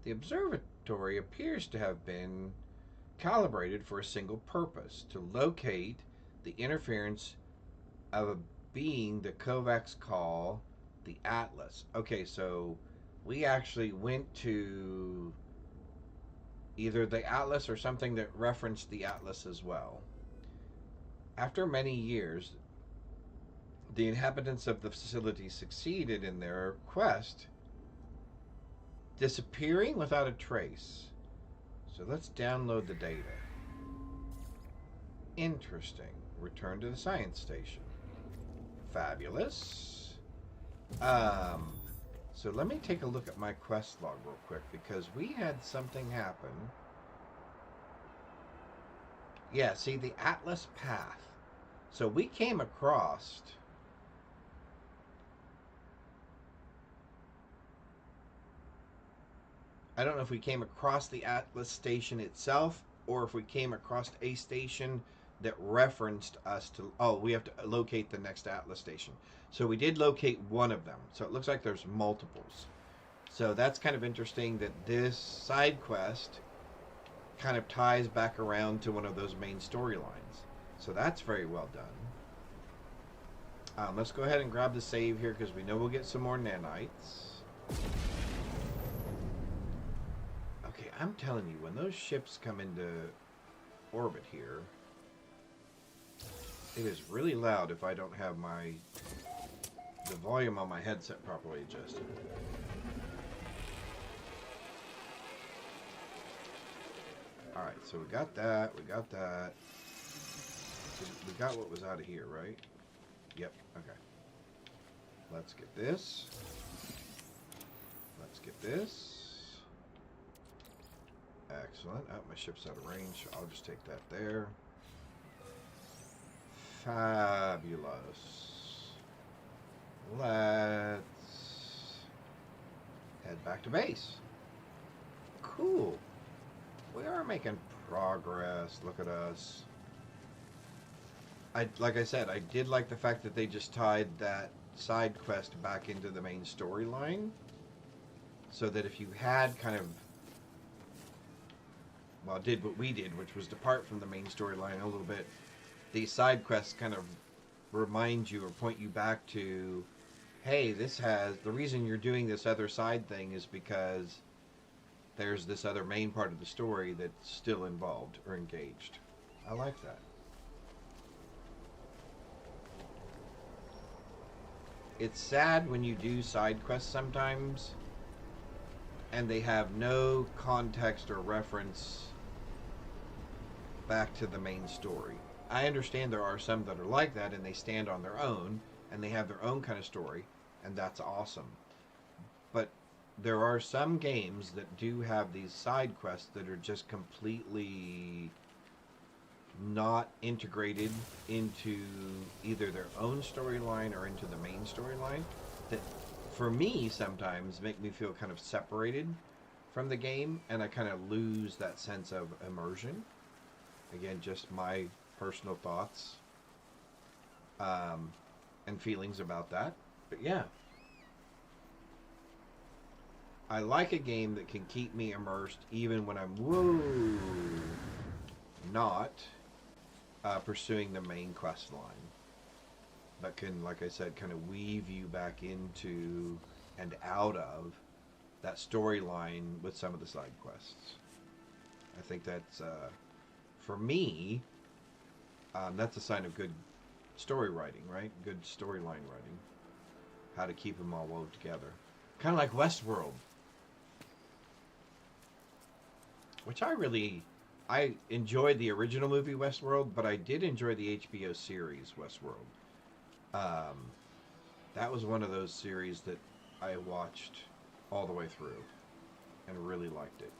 The observatory appears to have been calibrated for a single purpose, to locate the interference of a being that Kovacs call the Atlas. Okay, so we actually went to either the Atlas or something that referenced the Atlas as well. After many years, the inhabitants of the facility succeeded in their quest, disappearing without a trace. So let's download the data. Interesting. Return to the science station. Fabulous. So let me take a look at my quest log real quick, because we had something happen. Yeah, see, the Atlas Path. So we came across... I don't know if we came across the Atlas station itself, or if we came across a station that referenced us to... Oh, we have to locate the next Atlas station. So we did locate one of them. So it looks like there's multiples. So that's kind of interesting that this side quest kind of ties back around to one of those main storylines. So that's very well done. Let's go ahead and grab the save here, because we know we'll get some more nanites. Okay, I'm telling you, when those ships come into orbit here, it is really loud if I don't have the volume on my headset properly adjusted. Alright, so we got that, we got that. We got what was out of here, right? Yep, okay. Let's get this. Let's get this. Excellent. Oh, my ship's out of range. I'll just take that there. Fabulous. Let's head back to base. Cool. We are making progress. Look at us. Like I said, I did like the fact that they just tied that side quest back into the main storyline, so that if you had kind of, well, did what we did, which was depart from the main storyline a little bit, these side quests kind of remind you or point you back to, hey, this has, the reason you're doing this other side thing is because there's this other main part of the story that's still involved or engaged. I like that. It's sad when you do side quests sometimes and they have no context or reference back to the main story. I understand there are some that are like that and they stand on their own and they have their own kind of story, and that's awesome. But there are some games that do have these side quests that are just completely not integrated into either their own storyline or into the main storyline, that for me sometimes make me feel kind of separated from the game, and I kind of lose that sense of immersion. Again, just my personal thoughts and feelings about that. But yeah, I like a game that can keep me immersed even when I'm not pursuing the main quest line, but can, like I said, kind of weave you back into and out of that storyline with some of the side quests. I think that's, for me, that's a sign of good story writing, right? Good storyline writing. How to keep them all wove together. Kind of like Westworld. Which I enjoyed the original movie Westworld, but I did enjoy the HBO series Westworld. That was one of those series that I watched all the way through and really liked it.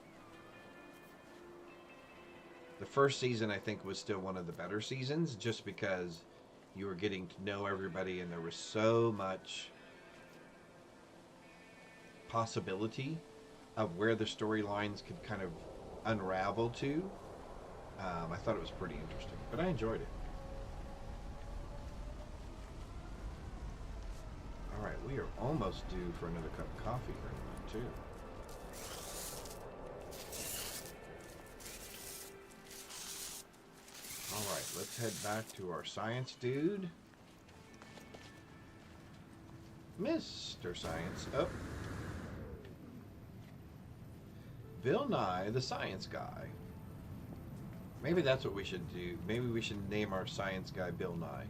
The first season, I think, was still one of the better seasons, just because you were getting to know everybody, and there was so much possibility of where the storylines could kind of unravel to. I thought it was pretty interesting, but I enjoyed it. All right, we are almost due for another cup of coffee right now, too. All right, let's head back to our science dude. Mr. Science. Oh. Bill Nye, the science guy. Maybe that's what we should do. Maybe we should name our science guy Bill Nye.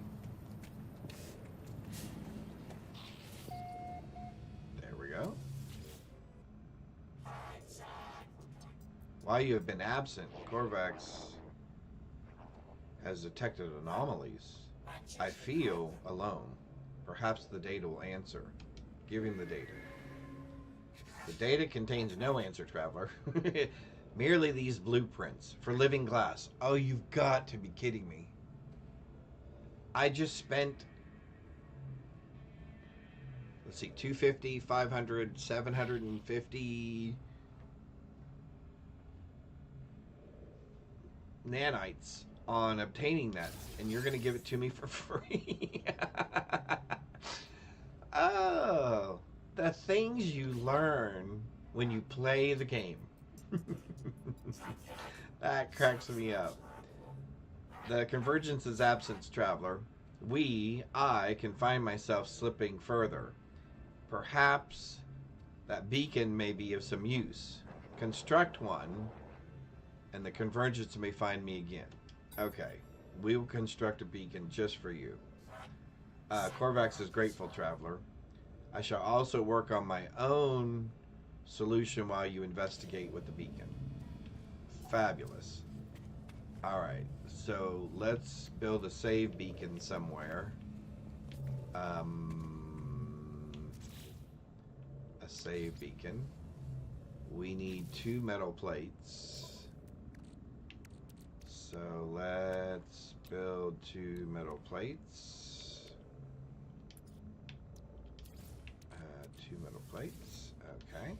There we go. While you have been absent, Korvax has detected anomalies. I feel alone. Perhaps the data will answer. Give him the data. The data contains no answer, Traveler. Merely these blueprints for living glass. Oh, you've got to be kidding me. I just spent, let's see, 250, 500, 750 nanites on obtaining that, and you're going to give it to me for free. Oh, the things you learn when you play the game. That cracks me up. The convergence is absence, Traveler. I can find myself slipping further. Perhaps that beacon may be of some use. Construct one, and the convergence may find me again. Okay, we will construct a beacon just for you. Korvax is grateful, Traveler. I shall also work on my own solution while you investigate with the beacon. Fabulous. Alright, so let's build a save beacon somewhere. A save beacon. We need 2 metal plates. So let's build 2 metal plates. 2 metal plates. Okay.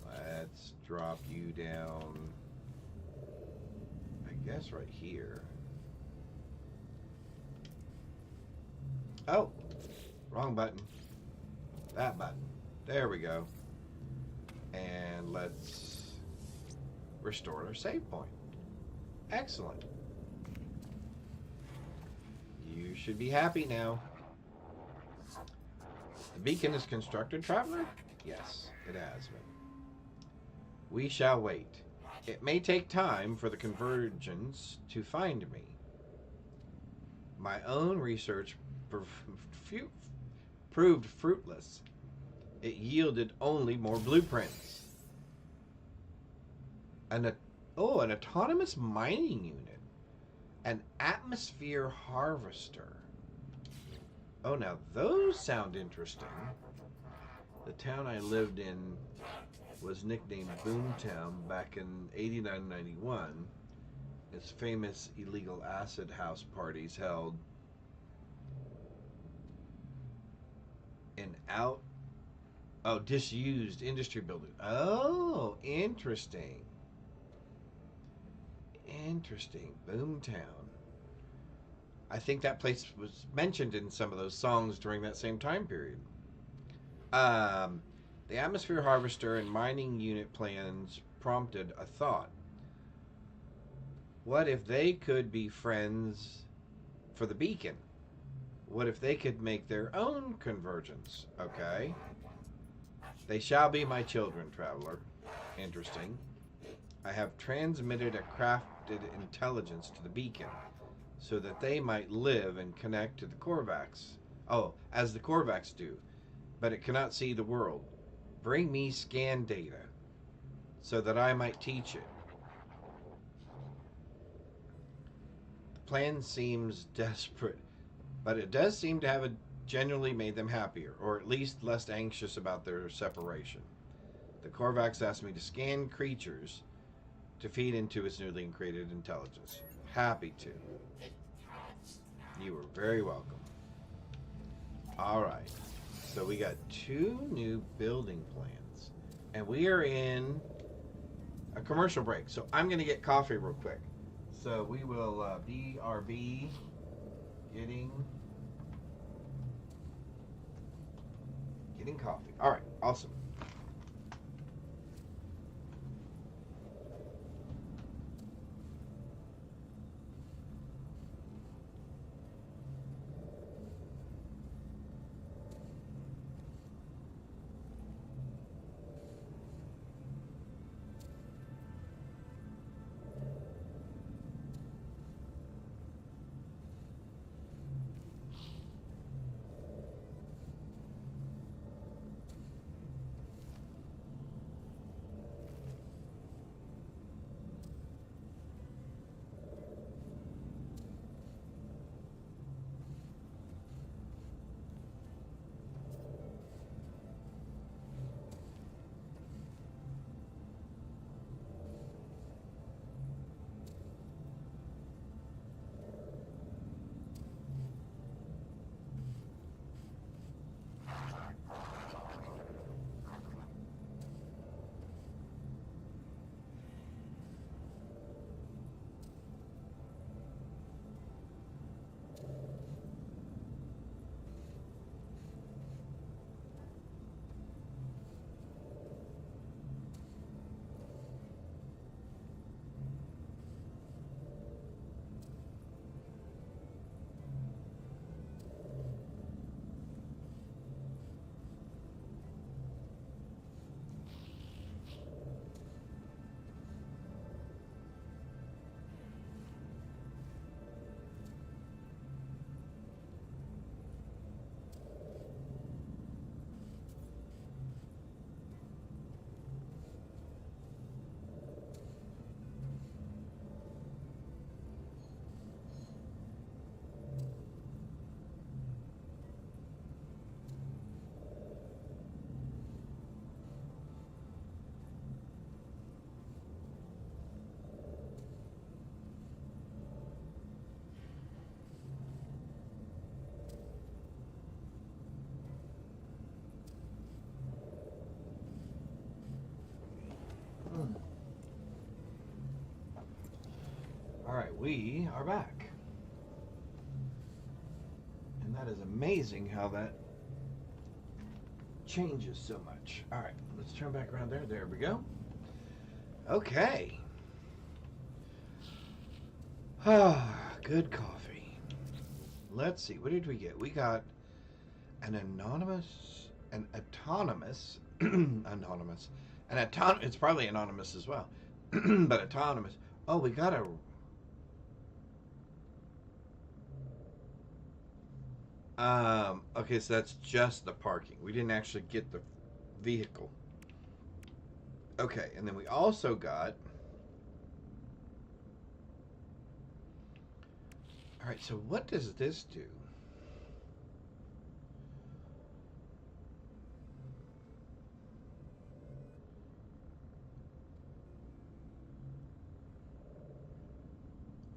Let's drop you down, I guess, right here. Oh, wrong button. That button. There we go. And let's restore our save point. Excellent. You should be happy now. The beacon is constructed, Traveler? Yes, it has been. We shall wait. It may take time for the convergence to find me. My own research proved fruitless. It yielded only more blueprints. An autonomous mining unit. An atmosphere harvester. Oh, now those sound interesting. The town I lived in was nicknamed Boomtown back in 89-91. Its famous illegal acid house parties held in disused industry building. Oh, interesting. Interesting. Boomtown. I think that place was mentioned in some of those songs during that same time period. The atmosphere harvester and mining unit plans prompted a thought. What if they could be friends for the beacon? What if they could make their own convergence? Okay. They shall be my children, Traveler. Interesting. I have transmitted a crafted intelligence to the beacon so that they might live and connect to the Korvax. Oh, as the Korvax do. But it cannot see the world. Bring me scan data so that I might teach it. The plan seems desperate, but it does seem to have genuinely made them happier, or at least less anxious about their separation. The Korvax asked me to scan creatures to feed into its newly created intelligence. Happy to. You are very welcome. Alright. So we got 2 new building plans. And we are in a commercial break. So I'm going to get coffee real quick. So we will BRB getting coffee. Alright, awesome. Alright, we are back. And that is amazing how that changes so much. Alright, let's turn back around there. There we go. Okay. Ah, good coffee. Let's see, what did we get? We got an autonomous, it's probably anonymous as well, but autonomous. Oh, we got a, okay, so that's just the parking. We didn't actually get the vehicle. Okay, and then we also got, all right, so what does this do?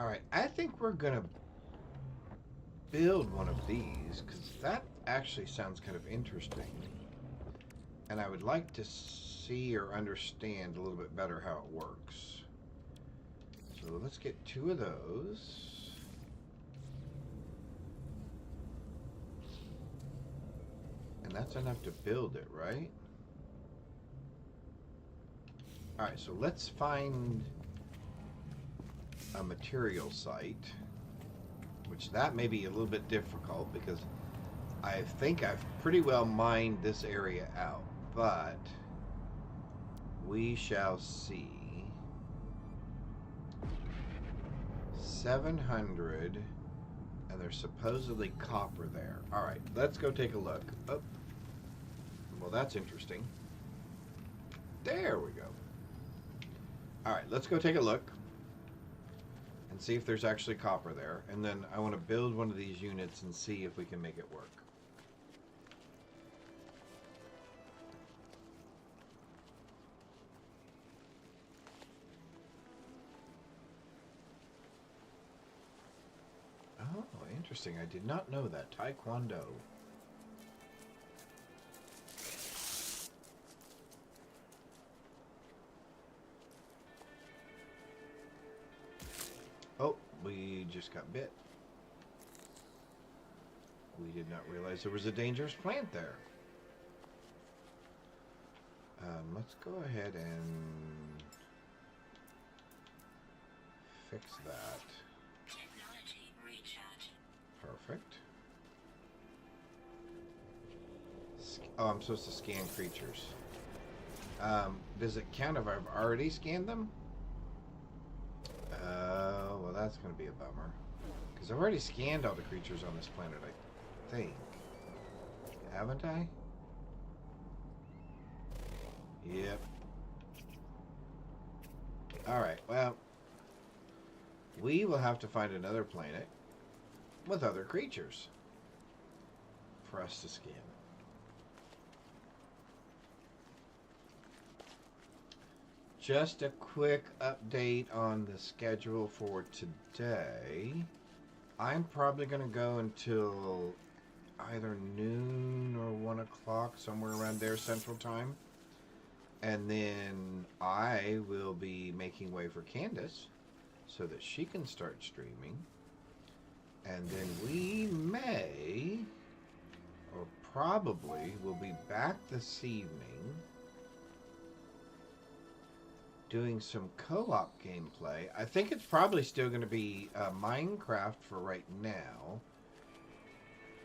All right, I think we're gonna build one of these because that actually sounds kind of interesting, and I would like to see or understand a little bit better how it works. So let's get 2 of those. And that's enough to build it, right? Alright, so let's find a material site, which that may be a little bit difficult because I think I've pretty well mined this area out, but we shall see. 700, and there's supposedly copper there. Alright, let's go take a look. Oh, well, that's interesting. There we go. Alright, let's go take a look and see if there's actually copper there, and then I want to build one of these units and see if we can make it work. Interesting. I did not know that. Taekwondo. Oh, we just got bit. We did not realize there was a dangerous plant there. Let's go ahead and fix that. Technology recharge. Perfect. Oh, I'm supposed to scan creatures. Does it count if I've already scanned them? Well, that's going to be a bummer. Because I've already scanned all the creatures on this planet, I think. Haven't I? Yep. Alright, well, we will have to find another planet with other creatures for us to scan. Just a quick update on the schedule for today. I'm probably going to go until either noon or 1 o'clock, somewhere around there Central Time. And then I will be making way for Candace so that she can start streaming. And then we may, or probably, will be back this evening doing some co-op gameplay. I think it's probably still going to be Minecraft for right now.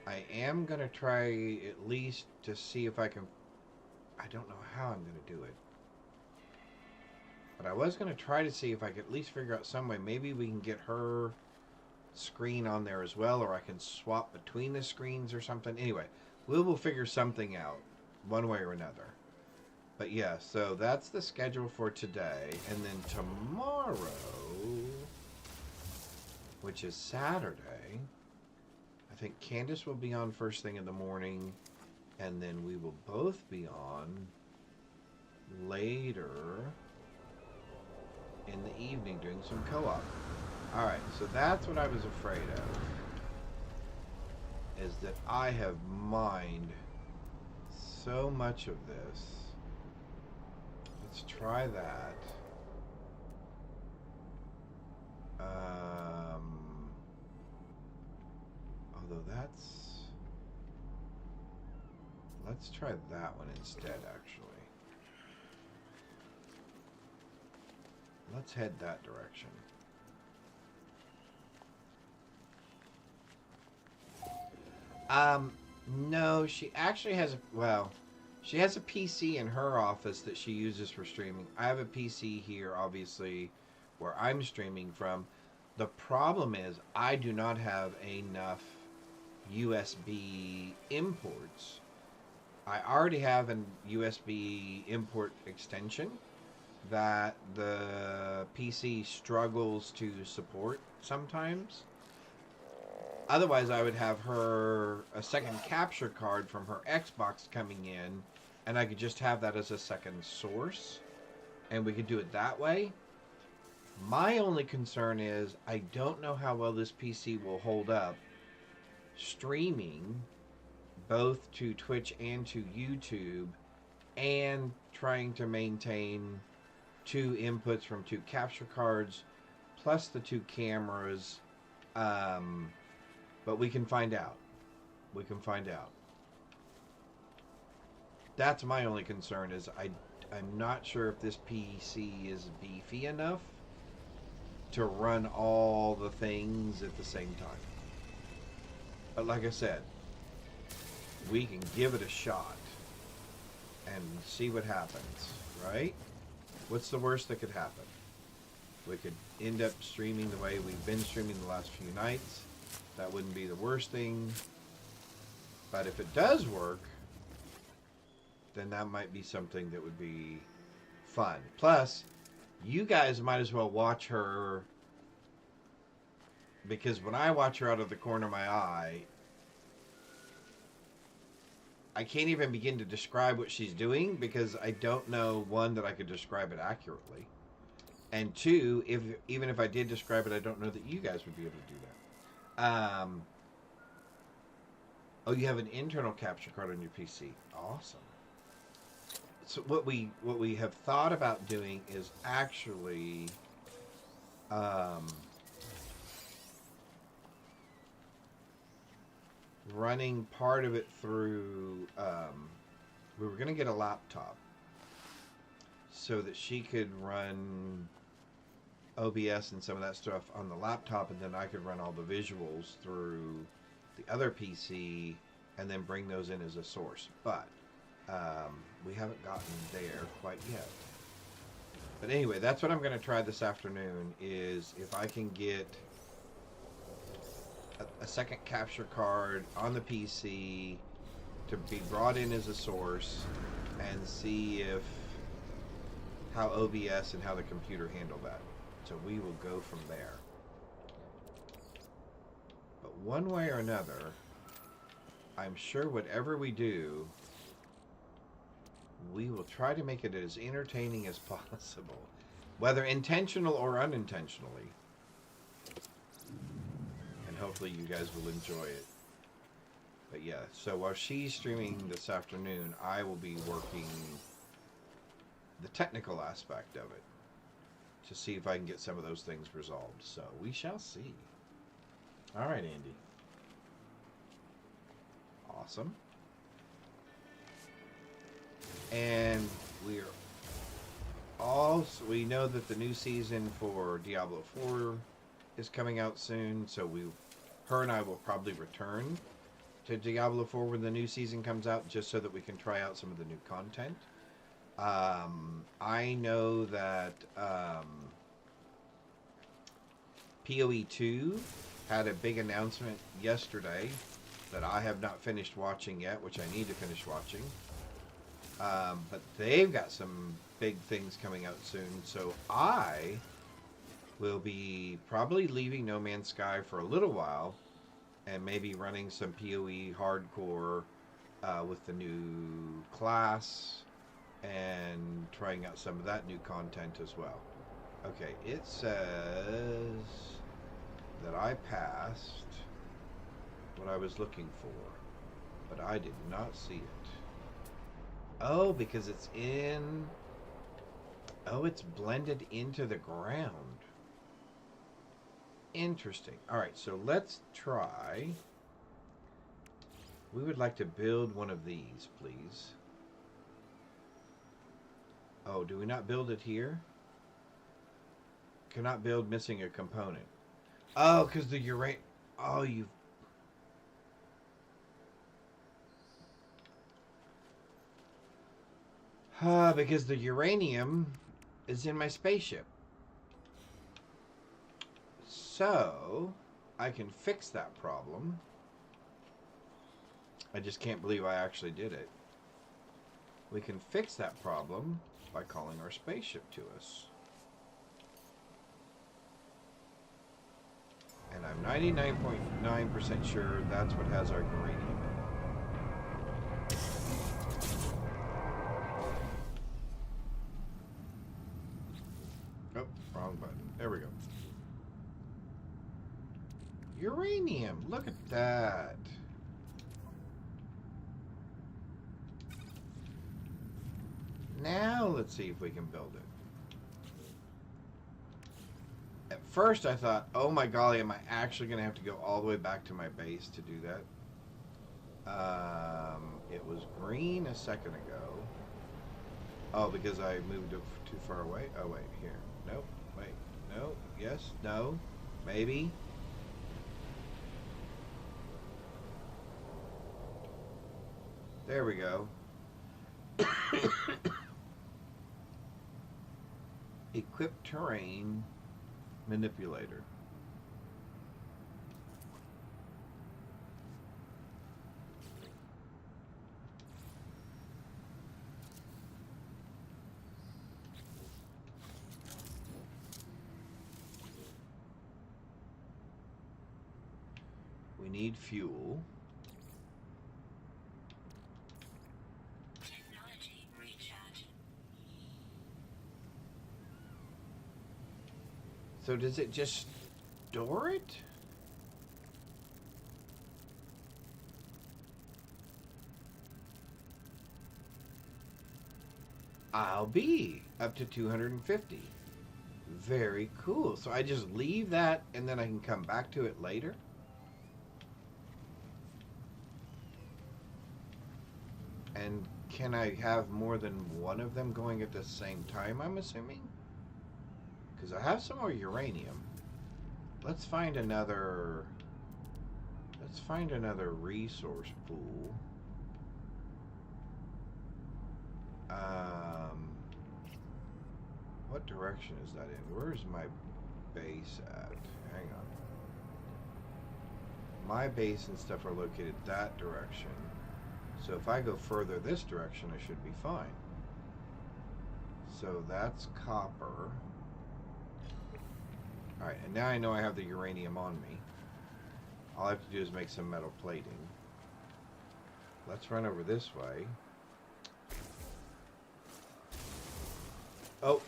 I am going to try at least to see if I can... I don't know how I'm going to do it. But I was going to try to see if I could at least figure out some way. Maybe we can get her screen on there as well, or I can swap between the screens or something. Anyway, we will figure something out one way or another. But yeah, so that's the schedule for today. And then tomorrow, which is Saturday, I think Candace will be on first thing in the morning, and then we will both be on later in the evening doing some co-op. Alright, so that's what I was afraid of, is that I have mined so much of this. Let's try that. Although that's... Let's try that one instead, actually. Let's head that direction. No, she actually has a... Well, she has a PC in her office that she uses for streaming. I have a PC here, obviously, where I'm streaming from. The problem is I do not have enough USB imports. I already have an USB import extension that the PC struggles to support sometimes. Otherwise, I would have her a second capture card from her Xbox coming in, and I could just have that as a second source, and we could do it that way. My only concern is I don't know how well this PC will hold up streaming both to Twitch and to YouTube, and trying to maintain 2 inputs from 2 capture cards plus the 2 cameras. But we can find out. We can find out. That's my only concern, is I'm not sure if this PC is beefy enough to run all the things at the same time. But like I said, we can give it a shot and see what happens, right? What's the worst that could happen? We could end up streaming the way we've been streaming the last few nights. That wouldn't be the worst thing. But if it does work, then that might be something that would be fun. Plus, you guys might as well watch her, because when I watch her out of the corner of my eye, I can't even begin to describe what she's doing, because I don't know, one, that I could describe it accurately. And 2, even if I did describe it, I don't know that you guys would be able to do that. Oh, you have an internal capture card on your PC. Awesome. So what we have thought about doing is actually running part of it through. We were going to get a laptop so that she could run OBS and some of that stuff on the laptop, and then I could run all the visuals through the other PC and then bring those in as a source. But we haven't gotten there quite yet. But anyway, that's what I'm going to try this afternoon, is if I can get a second capture card on the PC to be brought in as a source and see if how OBS and how the computer handle that. So we will go from there. But one way or another, I'm sure whatever we do, we will try to make it as entertaining as possible, whether intentional or unintentionally. And hopefully you guys will enjoy it. But yeah, so while she's streaming this afternoon, I will be working the technical aspect of it to see if I can get some of those things resolved. So we shall see. All right, Andy. Awesome. And we know that the new season for Diablo 4 is coming out soon, so her and I will probably return to Diablo 4 when the new season comes out, just so that we can try out some of the new content. I know that PoE 2 had a big announcement yesterday that I have not finished watching yet, which I need to finish watching. But they've got some big things coming out soon, so I will be probably leaving No Man's Sky for a little while and maybe running some PoE hardcore with the new class and trying out some of that new content as well. Okay, it says that I passed what I was looking for, but I did not see it. Oh, because it's in... Oh, it's blended into the ground. Interesting. Alright, so let's try... We would like to build one of these, please. Oh, do we not build it here? Cannot build missing a component. Oh, because the uranium... Oh, you... because the uranium is in my spaceship. So, I can fix that problem. I just can't believe I actually did it. We can fix that problem by calling our spaceship to us. And I'm 99.9% sure that's what has our uranium in it. Oh, wrong button. There we go. Uranium! Look at that! Now let's see if we can build it. At first I thought, oh my golly, am I actually going to have to go all the way back to my base to do that? It was green a second ago. Oh, because I moved it too far away? Oh, wait, here. Nope, wait, no, yes, no, maybe. There we go. Equip terrain manipulator. We need fuel. Technology recharge. So does it just store it? I'll be up to 250. Very cool. So I just leave that and then I can come back to it later? And can I have more than one of them going at the same time, I'm assuming? Because I have some more uranium. Let's find another... Let's find another resource pool. What direction is that in? Where's my base at? Hang on. My base and stuff are located that direction. So if I go further this direction, I should be fine. So that's copper. Alright, and now I know I have the uranium on me. All I have to do is make some metal plating. Let's run over this way. Oh!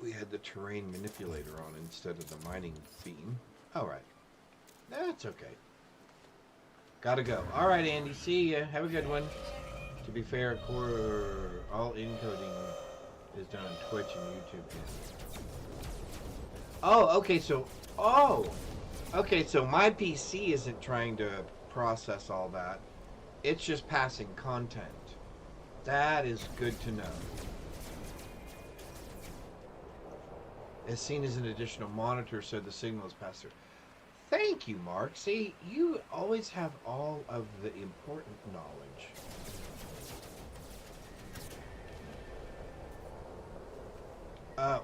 We had the terrain manipulator on instead of the mining theme. Alright. That's okay. Gotta go. Alright, Andy. See ya. Have a good one. To be fair, all encoding is done on Twitch and YouTube. Oh, okay, so... Oh! Okay, so my PC isn't trying to process all that. It's just passing content. That is good to know. As seen as an additional monitor, so the signal is passed through. Thank you, Mark. See, you always have all of the important knowledge.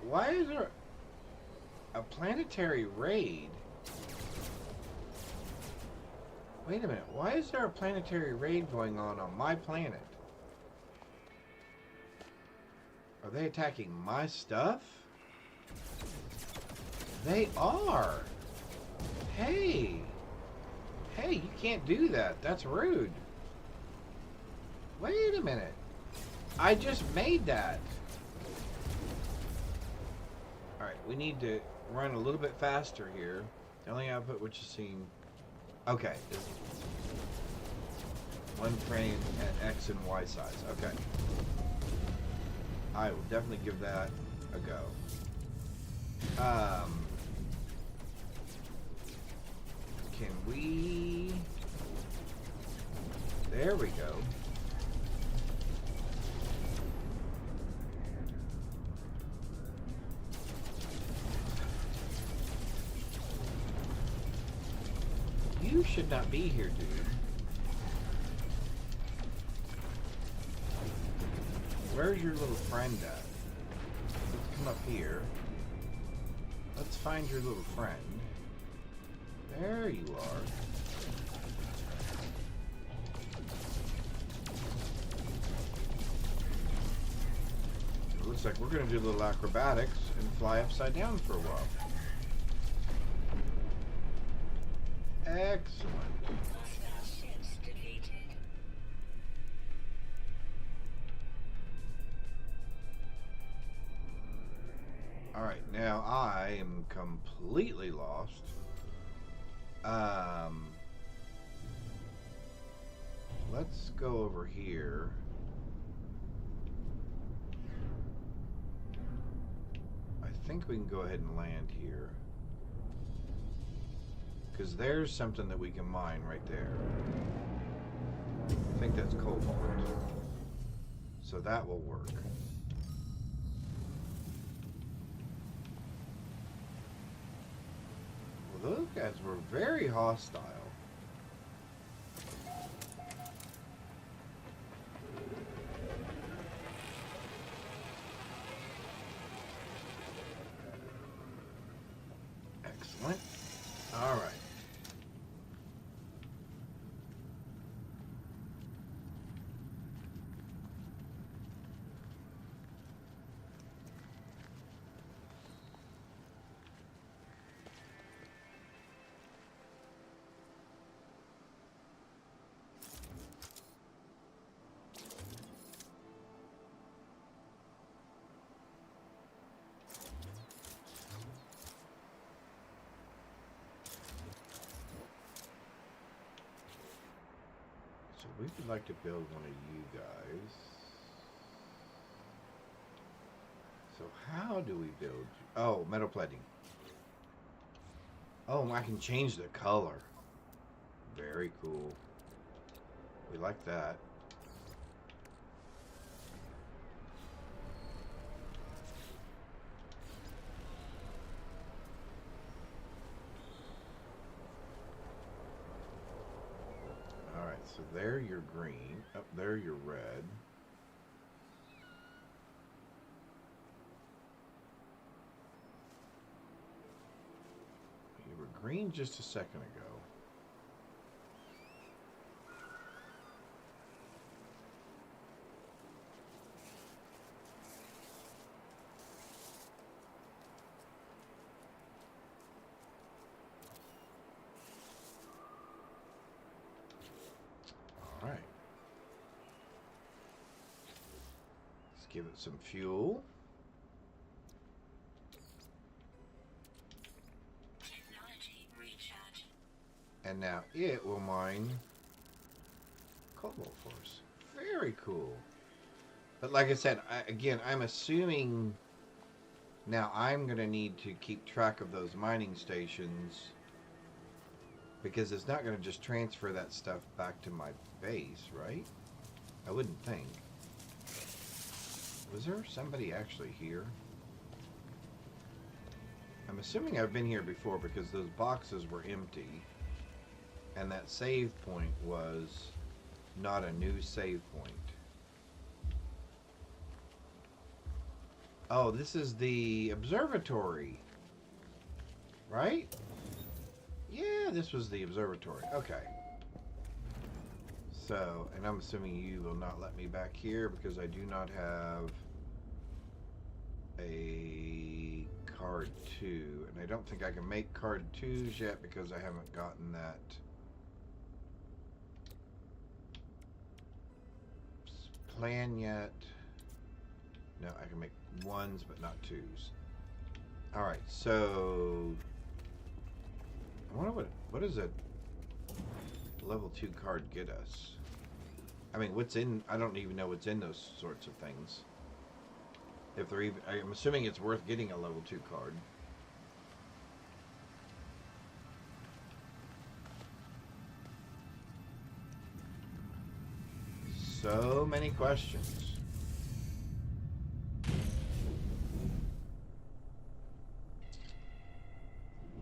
Why is there a planetary raid? Wait a minute. Why is there a planetary raid going on my planet? Are they attacking my stuff? They are. Hey. Hey, you can't do that. That's rude. Wait a minute. I just made that. Alright, we need to run a little bit faster here. The only output which is seen... Okay. One frame at X and Y size. Okay. I will definitely give that a go. Can we... There we go. You should not be here, dude. Where's your little friend at? Let's come up here. Let's find your little friend. There you are. It looks like we're going to do a little acrobatics and fly upside down for a while. Excellent. Alright, now I am completely lost. Let's go over here. I think we can go ahead and land here. Because there's something that we can mine right there. I think that's cobalt. So that will work. Well, those guys were very hostile. Excellent. All right. we would like to build one of you guys. So how do we build you? Oh, metal plating. Oh, I can change the color. Very cool. We like that. Alright, so there you're green. Up there you're red. You were green just a second ago. Alright. Let's give it some fuel. Technology recharging. And now it will mine cobalt for us. Very cool. But like I said, again, I'm assuming now I'm going to need to keep track of those mining stations because it's not going to just transfer that stuff back to my base, right? I wouldn't think. Was there somebody actually here? I'm assuming I've been here before because those boxes were empty. And that save point was not a new save point. Oh, this is the observatory. Right? Yeah, this was the observatory. Okay. So, and I'm assuming you will not let me back here because I do not have a card 2. And I don't think I can make card 2s yet because I haven't gotten that plan yet. No, I can make 1s but not 2s. Alright, so I wonder what does a level 2 card get us? I mean, what's in, I don't even know what's in those sorts of things. If they're even, I'm assuming it's worth getting a level 2 card. So many questions.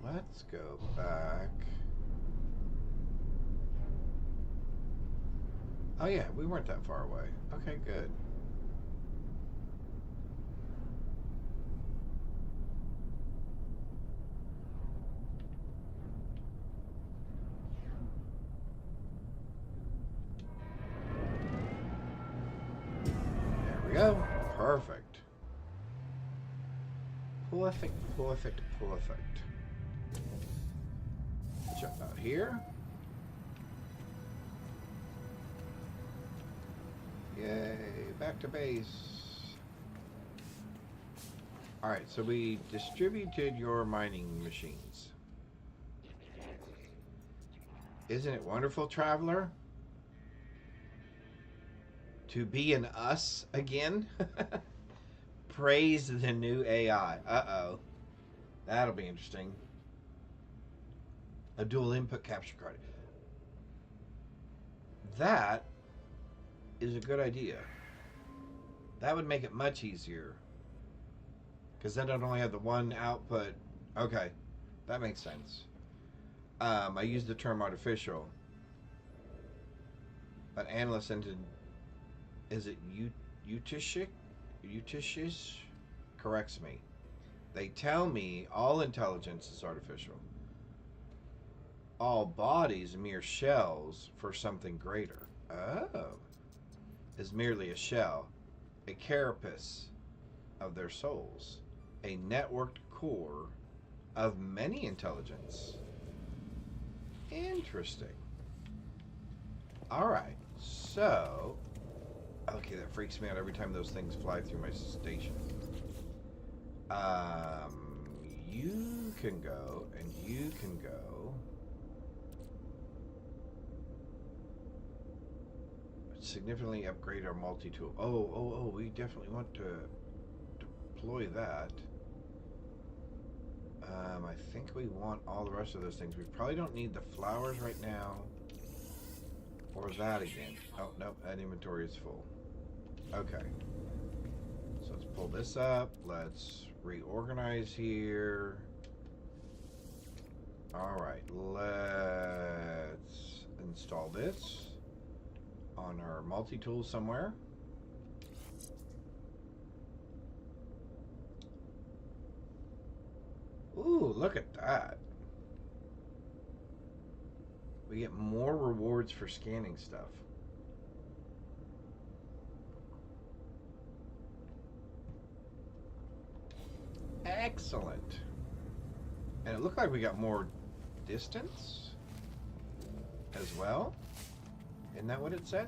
Let's go back. Oh yeah, we weren't that far away. Okay, good. There we go. Perfect. Perfect, perfect, perfect. Jump out here. Yay, back to base. Alright, so we distributed your mining machines. Isn't it wonderful, traveler? To be an us again? Praise the new AI. Uh-oh. That'll be interesting. A dual input capture card. That is a good idea. That would make it much easier. Because then I'd only have the one output. Okay. That makes sense. I used the term artificial. But analyst entered, is it Utishik? Utishish? Corrects me. They tell me all intelligence is artificial. All bodies mere shells for something greater. Oh. Is merely a shell, a carapace of their souls, a networked core of many intelligence. Interesting. Alright, so okay, that freaks me out every time those things fly through my station. You can go, and you can go. significantly upgrade our multi-tool. Oh, we definitely want to deploy that. I think we want all the rest of those things. We probably don't need the flowers right now. Or that again. Oh, nope, that inventory is full. Okay. So let's pull this up. Let's reorganize here. Alright, let's install this on our multi-tool somewhere. Ooh, look at that. We get more rewards for scanning stuff. Excellent. And it looked like we got more distance as well. Isn't that what it said?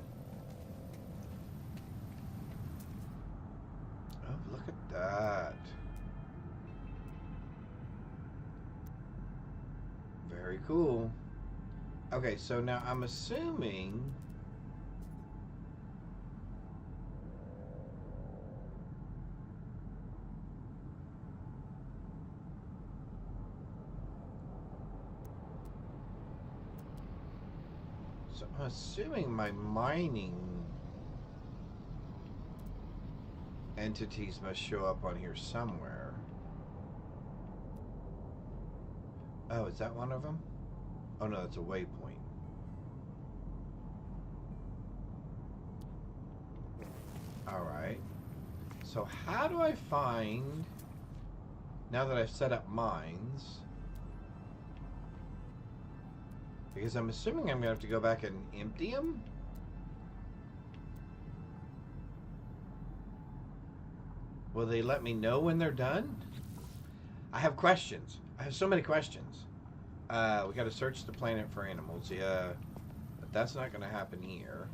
Oh, look at that. Very cool. Okay, so now I'm assuming my mining entities must show up on here somewhere. Oh, is that one of them? Oh no, that's a waypoint. Alright. So how do I find, now that I've set up mines, because I'm assuming I'm going to have to go back and empty them? Will they let me know when they're done? I have questions. I have so many questions. We got to search the planet for animals. Yeah, but that's not going to happen here.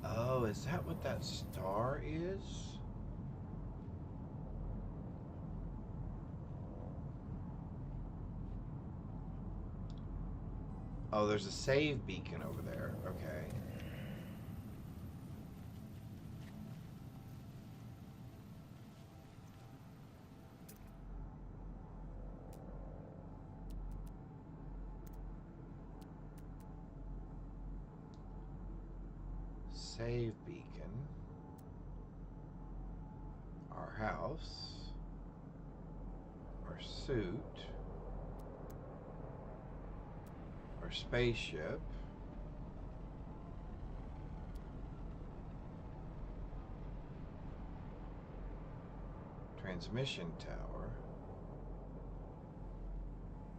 Oh, is that what that star is? Oh, there's a save beacon over there. Okay. Save beacon. Our house. Our suit. Our spaceship. Transmission tower.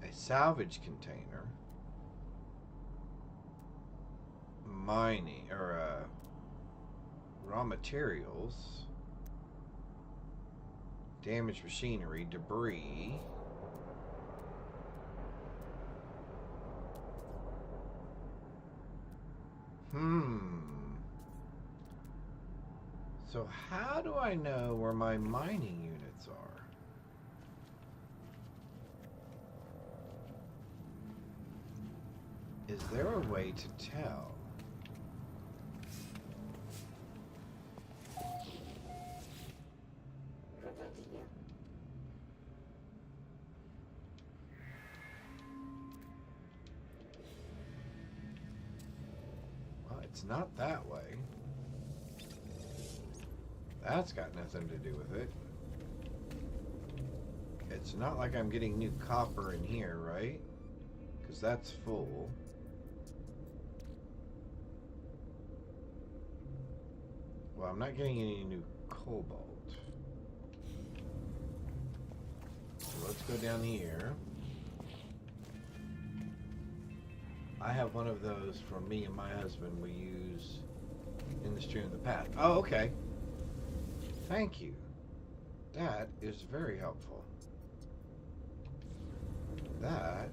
A salvage container. Mining, or raw materials. Damaged machinery, debris. So how do I know where my mining units are? Is there a way to tell? Well, it's not that way. That's got nothing to do with it. It's not like I'm getting new copper in here, right? Because that's full. Well, I'm not getting any new cobalt. So let's go down here. I have one of those from me and my husband we use in the Stream of the Path. Oh, okay. Thank you. That is very helpful. That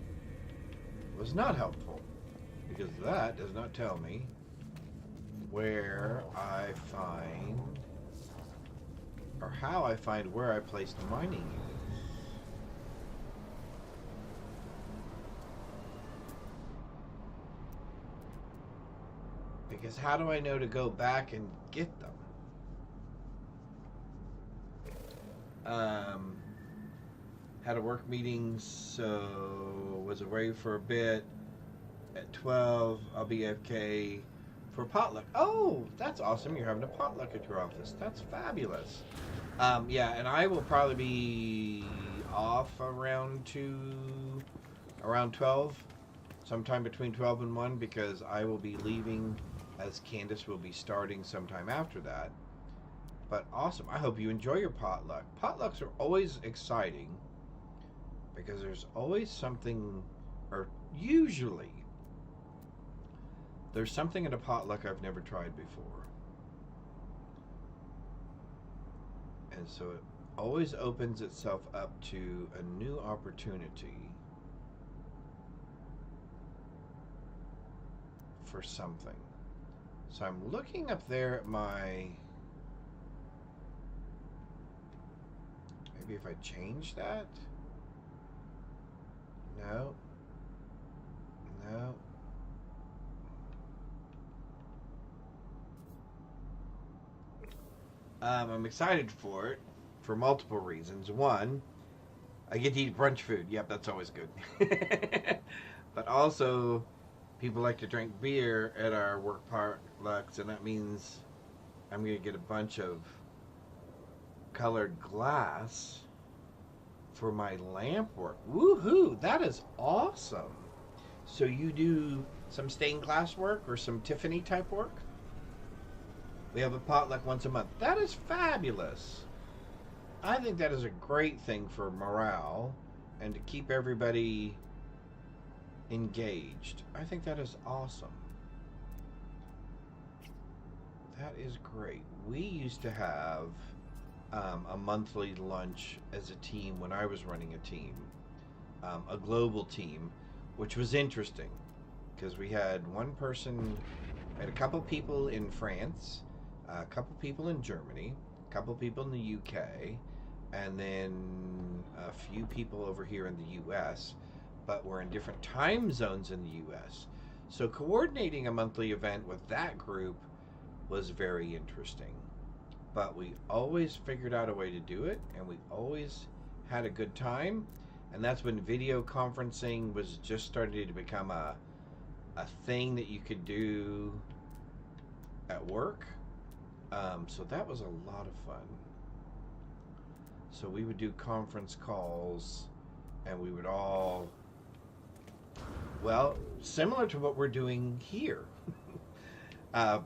was not helpful, because that does not tell me where I find or how I find where I placed mining units. Because how do I know to go back and get them? Had a work meeting, so was away for a bit. At 12, I'll be AFK for potluck. Oh, that's awesome. You're having a potluck at your office. That's fabulous. Yeah, and I will probably be off around 12, sometime between 12 and 1, because I will be leaving as Candace will be starting sometime after that. But awesome. I hope you enjoy your potluck. Potlucks are always exciting because there's always something, or usually, there's something at a potluck I've never tried before. And so it always opens itself up to a new opportunity for something. So I'm looking up there at my... Maybe if I change that? No. No. I'm excited for it for multiple reasons. One, I get to eat brunch food. Yep, that's always good. But also, people like to drink beer at our work potlucks, and that means I'm going to get a bunch of colored glass for my lamp work. Woohoo! That is awesome. So you do some stained glass work or some Tiffany type work? We have a potluck once a month. That is fabulous. I think that is a great thing for morale and to keep everybody engaged. I think that is awesome. That is great. We used to have a monthly lunch as a team when I was running a team, a global team, which was interesting because we had one person, had a couple people in France, a couple people in Germany, a couple people in the UK, and then a few people over here in the US, but we're in different time zones in the US. So coordinating a monthly event with that group was very interesting. But we always figured out a way to do it, and we always had a good time. And that's when video conferencing was just starting to become a thing that you could do at work. So that was a lot of fun. So we would do conference calls, and we would all, well, similar to what we're doing here.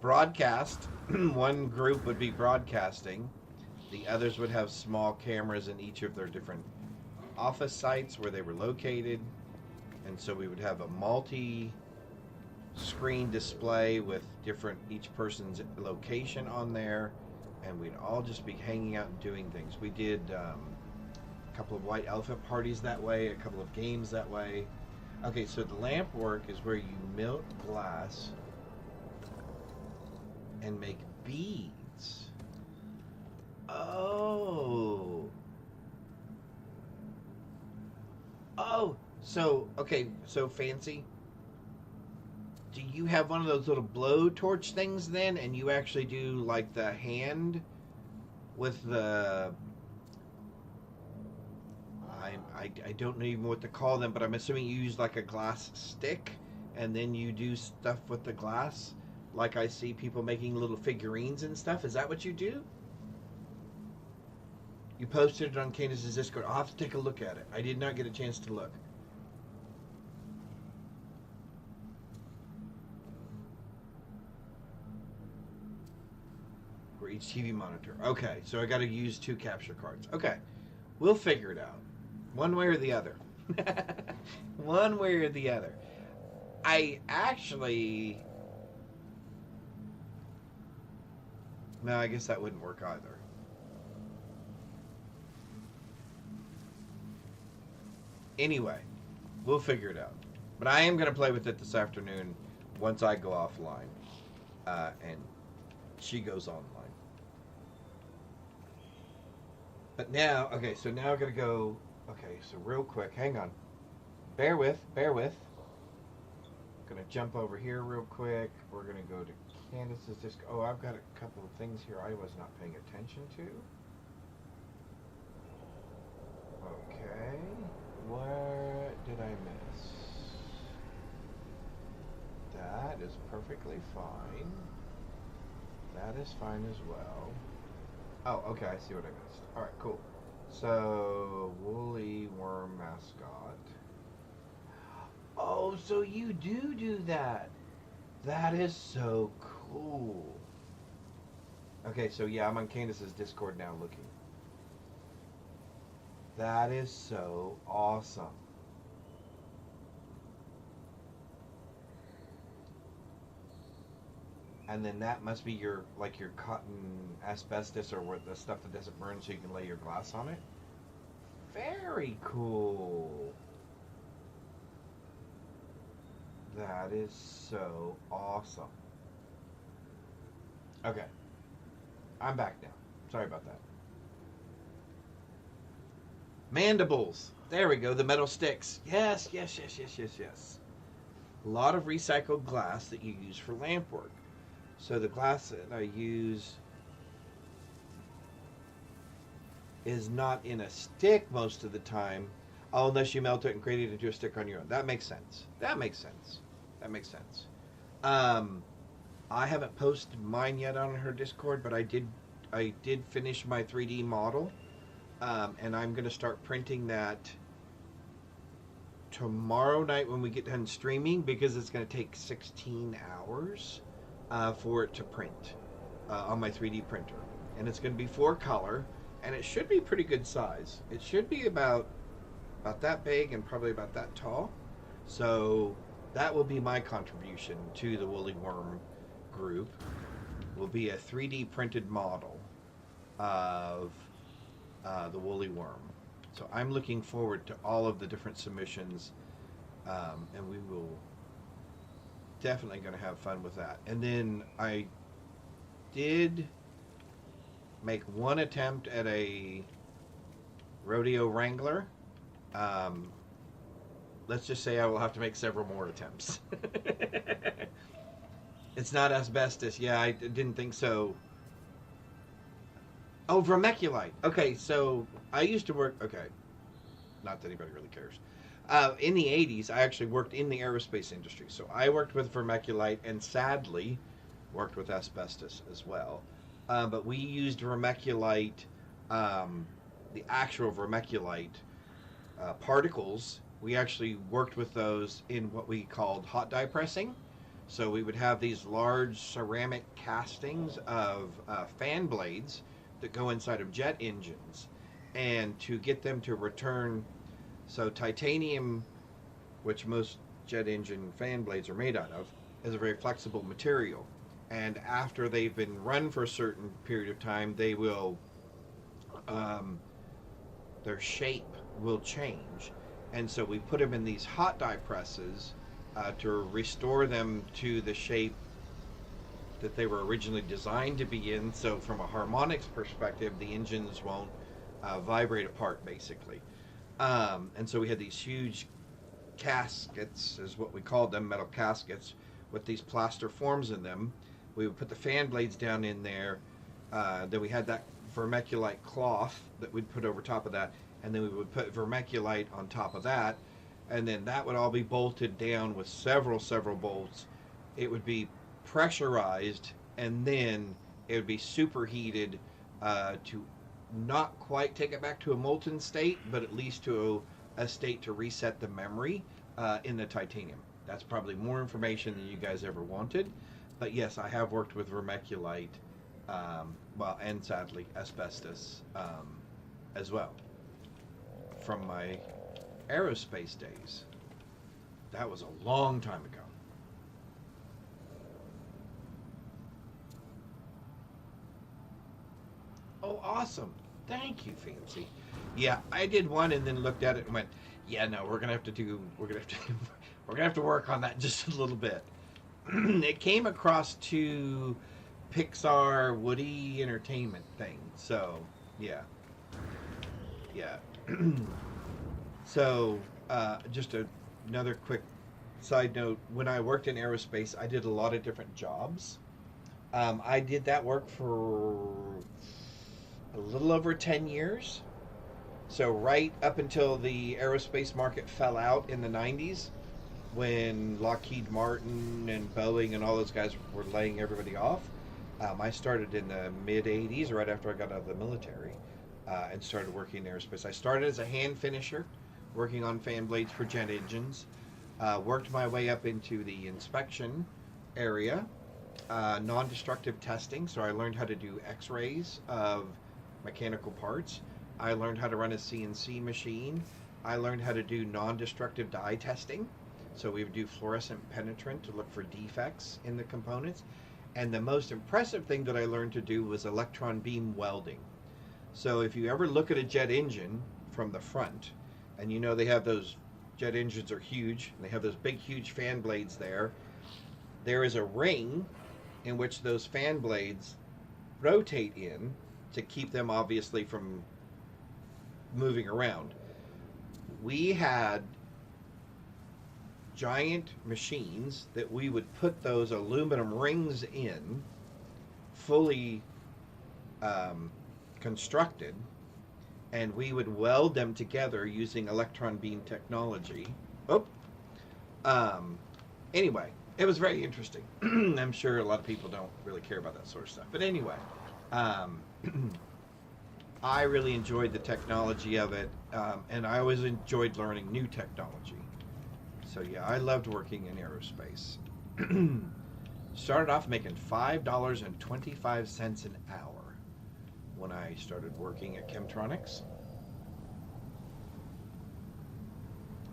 Broadcast. One group would be broadcasting. The others would have small cameras in each of their different office sites where they were located. And so we would have a multi-screen display with each person's location on there. And we'd all just be hanging out and doing things. We did a couple of white elephant parties that way, a couple of games that way. Okay, so the lamp work is where you melt glass and make beads. Oh. Oh, so, okay, so Fancy, do you have one of those little blowtorch things then, and you actually do like the hand with the, I don't know even what to call them, but I'm assuming you use like a glass stick, and then you do stuff with the glass? Like I see people making little figurines and stuff. Is that what you do? You posted it on Candace's Discord. I'll have to take a look at it. I did not get a chance to look. For each TV monitor. Okay, so I got to use 2 capture cards. Okay, we'll figure it out. One way or the other. One way or the other. I actually... No, I guess that wouldn't work either. Anyway, we'll figure it out. But I am going to play with it this afternoon once I go offline. And she goes online. But now, okay, so now I'm gonna go. Okay, so real quick, hang on. Bear with, bear with. Gonna jump over here real quick. We're gonna go to Candace's disc. Oh, I've got a couple of things here I was not paying attention to. Okay, what did I miss? That is perfectly fine. That is fine as well. Oh, okay, I see what I missed. Alright, cool. So, woolly worm mascot. Oh, so you do that. That is so cool. Okay, so yeah, I'm on Candace's Discord now looking. That is so awesome. And then that must be your, like your cotton asbestos or what, the stuff that doesn't burn so you can lay your glass on it. Very cool. That is so awesome. Okay. I'm back now. Sorry about that. Mandibles. There we go. The metal sticks. Yes, yes, yes, yes, yes, yes. A lot of recycled glass that you use for lamp work. So the glass that I use is not in a stick most of the time. Oh, unless you melt it and create it into a stick on your own. That makes sense. That makes sense. That makes sense. I haven't posted mine yet on her Discord, but I did finish my 3D model. And I'm going to start printing that tomorrow night when we get done streaming, because it's going to take 16 hours for it to print on my 3D printer. And it's going to be 4-color, and it should be pretty good size. It should be about that big and probably about that tall. So that will be my contribution to the Woolly Worm group, will be a 3D printed model of the Woolly Worm. So I'm looking forward to all of the different submissions, and we will definitely going to have fun with that. And then I did make one attempt at a rodeo wrangler. Let's just say I will have to make several more attempts. It's not asbestos. Yeah, I didn't think so. Oh, vermiculite. Okay, so I used to work... Okay, not that anybody really cares. In the 80s, I actually worked in the aerospace industry. So I worked with vermiculite and sadly worked with asbestos as well. But we used vermiculite, the actual vermiculite particles. We actually worked with those in what we called hot die pressing. So we would have these large ceramic castings of fan blades that go inside of jet engines, and to get them to return, so titanium, which most jet engine fan blades are made out of, is a very flexible material, and after they've been run for a certain period of time, they will their shape will change, and so we put them in these hot die presses to restore them to the shape that they were originally designed to be in. So from a harmonics perspective, the engines won't vibrate apart, basically. And so we had these huge caskets, is what we called them, metal caskets, with these plaster forms in them. We would put the fan blades down in there. Then we had that vermiculite cloth that we'd put over top of that, and then we would put vermiculite on top of that, and then that would all be bolted down with several bolts. It would be pressurized, and then it would be superheated to not quite take it back to a molten state, but at least to a state to reset the memory in the titanium. That's probably more information than you guys ever wanted, but yes, I have worked with vermiculite, well, and sadly asbestos as well from my aerospace days. That was a long time ago. Oh, awesome. Thank you, Fancy. Yeah, I did one and then looked at it and went, yeah, no, we're gonna have to work on that just a little bit. It came across to Pixar Woody Entertainment thing, so yeah. yet. So, just another quick side note. When I worked in aerospace, I did a lot of different jobs. I did that work for a little over 10 years. So right up until the aerospace market fell out in the 90s, when Lockheed Martin and Boeing and all those guys were laying everybody off. I started in the mid 80s, right after I got out of the military, and started working in aerospace. I started as a hand finisher, working on fan blades for jet engines. Worked my way up into the inspection area, non-destructive testing. So I learned how to do x-rays of mechanical parts. I learned how to run a CNC machine. I learned how to do non-destructive die testing. So we would do fluorescent penetrant to look for defects in the components. And the most impressive thing that I learned to do was electron beam welding. So if you ever look at a jet engine from the front, and you know they have those jet engines are huge, and they have those big huge fan blades there. There is a ring in which those fan blades rotate in to keep them obviously from moving around. We had giant machines that we would put those aluminum rings in, fully constructed, and we would weld them together using electron beam technology. Anyway, it was very interesting. I'm sure a lot of people don't really care about that sort of stuff. But anyway, I really enjoyed the technology of it, and I always enjoyed learning new technology. So yeah, I loved working in aerospace. Started off making $5.25 an hour when I started working at Chemtronics.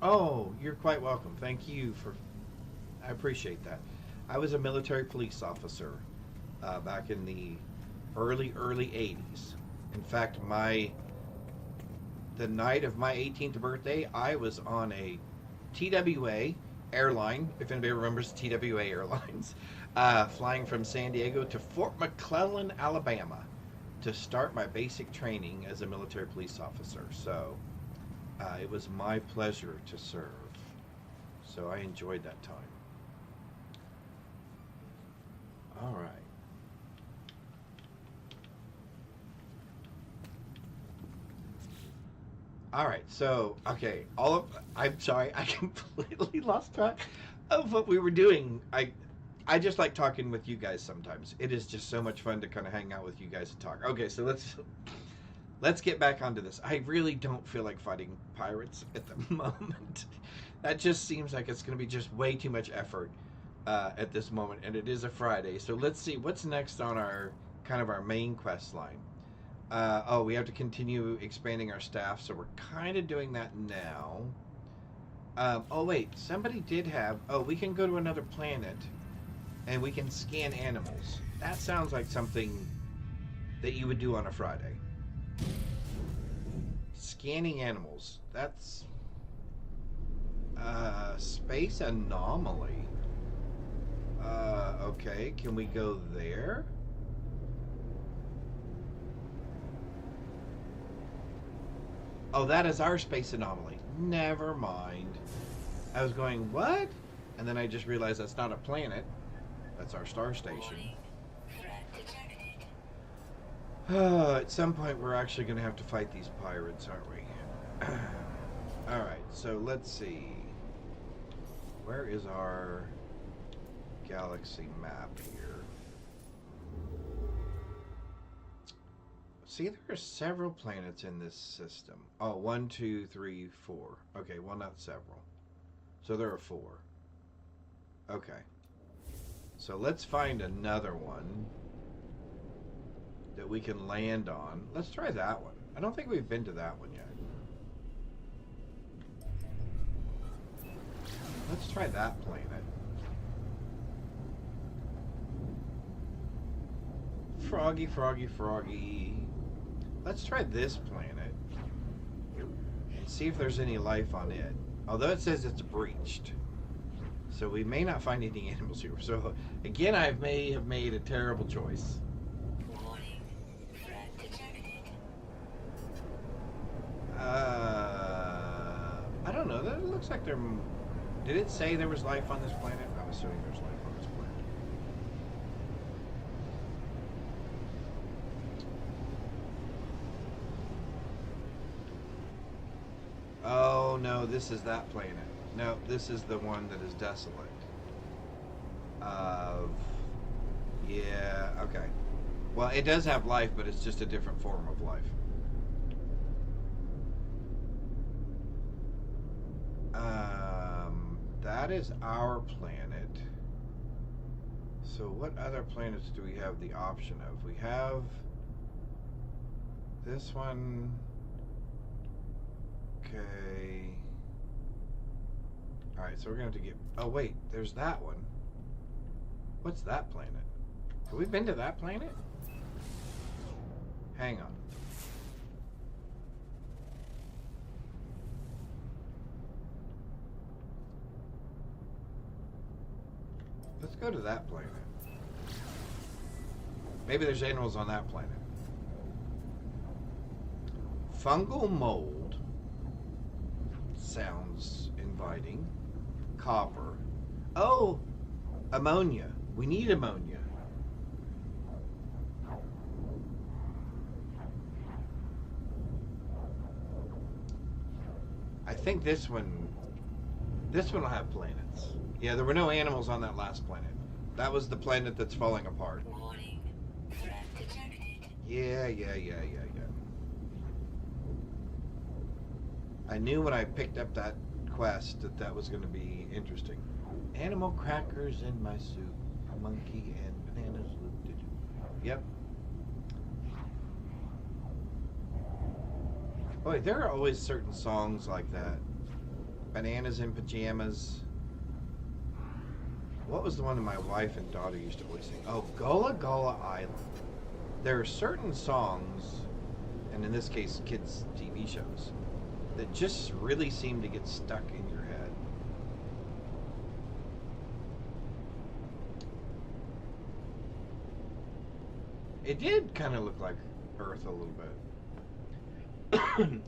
Oh, you're quite welcome. Thank you I appreciate that. I was a military police officer back in the early 80s. In fact, the night of my 18th birthday, I was on a TWA airline, if anybody remembers TWA Airlines, flying from San Diego to Fort McClellan, Alabama, to start my basic training as a military police officer. So it was my pleasure to serve. So I enjoyed that time. All right. All right, so, okay, I'm sorry, I completely lost track of what we were doing. I just like talking with you guys sometimes. It is just so much fun to kind of hang out with you guys and talk. Okay, so let's get back onto this. I really don't feel like fighting pirates at the moment. That just seems like it's going to be just way too much effort at this moment, and it is a Friday. So let's see, what's next on our main quest line? We have to continue expanding our staff, so we're kind of doing that now. Wait, somebody did have... we can go to another planet, and we can scan animals. That sounds like something that you would do on a Friday. Scanning animals. That's... space anomaly. Okay, can we go there? Oh, that is our space anomaly. Never mind. I was going, what? And then I just realized that's not a planet. That's our star station. Warning. Threat detected. At some point, we're actually going to have to fight these pirates, aren't we? Alright, so let's see. Where is our galaxy map here? See, there are several planets in this system. Oh, 1, 2, 3, 4. Okay, well, not several. So there are 4. Okay. So let's find another one that we can land on. Let's try that one. I don't think we've been to that one yet. Let's try that planet. Froggy, froggy, froggy. Let's try this planet and see if there's any life on it. Although it says it's breached. So we may not find any animals here. So again, I may have made a terrible choice. Warning. Threat detected. I don't know. That looks like there. Did it say there was life on this planet? I'm assuming there's life on this planet. Oh no, this is that planet. No, this is the one that is desolate. Yeah, okay. Well, it does have life, but it's just a different form of life. That is our planet. So what other planets do we have the option of? We have this one. Okay. Alright, so we're going to have to get... Oh, wait. There's that one. What's that planet? Have we been to that planet? Hang on. Let's go to that planet. Maybe there's animals on that planet. Fungal mold. Sounds inviting. Copper. Oh! Ammonia. We need ammonia. I think this one will have planets. Yeah, there were no animals on that last planet. That was the planet that's falling apart. Warning. Threat detected. Yeah. I knew when I picked up that quest that was going to be interesting. Animal crackers in my soup. A monkey and bananas looped it. Yep. Boy, there are always certain songs like that. Bananas in pajamas. What was the one that my wife and daughter used to always sing? Oh, Gullah Gullah Island. There are certain songs, and in this case, kids' TV shows, that just really seem to get stuck in your head. It did kind of look like Earth a little bit.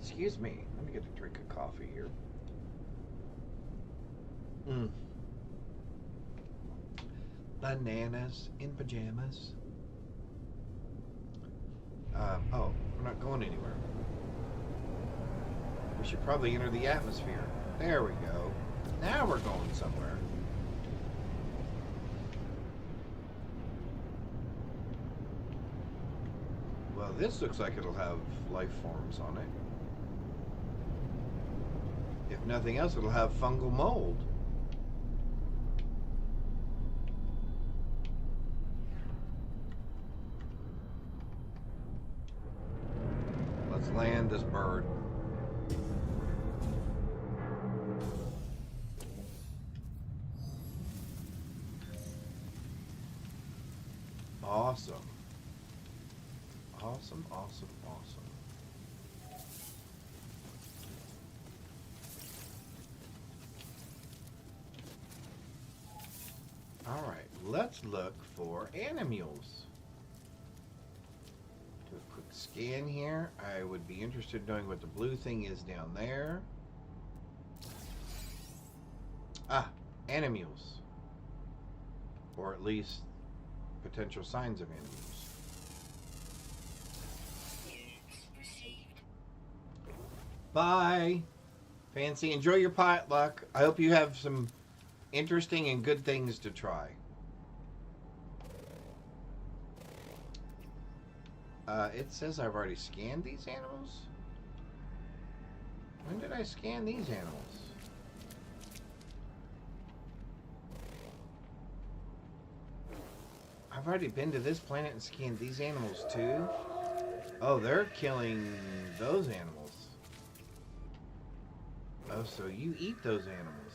Excuse me. Let me get a drink of coffee here. Bananas in pajamas. Oh, we're not going anywhere. We should probably enter the atmosphere. There we go. Now we're going somewhere. Well, this looks like it'll have life forms on it. If nothing else, it'll have fungal mold. Let's land this bird. Awesome. Awesome. All right, let's look for animals. Do a quick scan here. I would be interested in knowing what the blue thing is down there. Ah, animals. Or at least potential signs of animals. Units received. Bye. Fancy, enjoy your potluck. I hope you have some interesting and good things to try. It says I've already scanned these animals. When did I scan these animals? I've already been to this planet and scanned these animals too. Oh, they're killing those animals. Oh, so you eat those animals.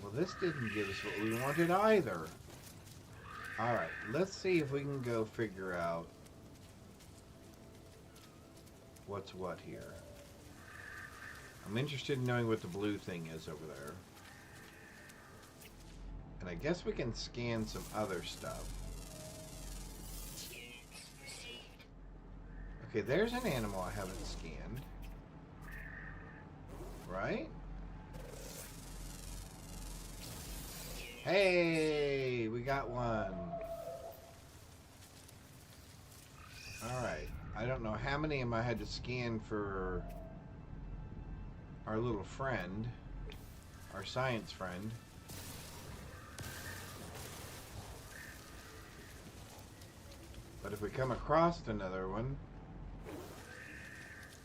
Well, this didn't give us what we wanted either. Alright, let's see if we can go figure out what's what here. I'm interested in knowing what the blue thing is over there. And I guess we can scan some other stuff. Units received. Okay, there's an animal I haven't scanned. Right? Hey, we got one. Alright. I don't know how many of them I had to scan for our little friend, our science friend. But if we come across another one,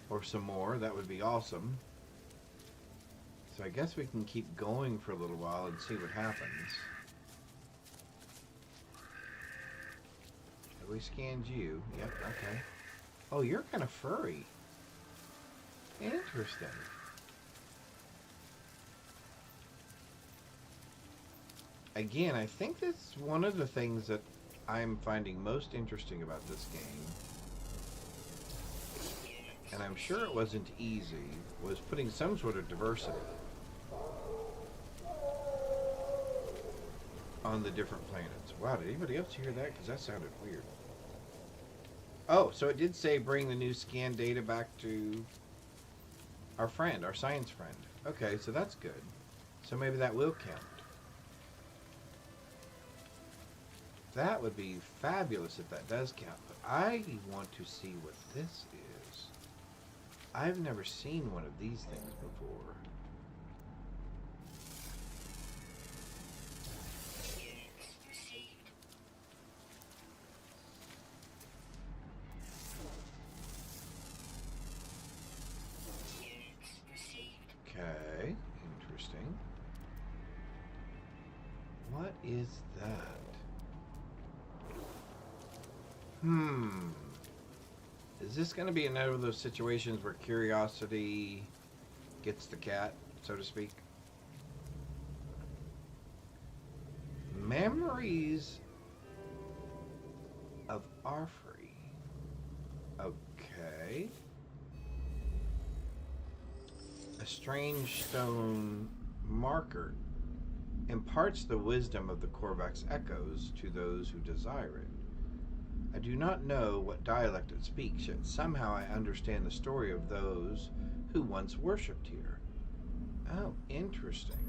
or some more, that would be awesome. So I guess we can keep going for a little while and see what happens. Have we scanned you? Yep, okay. Oh, you're kind of furry. Interesting. Again, I think that's one of the things that I'm finding most interesting about this game, and I'm sure it wasn't easy, was putting some sort of diversity on the different planets. Wow, did anybody else hear that? Because that sounded weird. Oh, so it did say bring the new scan data back to our friend, our science friend. Okay, so that's good. So maybe that will count. That would be fabulous if that does count. But I want to see what this is. I've never seen one of these things before. Units received. Units received. Okay, interesting. What is that? Is this going to be another of those situations where curiosity gets the cat, so to speak? Memories of Arfrey. Okay. A strange stone marker imparts the wisdom of the Korvax echoes to those who desire it. I do not know what dialect it speaks, yet somehow I understand the story of those who once worshipped here. Oh, interesting.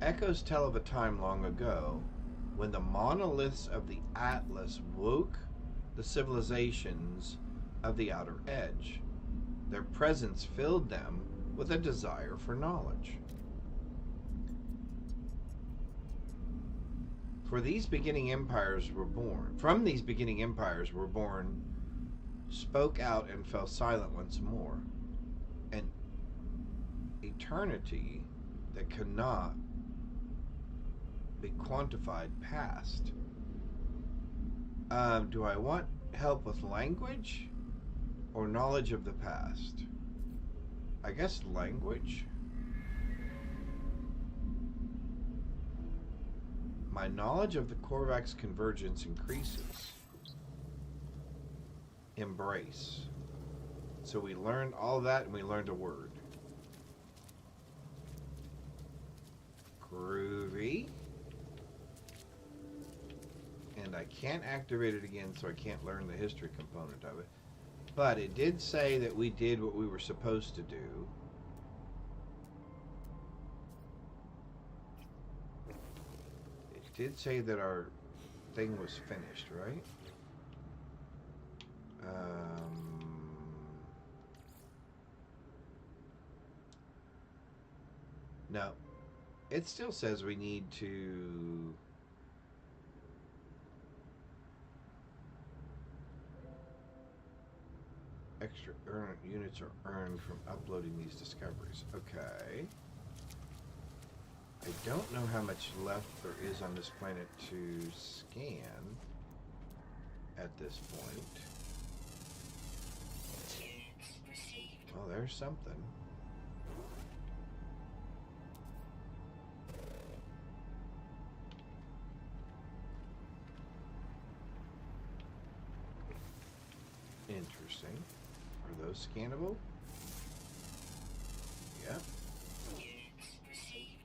Echoes tell of a time long ago when the monoliths of the Atlas woke the civilizations of the outer edge. Their presence filled them with a desire for knowledge. From these beginning empires were born, spoke out and fell silent once more. An eternity that cannot be quantified past. Do I want help with language or knowledge of the past? I guess language. My knowledge of the Korvax convergence increases. Embrace. So we learned all that and we learned a word. Groovy. And I can't activate it again, so I can't learn the history component of it. But it did say that we did what we were supposed to do. Did say that our thing was finished, right? No. It still says we need to extra units are earned from uploading these discoveries. Okay. I don't know how much left there is on this planet to scan at this point. Units received. Well, there's something. Interesting. Are those scannable? Yep. Units received.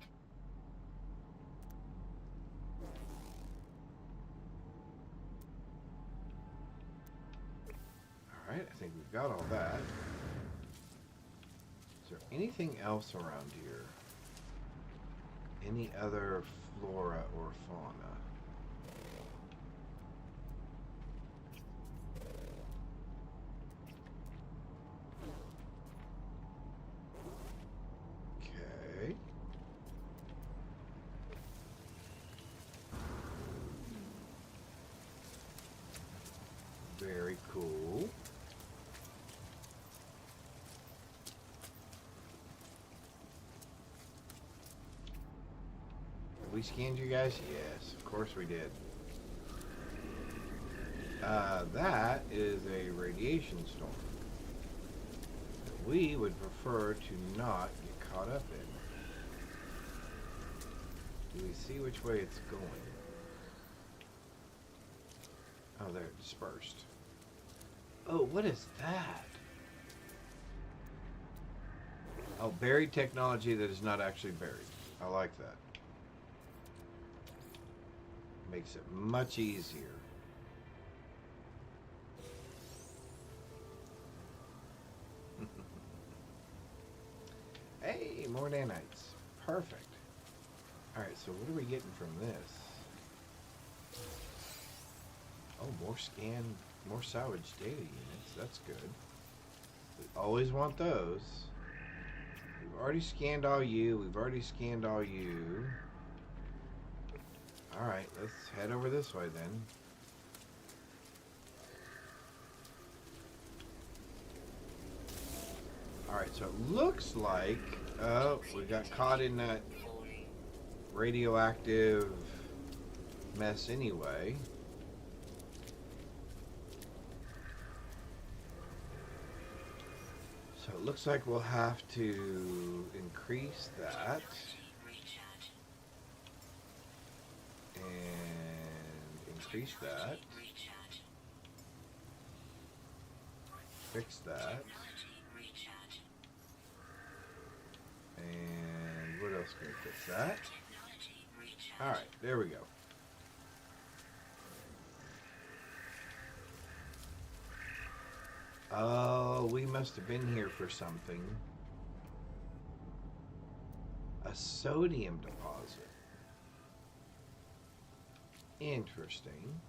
got all that. Is there anything else around here? Any other flora or fauna? Okay. Very cool. Have we scanned you guys? Yes, of course we did. That is a radiation storm that we would prefer to not get caught up in. Do we see which way it's going? Oh, they're dispersed. Oh, what is that? Oh, buried technology that is not actually buried. I like that. Makes it much easier. Hey, more nanites. Perfect. Alright, so what are we getting from this? Oh, more salvage data units. That's good. We always want those. We've already scanned all you. We've already scanned all you. Alright, let's head over this way then. Alright, so it looks like, oh, we got caught in that radioactive mess anyway. So it looks like we'll have to increase that. And increase that. Fix that. And what else can we fix that? Alright, there we go. Oh, we must have been here for something. A sodium deposit. Interesting.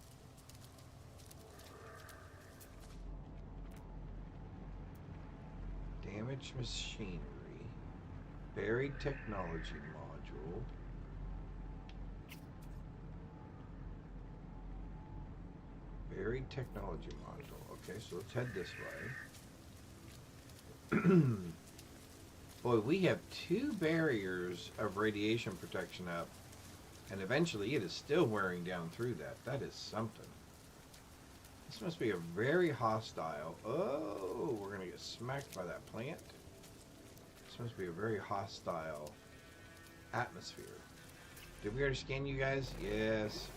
Damaged machinery. Buried technology module. Buried technology module. Okay, so let's head this way. Boy, we have 2 barriers of radiation protection up, and eventually it is still wearing down through that. That is something. This must be a very hostile... Oh, we're going to get smacked by that plant. This must be a very hostile atmosphere. Did we already scan you guys? Yes.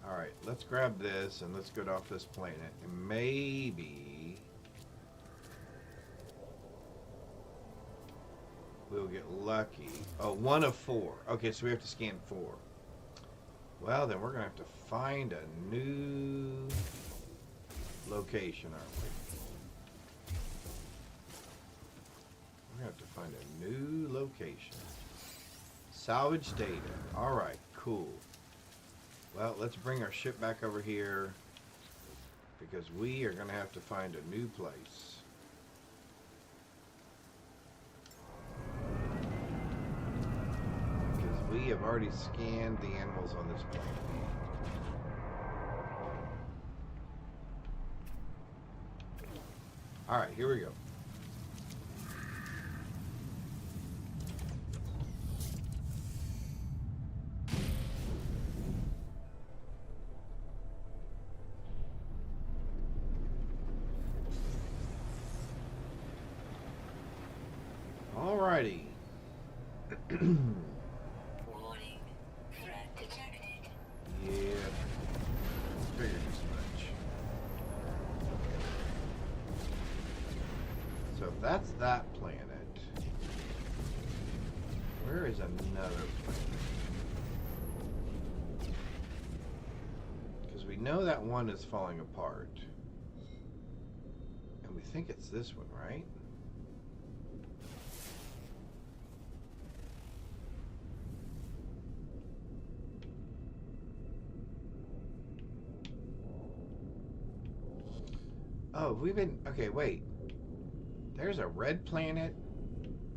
Alright, let's grab this and let's get off this planet. And maybe we'll get lucky. Oh, 1 of 4. Okay, so we have to scan 4. Well, then we're going to have to find a new location, aren't we? We're going to have to find a new location. Salvage data. Alright, cool. Well, let's bring our ship back over here because we are going to have to find a new place. Because we have already scanned the animals on this planet. Alright, here we go. Alrighty. Warning. Threat detected. Yeah. Figured as much. So that's that planet. Where is another planet? Because we know that one is falling apart. And we think it's this one, right? Oh, we've been... Okay, wait. There's a red planet,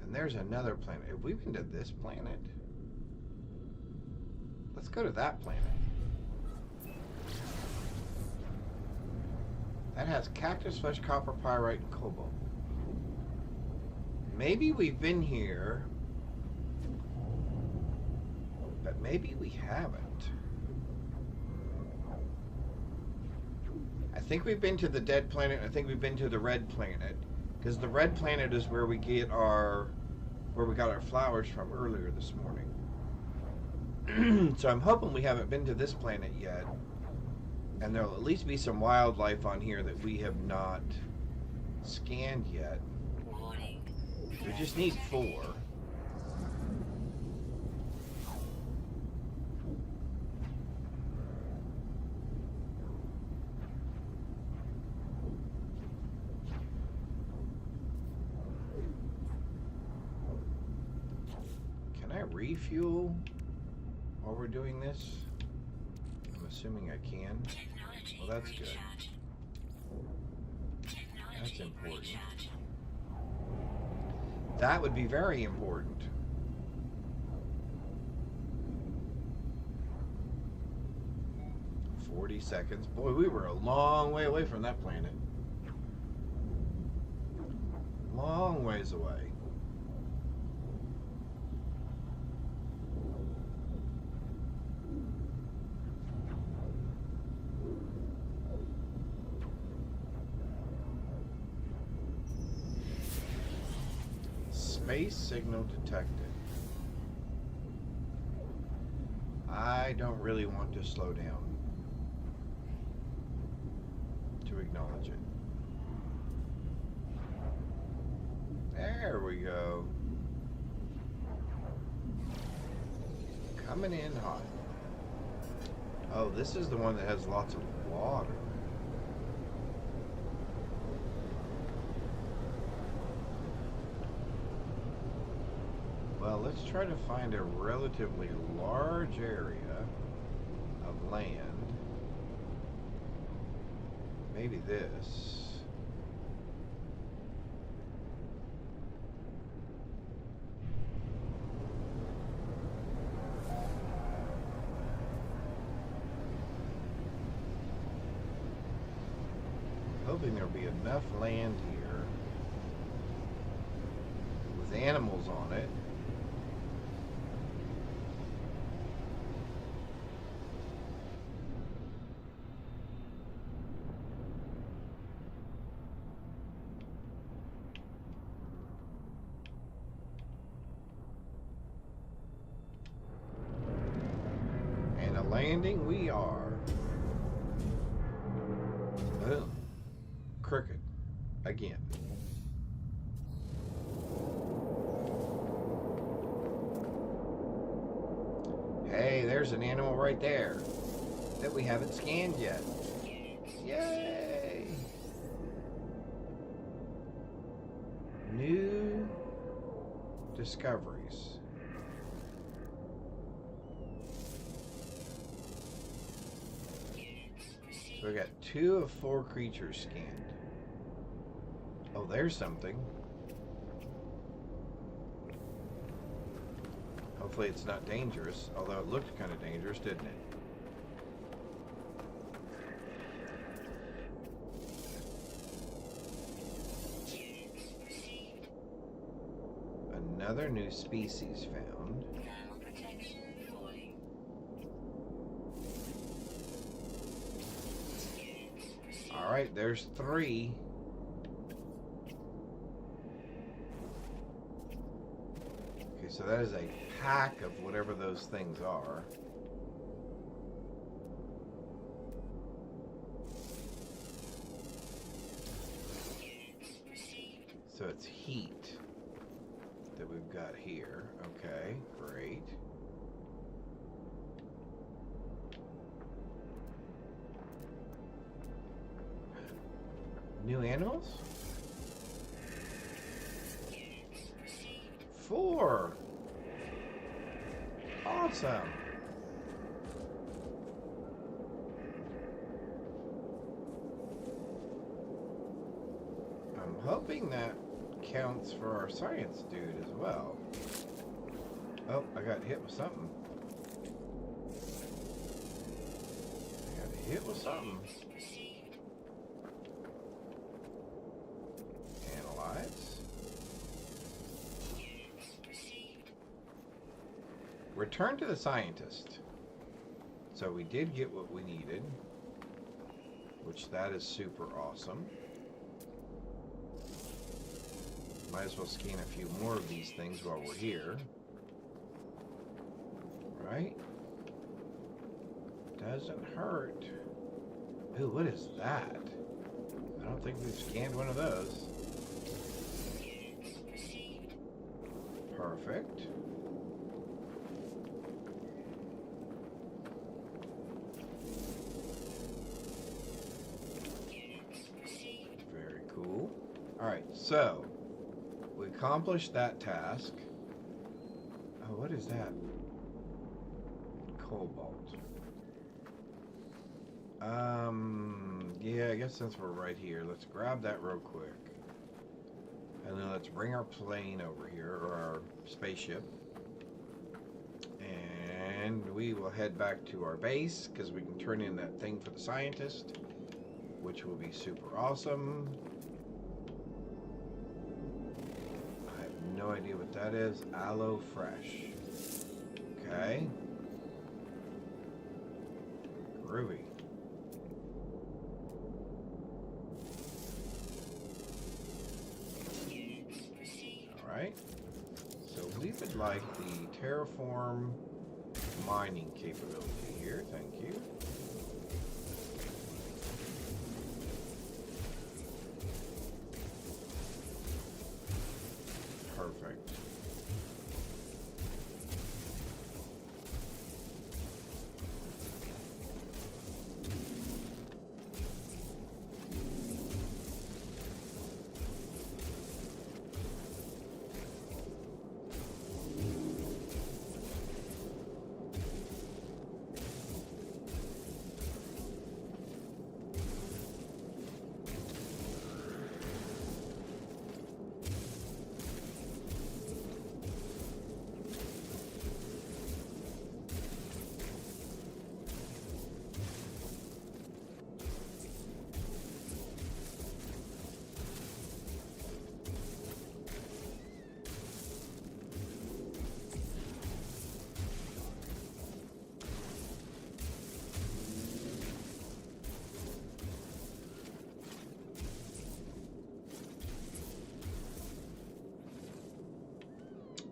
and there's another planet. Have we been to this planet? Let's go to that planet. That has cactus, flesh, copper, pyrite, and cobalt. Maybe we've been here, but maybe we haven't. I think we've been to the dead planet. I think we've been to the red planet, because the red planet is where we got our flowers from earlier this morning. So I'm hoping we haven't been to this planet yet, and there'll at least be some wildlife on here that we have not scanned yet. Warning. We just need 4. Can I refuel while we're doing this? I'm assuming I can. Technology Well, that's good. recharge. Technology That's important. recharge. That would be very important. "40 seconds. Boy, we were a long way away from that planet. Long ways away. Space signal detected. I don't really want to slow down to acknowledge it. There we go. Coming in hot. Oh, this is the one that has lots of water. Well, let's try to find a relatively large area of land. Maybe this. Hoping there'll be enough land here with animals on it. And a landing we are. Ugh. Crooked. Again. Hey, there's an animal right there that we haven't scanned yet. Yay! New discoveries. So we got 2 of 4 creatures scanned. Oh, there's something. Hopefully it's not dangerous, although it looked kind of dangerous, didn't it? Another new species found. Thermal protection falling. Alright, there's 3. Okay, so that is a pack of whatever those things are. So it's heat that we've got here. Okay. New animals? Units received. 4. Awesome. I'm hoping that counts for our science dude as well. Oh, I got hit with something. I got hit with something. Units received. Analyze. Units received. Return to the scientist. So we did get what we needed, which that is super awesome. Might as well scan a few more of these things while we're here. Right? Doesn't hurt. Ooh, what is that? I don't think we've scanned one of those. Units received. Perfect. Units received. Very cool. Alright, so we accomplished that task. Oh, what is that? Cobalt. Yeah, I guess since we're right here, let's grab that real quick. And then let's bring our plane over here, or our spaceship. And we will head back to our base, because we can turn in that thing for the scientist, which will be super awesome. I have no idea what that is. Aloe Fresh. Okay. Groovy. Units received. Alright. So we would like the terraform mining capability here. Thank you. Perfect.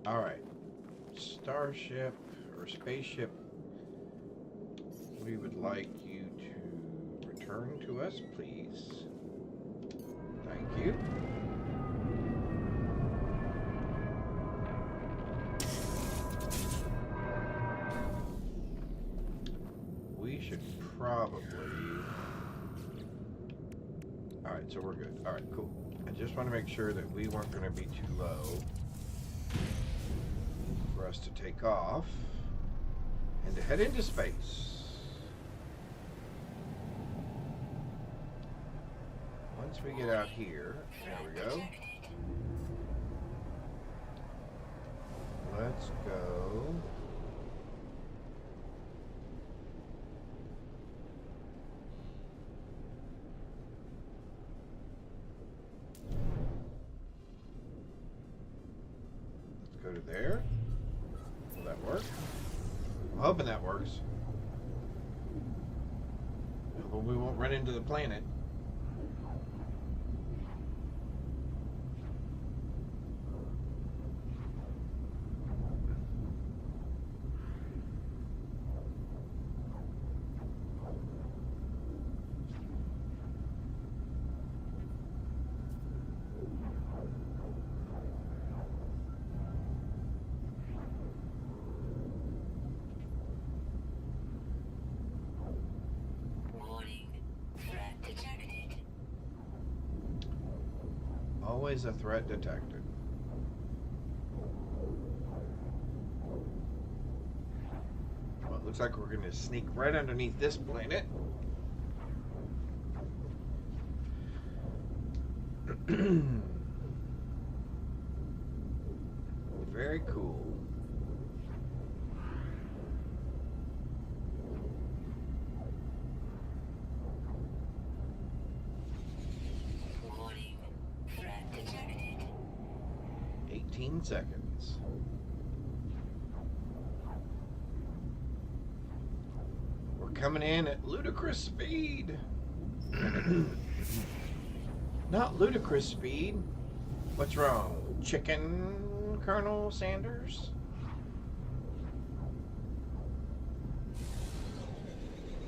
Alright. Starship or spaceship, we would like you to return to us, please. Thank you. We should probably... Alright, so we're good. Alright, cool. I just want to make sure that we weren't going to be too low for us to take off and to head into space. Once we get out here, there we go. Let's go. Let's go to there. Will that work? I'm hoping that works. But we won't run into the planet. Warning. Threat detected. Always a threat detected. Well, it looks like we're going to sneak right underneath this planet. Very cool. Warning. Threat detected. 18 seconds. We're coming in at ludicrous speed. Not ludicrous speed. What's wrong? Chicken, Colonel Sanders?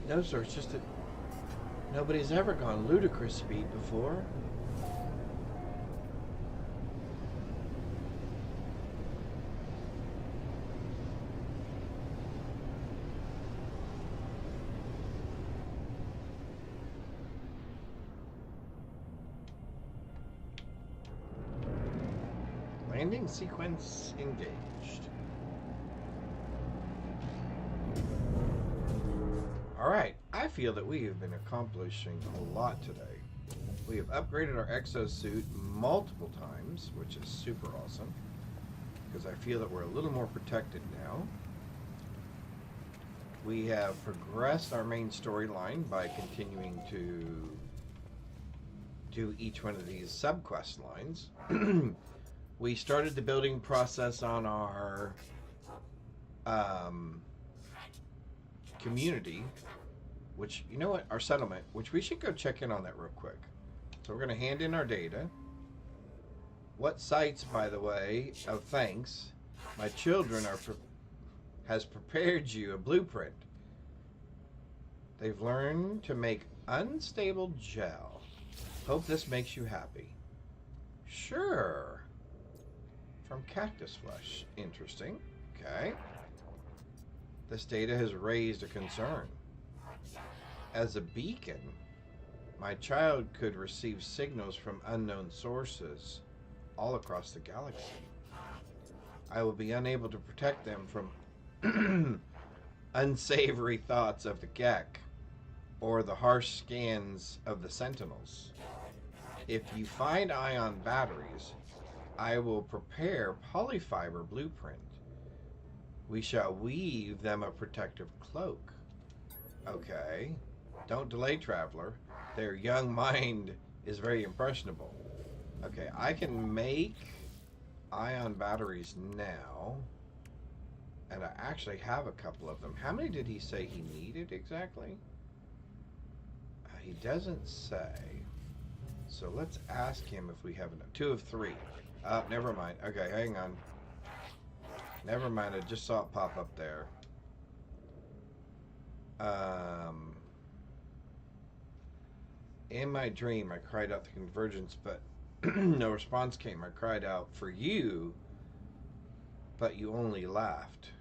No, sir. It's just that nobody's ever gone ludicrous speed before. Landing sequence engaged. Alright, I feel that we have been accomplishing a lot today. We have upgraded our exosuit multiple times, which is super awesome, because I feel that we're a little more protected now. We have progressed our main storyline by continuing to do each one of these subquest lines. We started the building process on our community, which, you know what, our settlement, which we should go check in on that real quick. So we're going to hand in our data. What sites, by the way, of thanks, my children has prepared you a blueprint. They've learned to make unstable gel. Hope this makes you happy. Sure. From cactus flesh. Interesting. Okay. This data has raised a concern. As a beacon, my child could receive signals from unknown sources all across the galaxy. I will be unable to protect them from unsavory thoughts of the Gek or the harsh scans of the Sentinels. If you find ion batteries, I will prepare polyfiber blueprint. We shall weave them a protective cloak. Okay. Don't delay, traveler. Their young mind is very impressionable. Okay, I can make ion batteries now. And I actually have a couple of them. How many did he say he needed exactly? He doesn't say. So let's ask him if we have enough. 2 of 3. Never mind. Okay, hang on. Never mind. I just saw it pop up there. In my dream, I cried out the convergence, but no response came. I cried out for you, but you only laughed.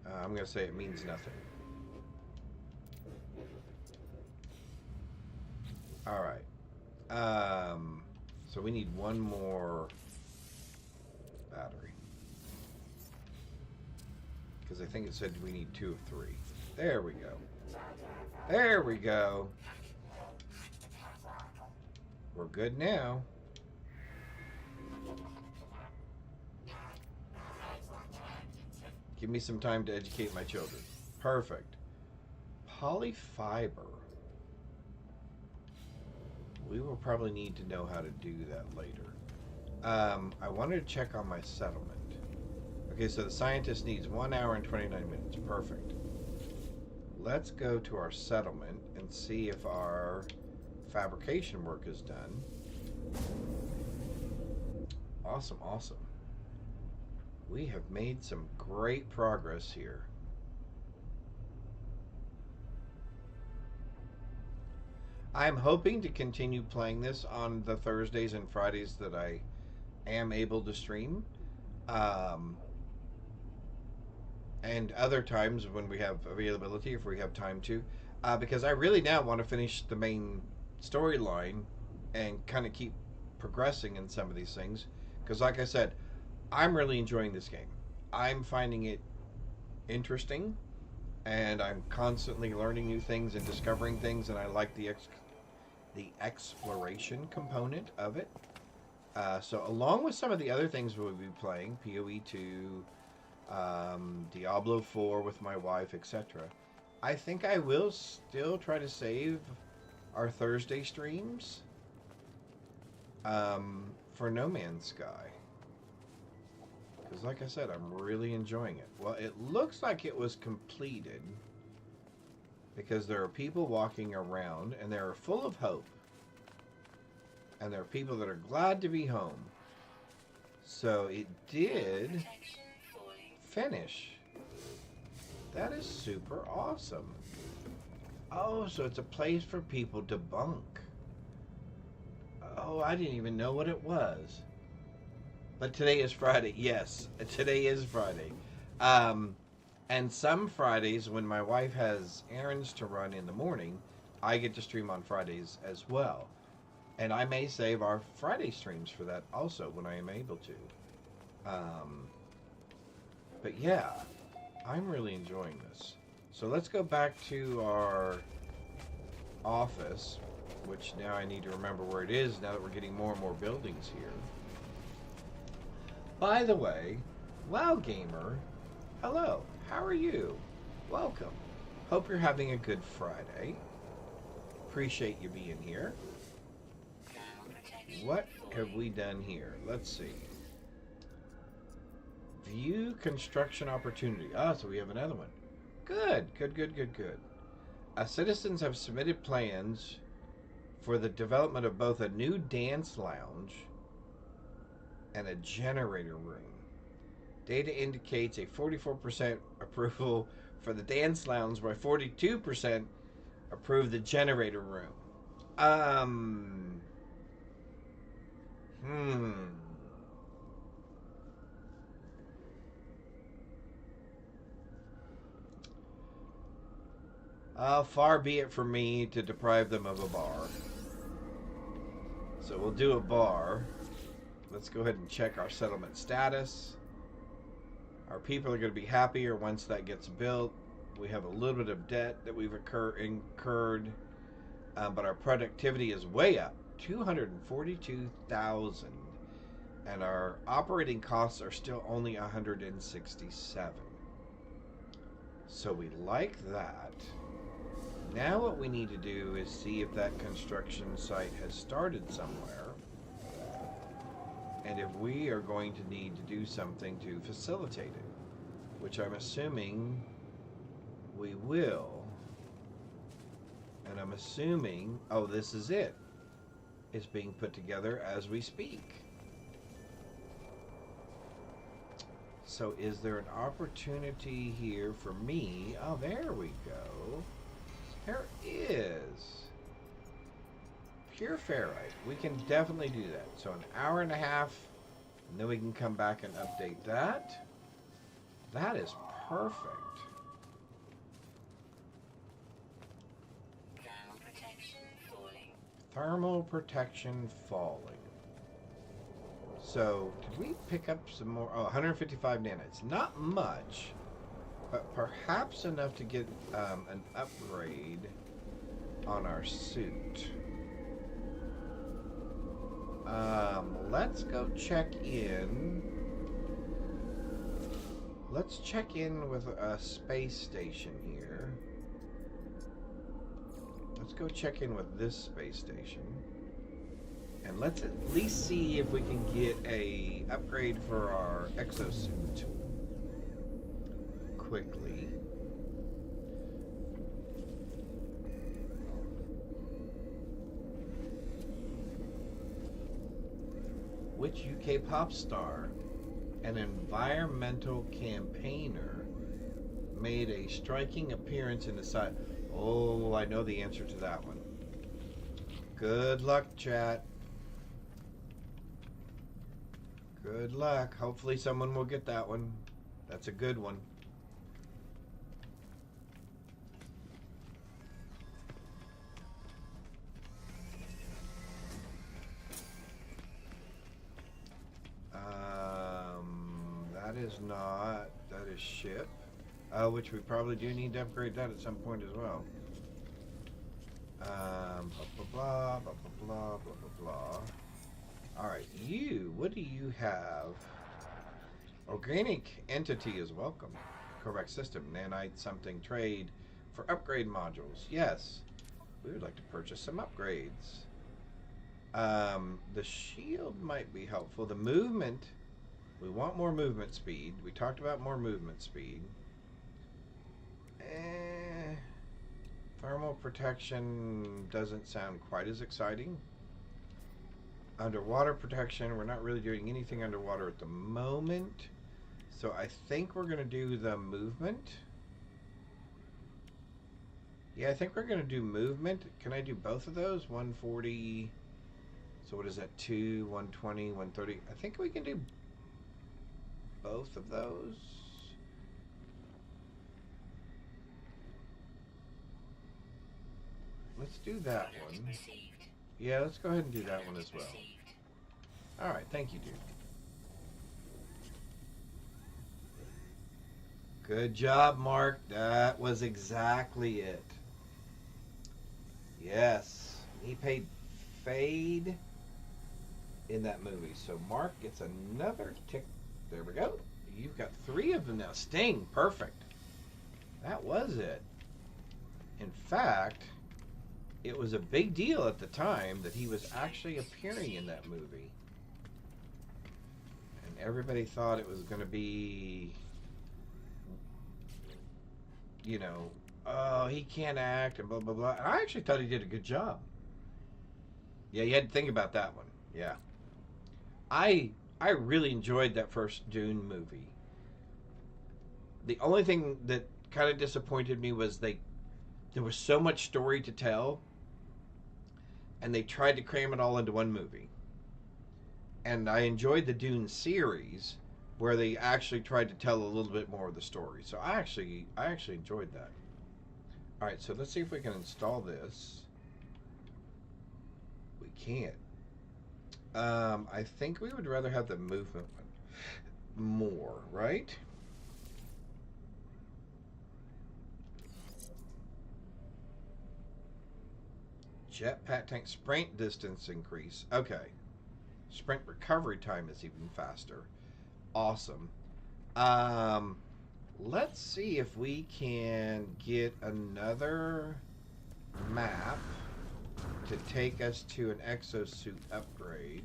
I'm going to say it means nothing. All right. So we need one more battery. Because I think it said we need 2 of 3. There we go. There we go. We're good now. Give me some time to educate my children. Perfect. Polyfiber. We will probably need to know how to do that later. I wanted to check on my settlement. Okay, so the scientist needs 1 hour and 29 minutes. Perfect. Let's go to our settlement and see if our fabrication work is done. Awesome, awesome. We have made some great progress here. I'm hoping to continue playing this on the Thursdays and Fridays that I am able to stream. And other times when we have availability, if we have time to. Because I really now want to finish the main storyline and kind of keep progressing in some of these things. Because, like I said, I'm really enjoying this game. I'm finding it interesting, and I'm constantly learning new things and discovering things, and I like the exploration component of it. So, along with some of the other things we'll be playing, PoE 2, Diablo 4 with my wife, etc., I think I will still try to save our Thursday streams for No Man's Sky. Because, like I said, I'm really enjoying it. Well, it looks like it was completed because there are people walking around and they are full of hope. And there are people that are glad to be home. So it did Protection falling. finish. That is super awesome. Oh, so it's a place for people to bunk. Oh, I didn't even know what it was. But today is Friday. Yes, today is Friday. And some Fridays, when my wife has errands to run in the morning, I get to stream on Fridays as well. And I may save our Friday streams for that also when I am able to. But yeah, I'm really enjoying this. So let's go back to our office, which now I need to remember where it is now that we're getting more and more buildings here. By the way, WoW Gamer, hello, how are you? Welcome. Hope you're having a good Friday. Appreciate you being here. Protection What falling. have we done here? Let's see. View construction opportunity. Ah, so we have another one. Good. Citizens have submitted plans for the development of both a new dance lounge and a generator room. Data indicates a 44% approval for the dance lounge, while 42% approve the generator room. Far be it from me to deprive them of a bar. So we'll do a bar. Let's go ahead and check our settlement status. Our people are going to be happier once that gets built. We have a little bit of debt that we've incurred, but our productivity is way up, 242,000, and our operating costs are still only 167. So we like that. Now what we need to do is see if that construction site has started somewhere, and if we are going to need to do something to facilitate it, which I'm assuming we will. And I'm assuming, oh, this is it. It's being put together as we speak. So is there an opportunity here for me? Oh, there we go. There is. Pure ferrite. We can definitely do that. So an hour and a half, and then we can come back and update that. That is perfect. Thermal protection falling. Thermal protection falling. So, did we pick up some more? Oh, 155 nanites. Not much, but perhaps enough to get an upgrade on our suit. Let's go check in. Let's check in with a space station here. Let's go check in with this space station. And let's at least see if we can get a upgrade for our exosuit quickly. Which UK pop star, an environmental campaigner, made a striking appearance in the side? Oh, I know the answer to that one. Good luck, chat. Good luck. Hopefully someone will get that one. That's a good one. is not. That is ship. Which we probably do need to upgrade that at some point as well. Blah, blah, blah, blah, blah, blah, blah, blah. Alright, you, what do you have? Organic entity is welcome. Correct system. Nanite something trade for upgrade modules. Yes. We would like to purchase some upgrades. The shield might be helpful. The movement, we want more movement speed. We talked about more movement speed. Thermal protection doesn't sound quite as exciting. Underwater protection, we're not really doing anything underwater at the moment. So I think we're going to do the movement. Yeah, I think we're going to do movement. Can I do both of those? 140. So what is that? 2, 120, 130. I think we can do both of those. Let's do that one. Yeah, let's go ahead and do that one as well. Alright, thank you, dude. Good job, Mark. That was exactly it. Yes. He paid Fade in that movie. So Mark gets another tick. There we go. You've got 3 of them now. Sting. Perfect. That was it. In fact, it was a big deal at the time that he was actually appearing in that movie. And everybody thought it was going to be, you know, oh, he can't act and blah, blah, blah. And I actually thought he did a good job. Yeah, you had to think about that one. Yeah. I really enjoyed that first Dune movie. The only thing that kind of disappointed me was there was so much story to tell, and they tried to cram it all into one movie. And I enjoyed the Dune series, where they actually tried to tell a little bit more of the story. So I actually enjoyed that. All right, so let's see if we can install this. We can't. I think we would rather have the movement one more, right? Jetpack tank sprint distance increase. Okay. Sprint recovery time is even faster. Awesome. Let's see if we can get another map to take us to an exosuit upgrade,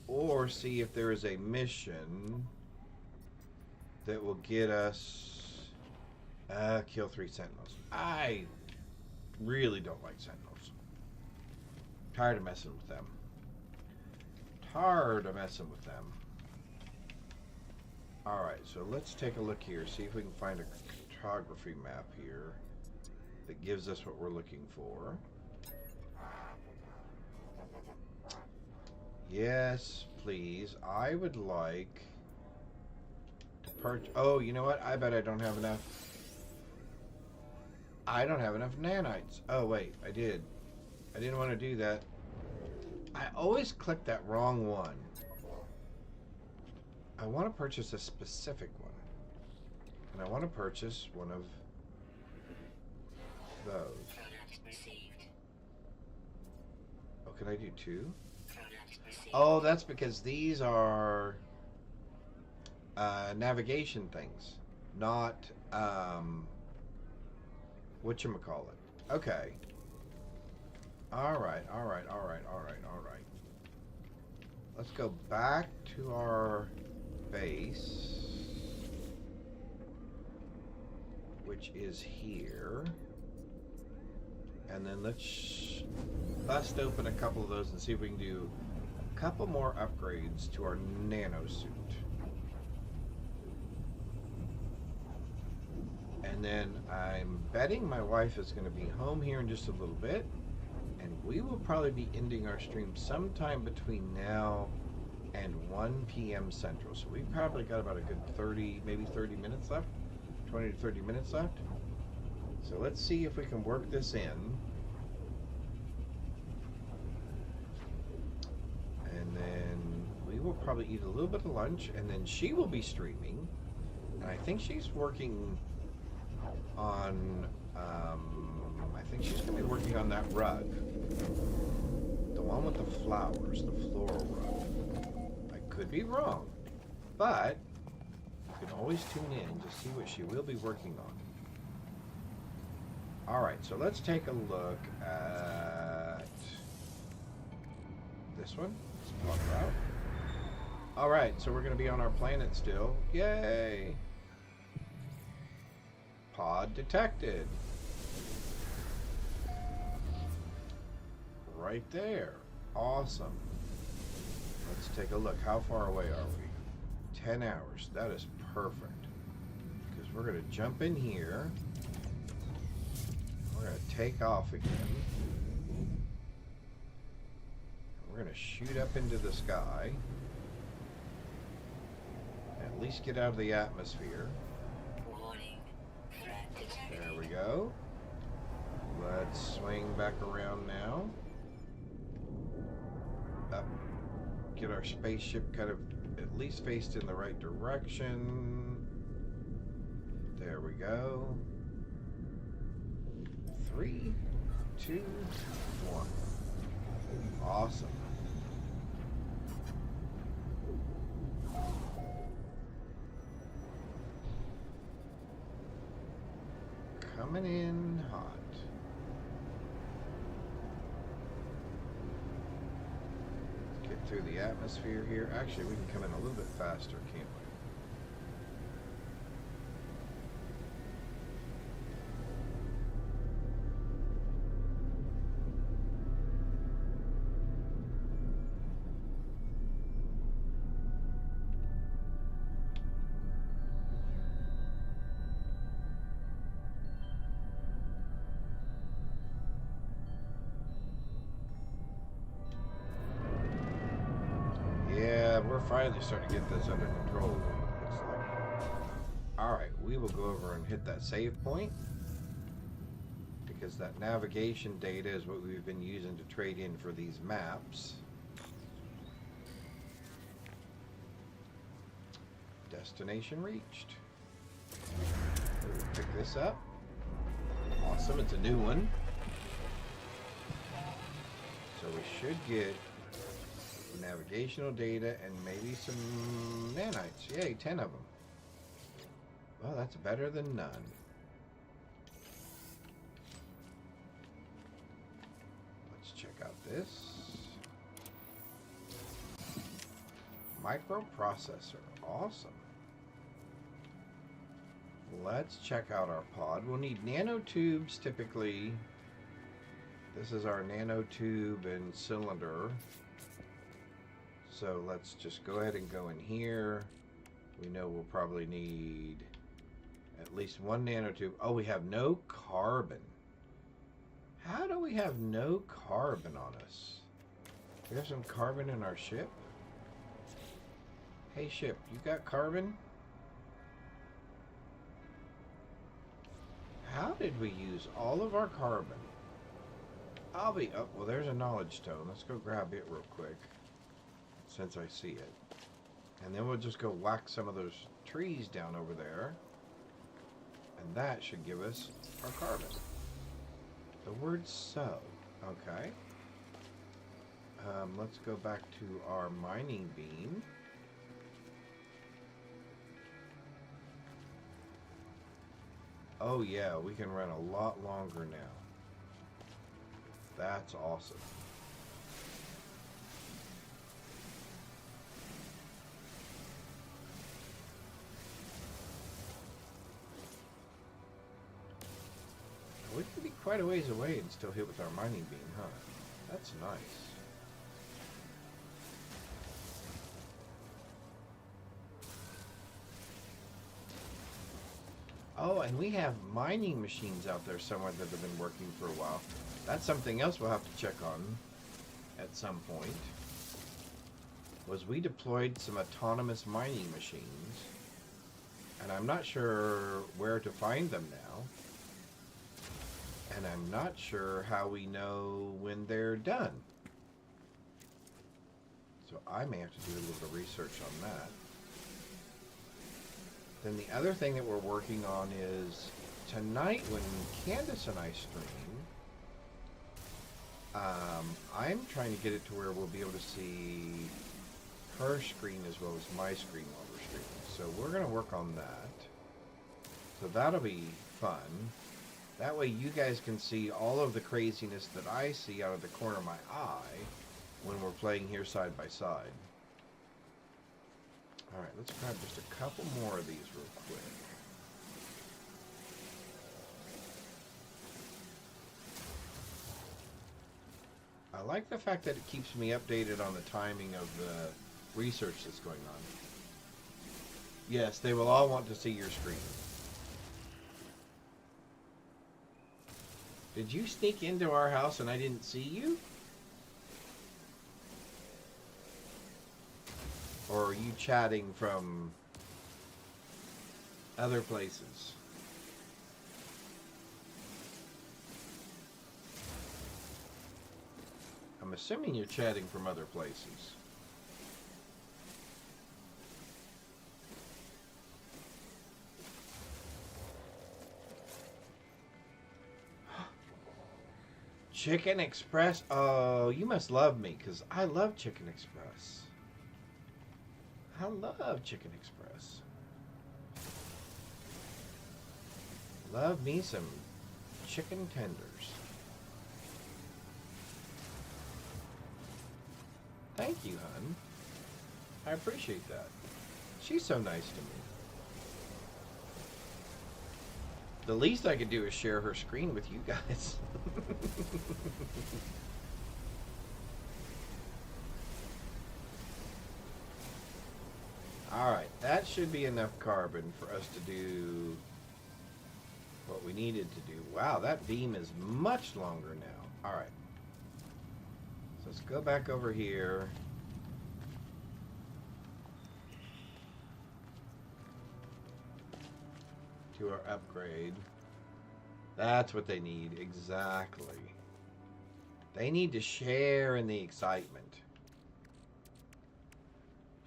or see if there is a mission that will get us kill 3 sentinels. I really don't like sentinels. Tired of messing with them. Alright, so let's take a look here, see if we can find a cartography map here that gives us what we're looking for. Yes, please. I would like to purchase. Oh, you know what? I bet I don't have enough. I don't have enough nanites. Oh, wait, I did. I didn't want to do that. I always click that wrong one. I want to purchase a specific one. And I want to purchase one of those. Oh, can I do 2? Oh, that's because these are navigation things, not whatchamacallit. Okay. Alright. Let's go back to our base, which is here. And then let's bust open a couple of those and see if we can do a couple more upgrades to our nanosuit. And then I'm betting my wife is going to be home here in just a little bit, and we will probably be ending our stream sometime between now and 1 p.m. Central. So we've probably got about a good 30, maybe 30 minutes left, 20 to 30 minutes left. So let's see if we can work this in. And then we will probably eat a little bit of lunch, and then she will be streaming. And I think she's working on, I think she's going to be working on that rug. The one with the flowers, the floral rug. I could be wrong, but you can always tune in to see what she will be working on. Alright, so let's take a look at this one. Let's pop her out. Alright, so we're going to be on our planet still. Yay! Pod detected. Right there. Awesome. Let's take a look. How far away are we? 10 hours. That is perfect. Because we're going to jump in here. We're going to take off again. We're going to shoot up into the sky. At least get out of the atmosphere. Warning. Threat detected. There we go. Let's swing back around now. Up. Get our spaceship kind of at least faced in the right direction. There we go. 3, 2, 1. Awesome. Coming in hot. Let's get through the atmosphere here. Actually, we can come in a little bit faster, can't we? We're finally starting to get this under control, it looks like. Alright, we will go over and hit that save point. Because that navigation data is what we've been using to trade in for these maps. Destination reached. We'll pick this up. Awesome, it's a new one. So we should get navigational data and maybe some nanites. Yay, 10 of them. Well, that's better than none. Let's check out this. Microprocessor. Awesome. Let's check out our pod. We'll need nanotubes typically. This is our nanotube and cylinder. So let's just go ahead and go in here. We know we'll probably need at least one nanotube. Oh, we have no carbon. How do we have no carbon on us? We have some carbon in our ship? Hey ship, you got carbon? How did we use all of our carbon? Oh, well, there's a knowledge stone. Let's go grab it real quick. Since I see it. And then we'll just go whack some of those trees down over there. And that should give us our carbon. The word so. Okay. Let's go back to our mining beam. Oh yeah, we can run a lot longer now. That's awesome. We can be quite a ways away and still hit with our mining beam, huh? That's nice. Oh, and we have mining machines out there somewhere that have been working for a while. That's something else we'll have to check on at some point. Was we deployed some autonomous mining machines. And I'm not sure where to find them now. And I'm not sure how we know when they're done. So I may have to do a little bit of research on that. Then the other thing that we're working on is tonight when Candace and I stream, I'm trying to get it to where we'll be able to see her screen as well as my screen while we're streaming. So we're going to work on that. So that'll be fun. That way you guys can see all of the craziness that I see out of the corner of my eye when we're playing here side by side. Alright, let's grab just a couple more of these real quick. I like the fact that it keeps me updated on the timing of the research that's going on. Yes, they will all want to see your screen. Did you sneak into our house and I didn't see you? Or are you chatting from other places? I'm assuming you're chatting from other places. Chicken Express? Oh, you must love me, because I love Chicken Express. I love Chicken Express. Love me some chicken tenders. Thank you, hun. I appreciate that. She's so nice to me. The least I could do is share her screen with you guys. Alright, that should be enough carbon for us to do what we needed to do. Wow, that beam is much longer now. Alright. So let's go back over here. To our upgrade. That's what they need, exactly. They need to share in the excitement.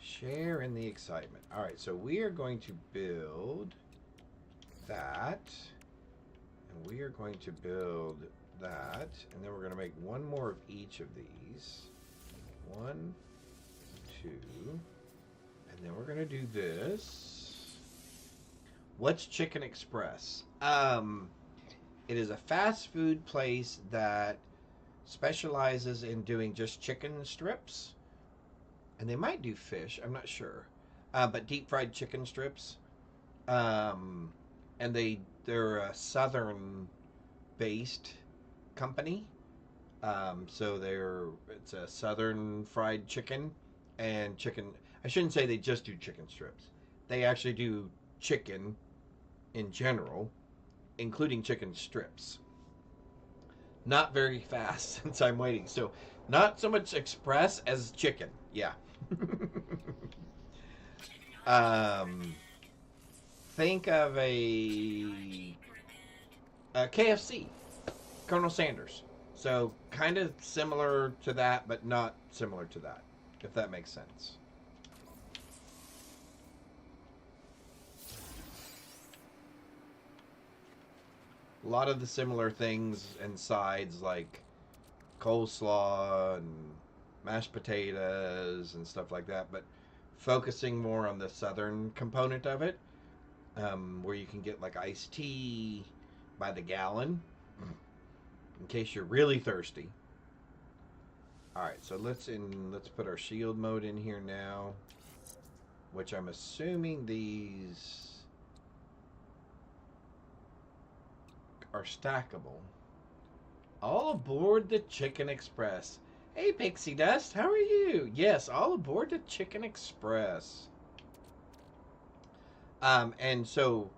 Share in the excitement. Alright, so we are going to build that. And we are going to build that. And then we're going to make one more of each of these. 1, 2. And then we're going to do this. What's Chicken Express? It is a fast food place that specializes in doing just chicken strips. And they might do fish, I'm not sure. But deep fried chicken strips. And they're a southern based company. So it's a southern fried chicken and chicken. I shouldn't say they just do chicken strips. They actually do chicken in general, including chicken strips. Not very fast since I'm waiting. So not so much express as chicken. Yeah. Think of a KFC, Colonel Sanders. So kind of similar to that, but not similar to that, if that makes sense. A lot of the similar things and sides like coleslaw and mashed potatoes and stuff like that, but focusing more on the southern component of it, where you can get like iced tea by the gallon in case you're really thirsty. Alright, so let's put our shield mode in here now, which I'm assuming these are stackable. All aboard the Chicken Express. Hey, Pixie Dust, how are you? Yes, all aboard the Chicken Express. And so,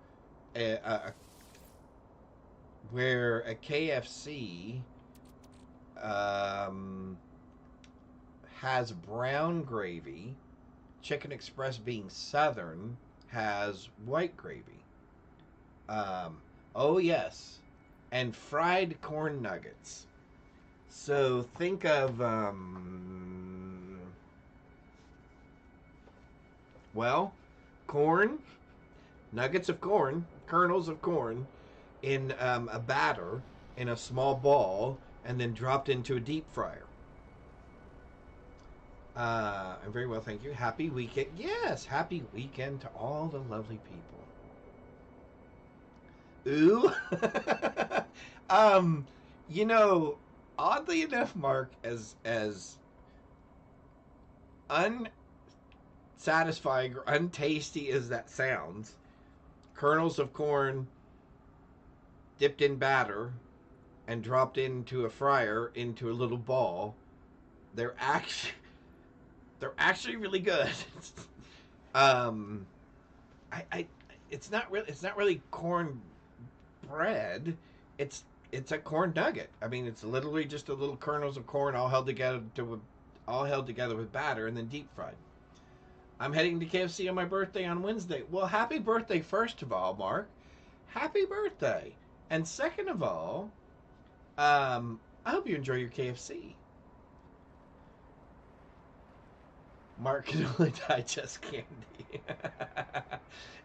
where a KFC has brown gravy, Chicken Express being southern has white gravy. Oh yes, and fried corn nuggets. So think of Well, corn, nuggets of corn, kernels of corn, in a batter in a small ball, and then dropped into a deep fryer. I'm very well, thank you. Happy weekend. Yes, happy weekend to all the lovely people. Ooh. um, you know, oddly enough, Mark, as unsatisfying or untasty as that sounds, kernels of corn dipped in batter and dropped into a fryer into a little ball, they're actually really good. um, I it's not really corn bread. It's a corn nugget. I mean, it's literally just a little kernels of corn all held together with batter and then deep fried. I'm heading to KFC on my birthday on Wednesday. Well, happy birthday, first of all, Mark. Happy birthday. And second of all, I hope you enjoy your KFC. Mark can only digest candy.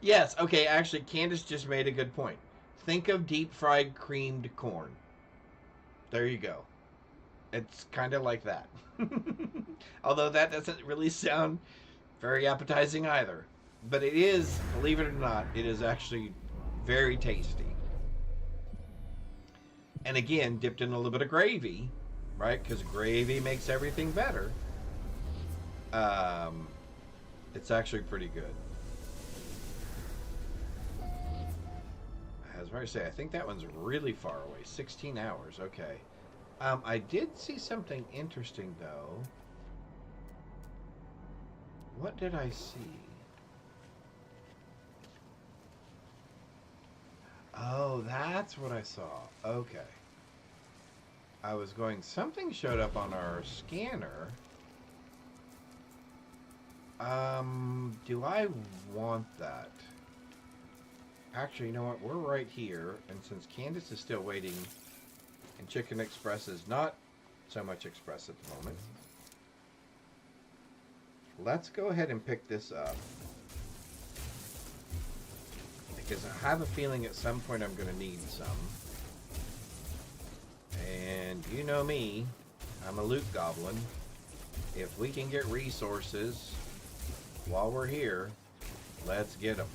Yes, okay, actually, Candace just made a good point. Think of deep fried creamed corn. There you go. It's kind of like that. Although that doesn't really sound very appetizing either. But it is, believe it or not, it is actually very tasty. And again, dipped in a little bit of gravy, right? Because gravy makes everything better. It's actually pretty good. As I say, I think that one's really far away. 16 hours, okay. I did see something interesting, though. What did I see? Oh, that's what I saw. Okay. I was going, something showed up on our scanner. Do I want that? Actually, you know what? We're right here, and since Candace is still waiting, and Chicken Express is not so much express at the moment, let's go ahead and pick this up. Because I have a feeling at some point I'm going to need some. And you know me, I'm a loot goblin. If we can get resources while we're here, let's get them.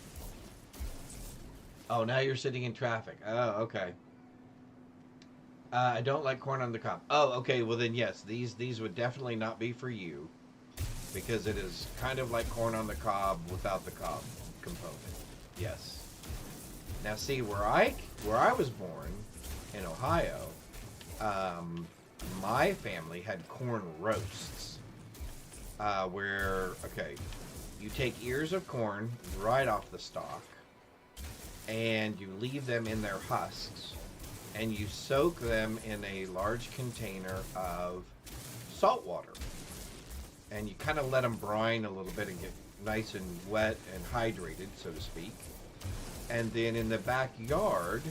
Oh, now you're sitting in traffic. Oh, okay. I don't like corn on the cob. Oh, okay. Well then, yes, these would definitely not be for you, because it is kind of like corn on the cob without the cob component. Yes. Now, see, where I was born in Ohio, my family had corn roasts, where, okay, you take ears of corn right off the stalk, and you leave them in their husks, and you soak them in a large container of salt water, and you kind of let them brine a little bit and get nice and wet and hydrated, so to speak. And then in the backyard,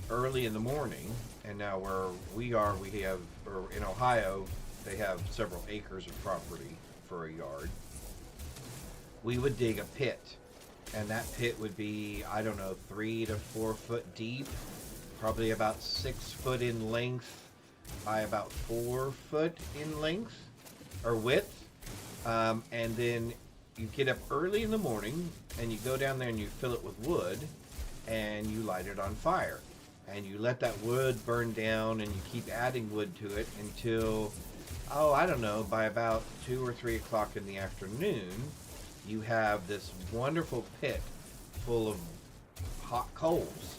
early in the morning, and now where we have, or in Ohio, they have several acres of property for a yard, we would dig a pit. And that pit would be, I don't know, 3 to 4 foot deep, probably about 6 foot in length by about 4 foot in length or width. And then you get up early in the morning and you go down there and you fill it with wood and you light it on fire. And you let that wood burn down and you keep adding wood to it until, oh, I don't know, by about 2 or 3 o'clock in the afternoon, you have this wonderful pit full of hot coals.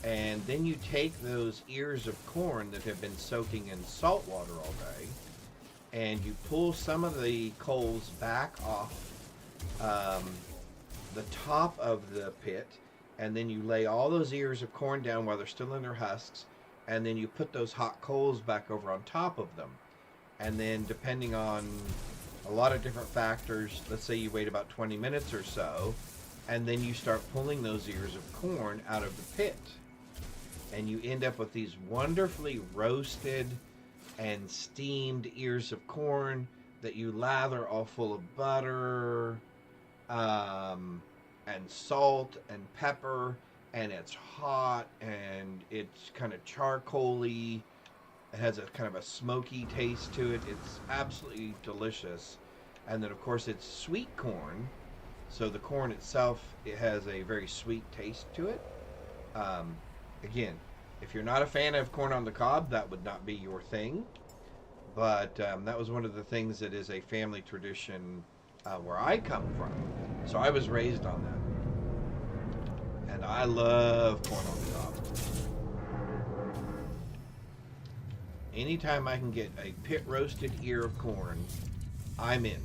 And then you take those ears of corn that have been soaking in salt water all day, and you pull some of the coals back off the top of the pit, and then you lay all those ears of corn down while they're still in their husks, and then you put those hot coals back over on top of them. And then depending on a lot of different factors, let's say you wait about 20 minutes or so, and then you start pulling those ears of corn out of the pit. And you end up with these wonderfully roasted and steamed ears of corn that you lather all full of butter and salt and pepper, and it's hot and it's kind of charcoaly. It has a kind of a smoky taste to it. It's absolutely delicious. And then of course it's sweet corn, so the corn itself, it has a very sweet taste to it. Again, if you're not a fan of corn on the cob, that would not be your thing. But that was one of the things that is a family tradition where I come from. So I was raised on that. And I love corn on the cob. Anytime I can get a pit roasted ear of corn, I'm in.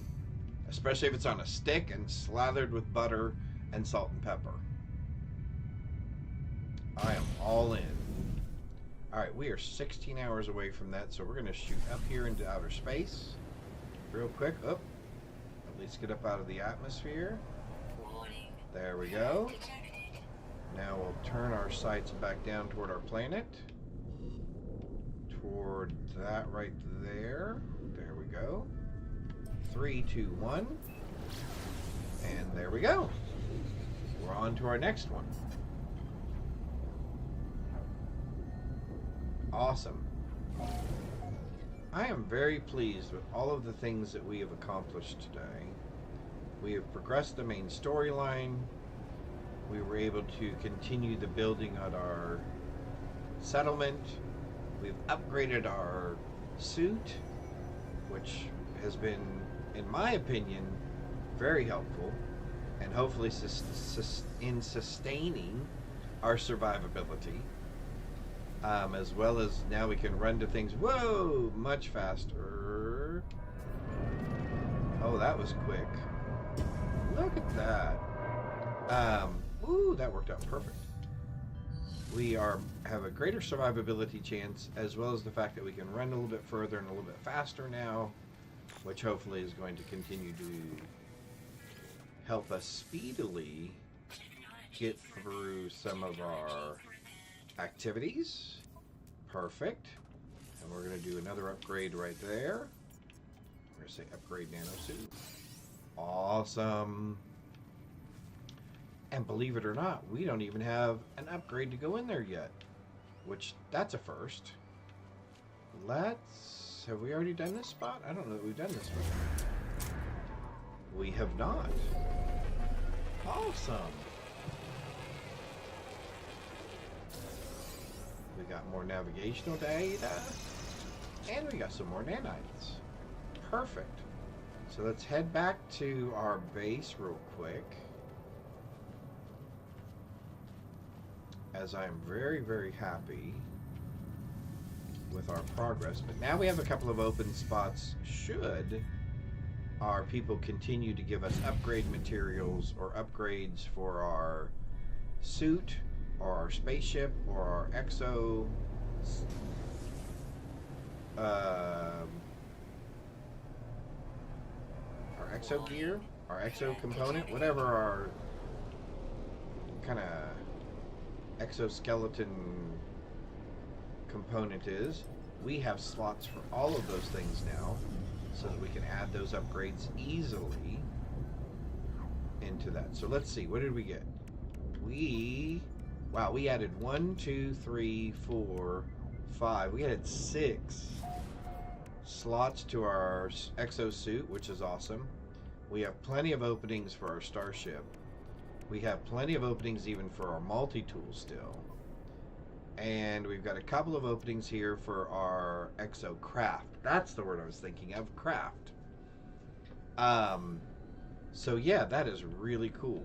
Especially if it's on a stick and slathered with butter and salt and pepper. I am all in. Alright, we are 16 hours away from that, so we're going to shoot up here into outer space. Real quick. Up. At least get up out of the atmosphere. Warning. There we go. Detected. Now we'll turn our sights back down toward our planet. Toward that right there. There we go. 3, 2, 1. And there we go. We're on to our next one. Awesome. I am very pleased with all of the things that we have accomplished today. We have progressed the main storyline. We were able to continue the building on our settlement. We've upgraded our suit, which has been, in my opinion, very helpful, and hopefully in sustaining our survivability. As well as now we can run to things, whoa, much faster. Oh, that was quick. Look at that. Ooh, that worked out perfect. We have a greater survivability chance, as well as the fact that we can run a little bit further and a little bit faster now, which hopefully is going to continue to help us speedily get through some of our activities. Perfect. And we're going to do another upgrade right there. We're going to say upgrade nanosuit. Awesome. And believe it or not, we don't even have an upgrade to go in there yet, which that's a first. Have we already done this spot? I don't know that we've done this one. We have not. Awesome. We got more navigational data, and we got some more nanites. Perfect. So let's head back to our base real quick, as I'm very, very happy with our progress. But now we have a couple of open spots should our people continue to give us upgrade materials or upgrades for our suit or our spaceship or our exo gear, our exo component, whatever our kind of exoskeleton component is. We have slots for all of those things now, so that we can add those upgrades easily into that. So let's see, what did we get? We added 1, 2, 3, 4, 5. We added 6 slots to our exosuit, which is awesome. We have plenty of openings for our starship. We have plenty of openings even for our multi-tool still. And we've got a couple of openings here for our exo craft. That's the word I was thinking of, craft. So yeah, that is really cool.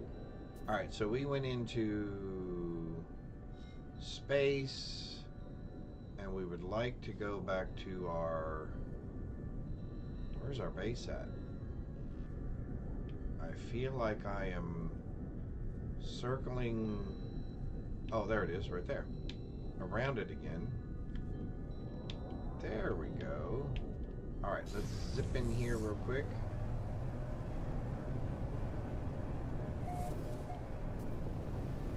Alright, so we went into space, and we would like to go back to our... Where's our base at? I feel like I am circling... Oh, there it is, right there. Around it again. There we go. Alright, let's zip in here real quick.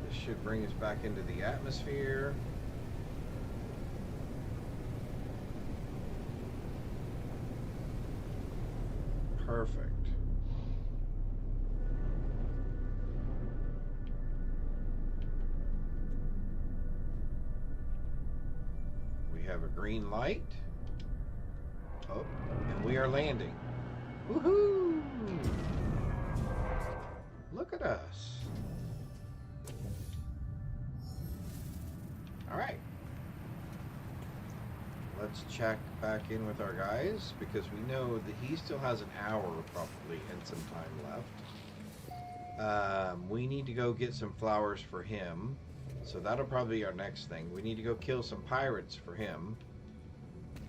This should bring us back into the atmosphere. Perfect. have a green light. Oh, and we are landing. Woohoo! Look at us. Alright. Let's check back in with our guys because we know that he still has an hour probably and some time left. We need to go get some flowers for him. So that'll probably be our next thing. We need to go kill some pirates for him,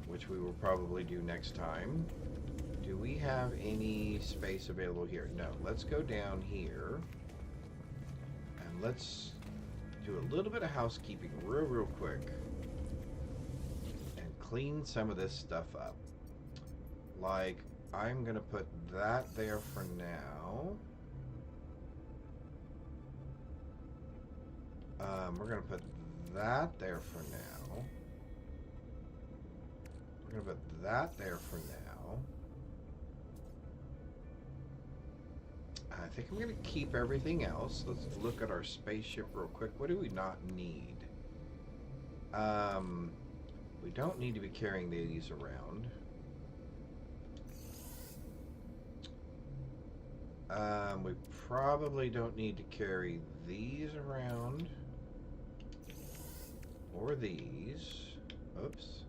which we will probably do next time. Do we have any space available here? No. Let's go down here and let's do a little bit of housekeeping real quick and clean some of this stuff up. Like, I'm gonna put that there for now. We're gonna put that there for now. We're gonna put that there for now. I think I'm gonna keep everything else. Let's look at our spaceship real quick. What do we not need? We don't need to be carrying these around. We probably don't need to carry these around. Or these. Oops.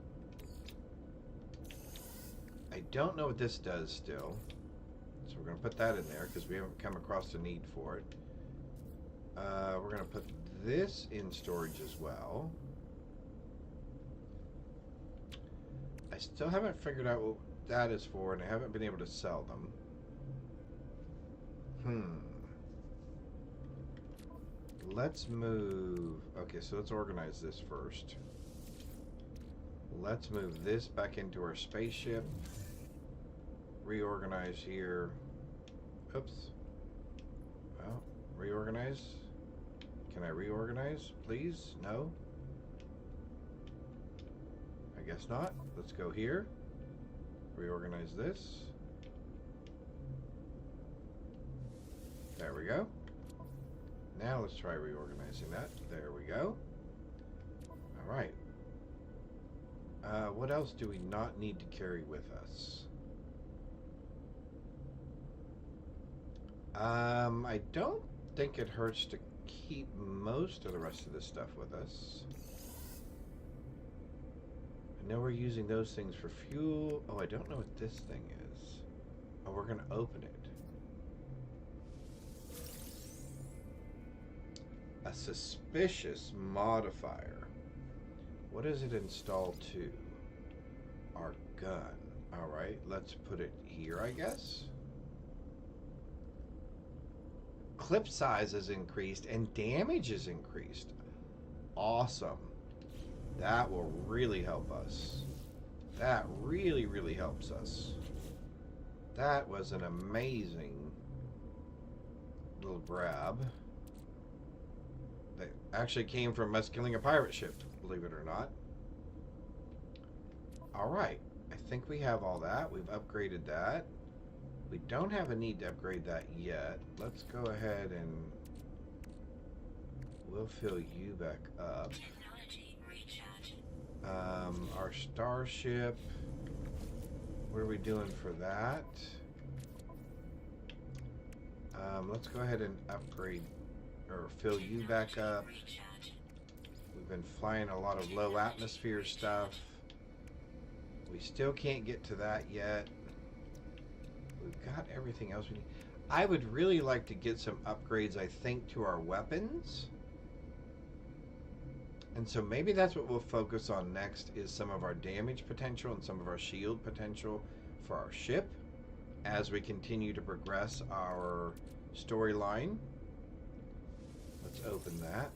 I don't know what this does still. So we're going to put that in there because we haven't come across the need for it. We're going to put this in storage as well. I still haven't figured out what that is for, and I haven't been able to sell them. Let's move. Okay, so let's organize this first. Let's move this back into our spaceship. Reorganize here. Oops. Well, reorganize. Can I reorganize, please? No? I guess not. Let's go here. Reorganize this. There we go. Now let's try reorganizing that. There we go. Alright. What else do we not need to carry with us? I don't think it hurts to keep most of the rest of this stuff with us. I know we're using those things for fuel. Oh, I don't know what this thing is. Oh, we're going to open it. A suspicious modifier. What does it install to? Our gun. Alright, let's put it here, I guess. Clip size is increased and damage is increased. Awesome. That will really help us. That really helps us. That was an amazing little grab. That actually came from us killing a pirate ship, believe it or not. Alright, I think we have all that. We've upgraded that. We don't have a need to upgrade that yet. Let's go ahead and we'll fill you back up. Technology recharge. Our starship, what are we doing for that? Let's go ahead and upgrade or fill you back up. Recharge. We've been flying a lot of low atmosphere stuff. We still can't get to that yet. We've got everything else we need. I would really like to get some upgrades, I think, to our weapons. And so maybe that's what we'll focus on next, is some of our damage potential and some of our shield potential for our ship as we continue to progress our storyline. Let's open that.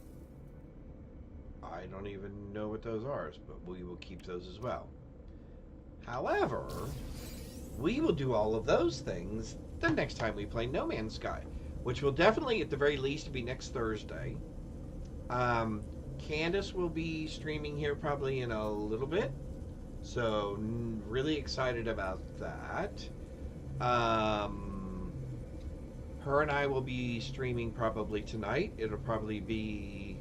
I don't even know what those are, but we will keep those as well. However, we will do all of those things the next time we play No Man's Sky, which will definitely, at the very least, be next Thursday. Candace will be streaming here probably in a little bit, so really excited about that. Her and I will be streaming probably tonight. It'll probably be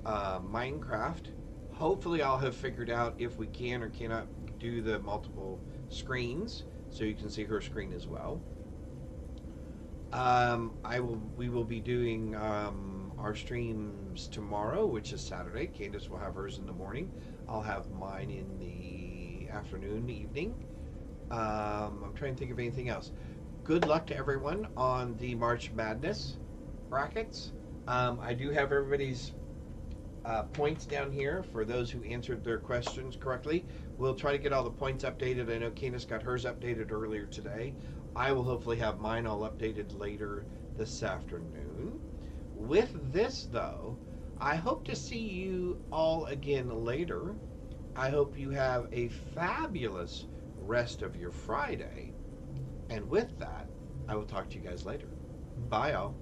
Minecraft. Hopefully, I'll have figured out if we can or cannot do the multiple screens, so you can see her screen as well. We will be doing our streams tomorrow, which is Saturday. Candace will have hers in the morning. I'll have mine in the afternoon, evening. I'm trying to think of anything else. Good luck to everyone on the March Madness brackets. I do have everybody's points down here for those who answered their questions correctly. We'll try to get all the points updated. I know Candace got hers updated earlier today. I will hopefully have mine all updated later this afternoon. With this, though, I hope to see you all again later. I hope you have a fabulous rest of your Friday. And with that, I will talk to you guys later. Bye, all.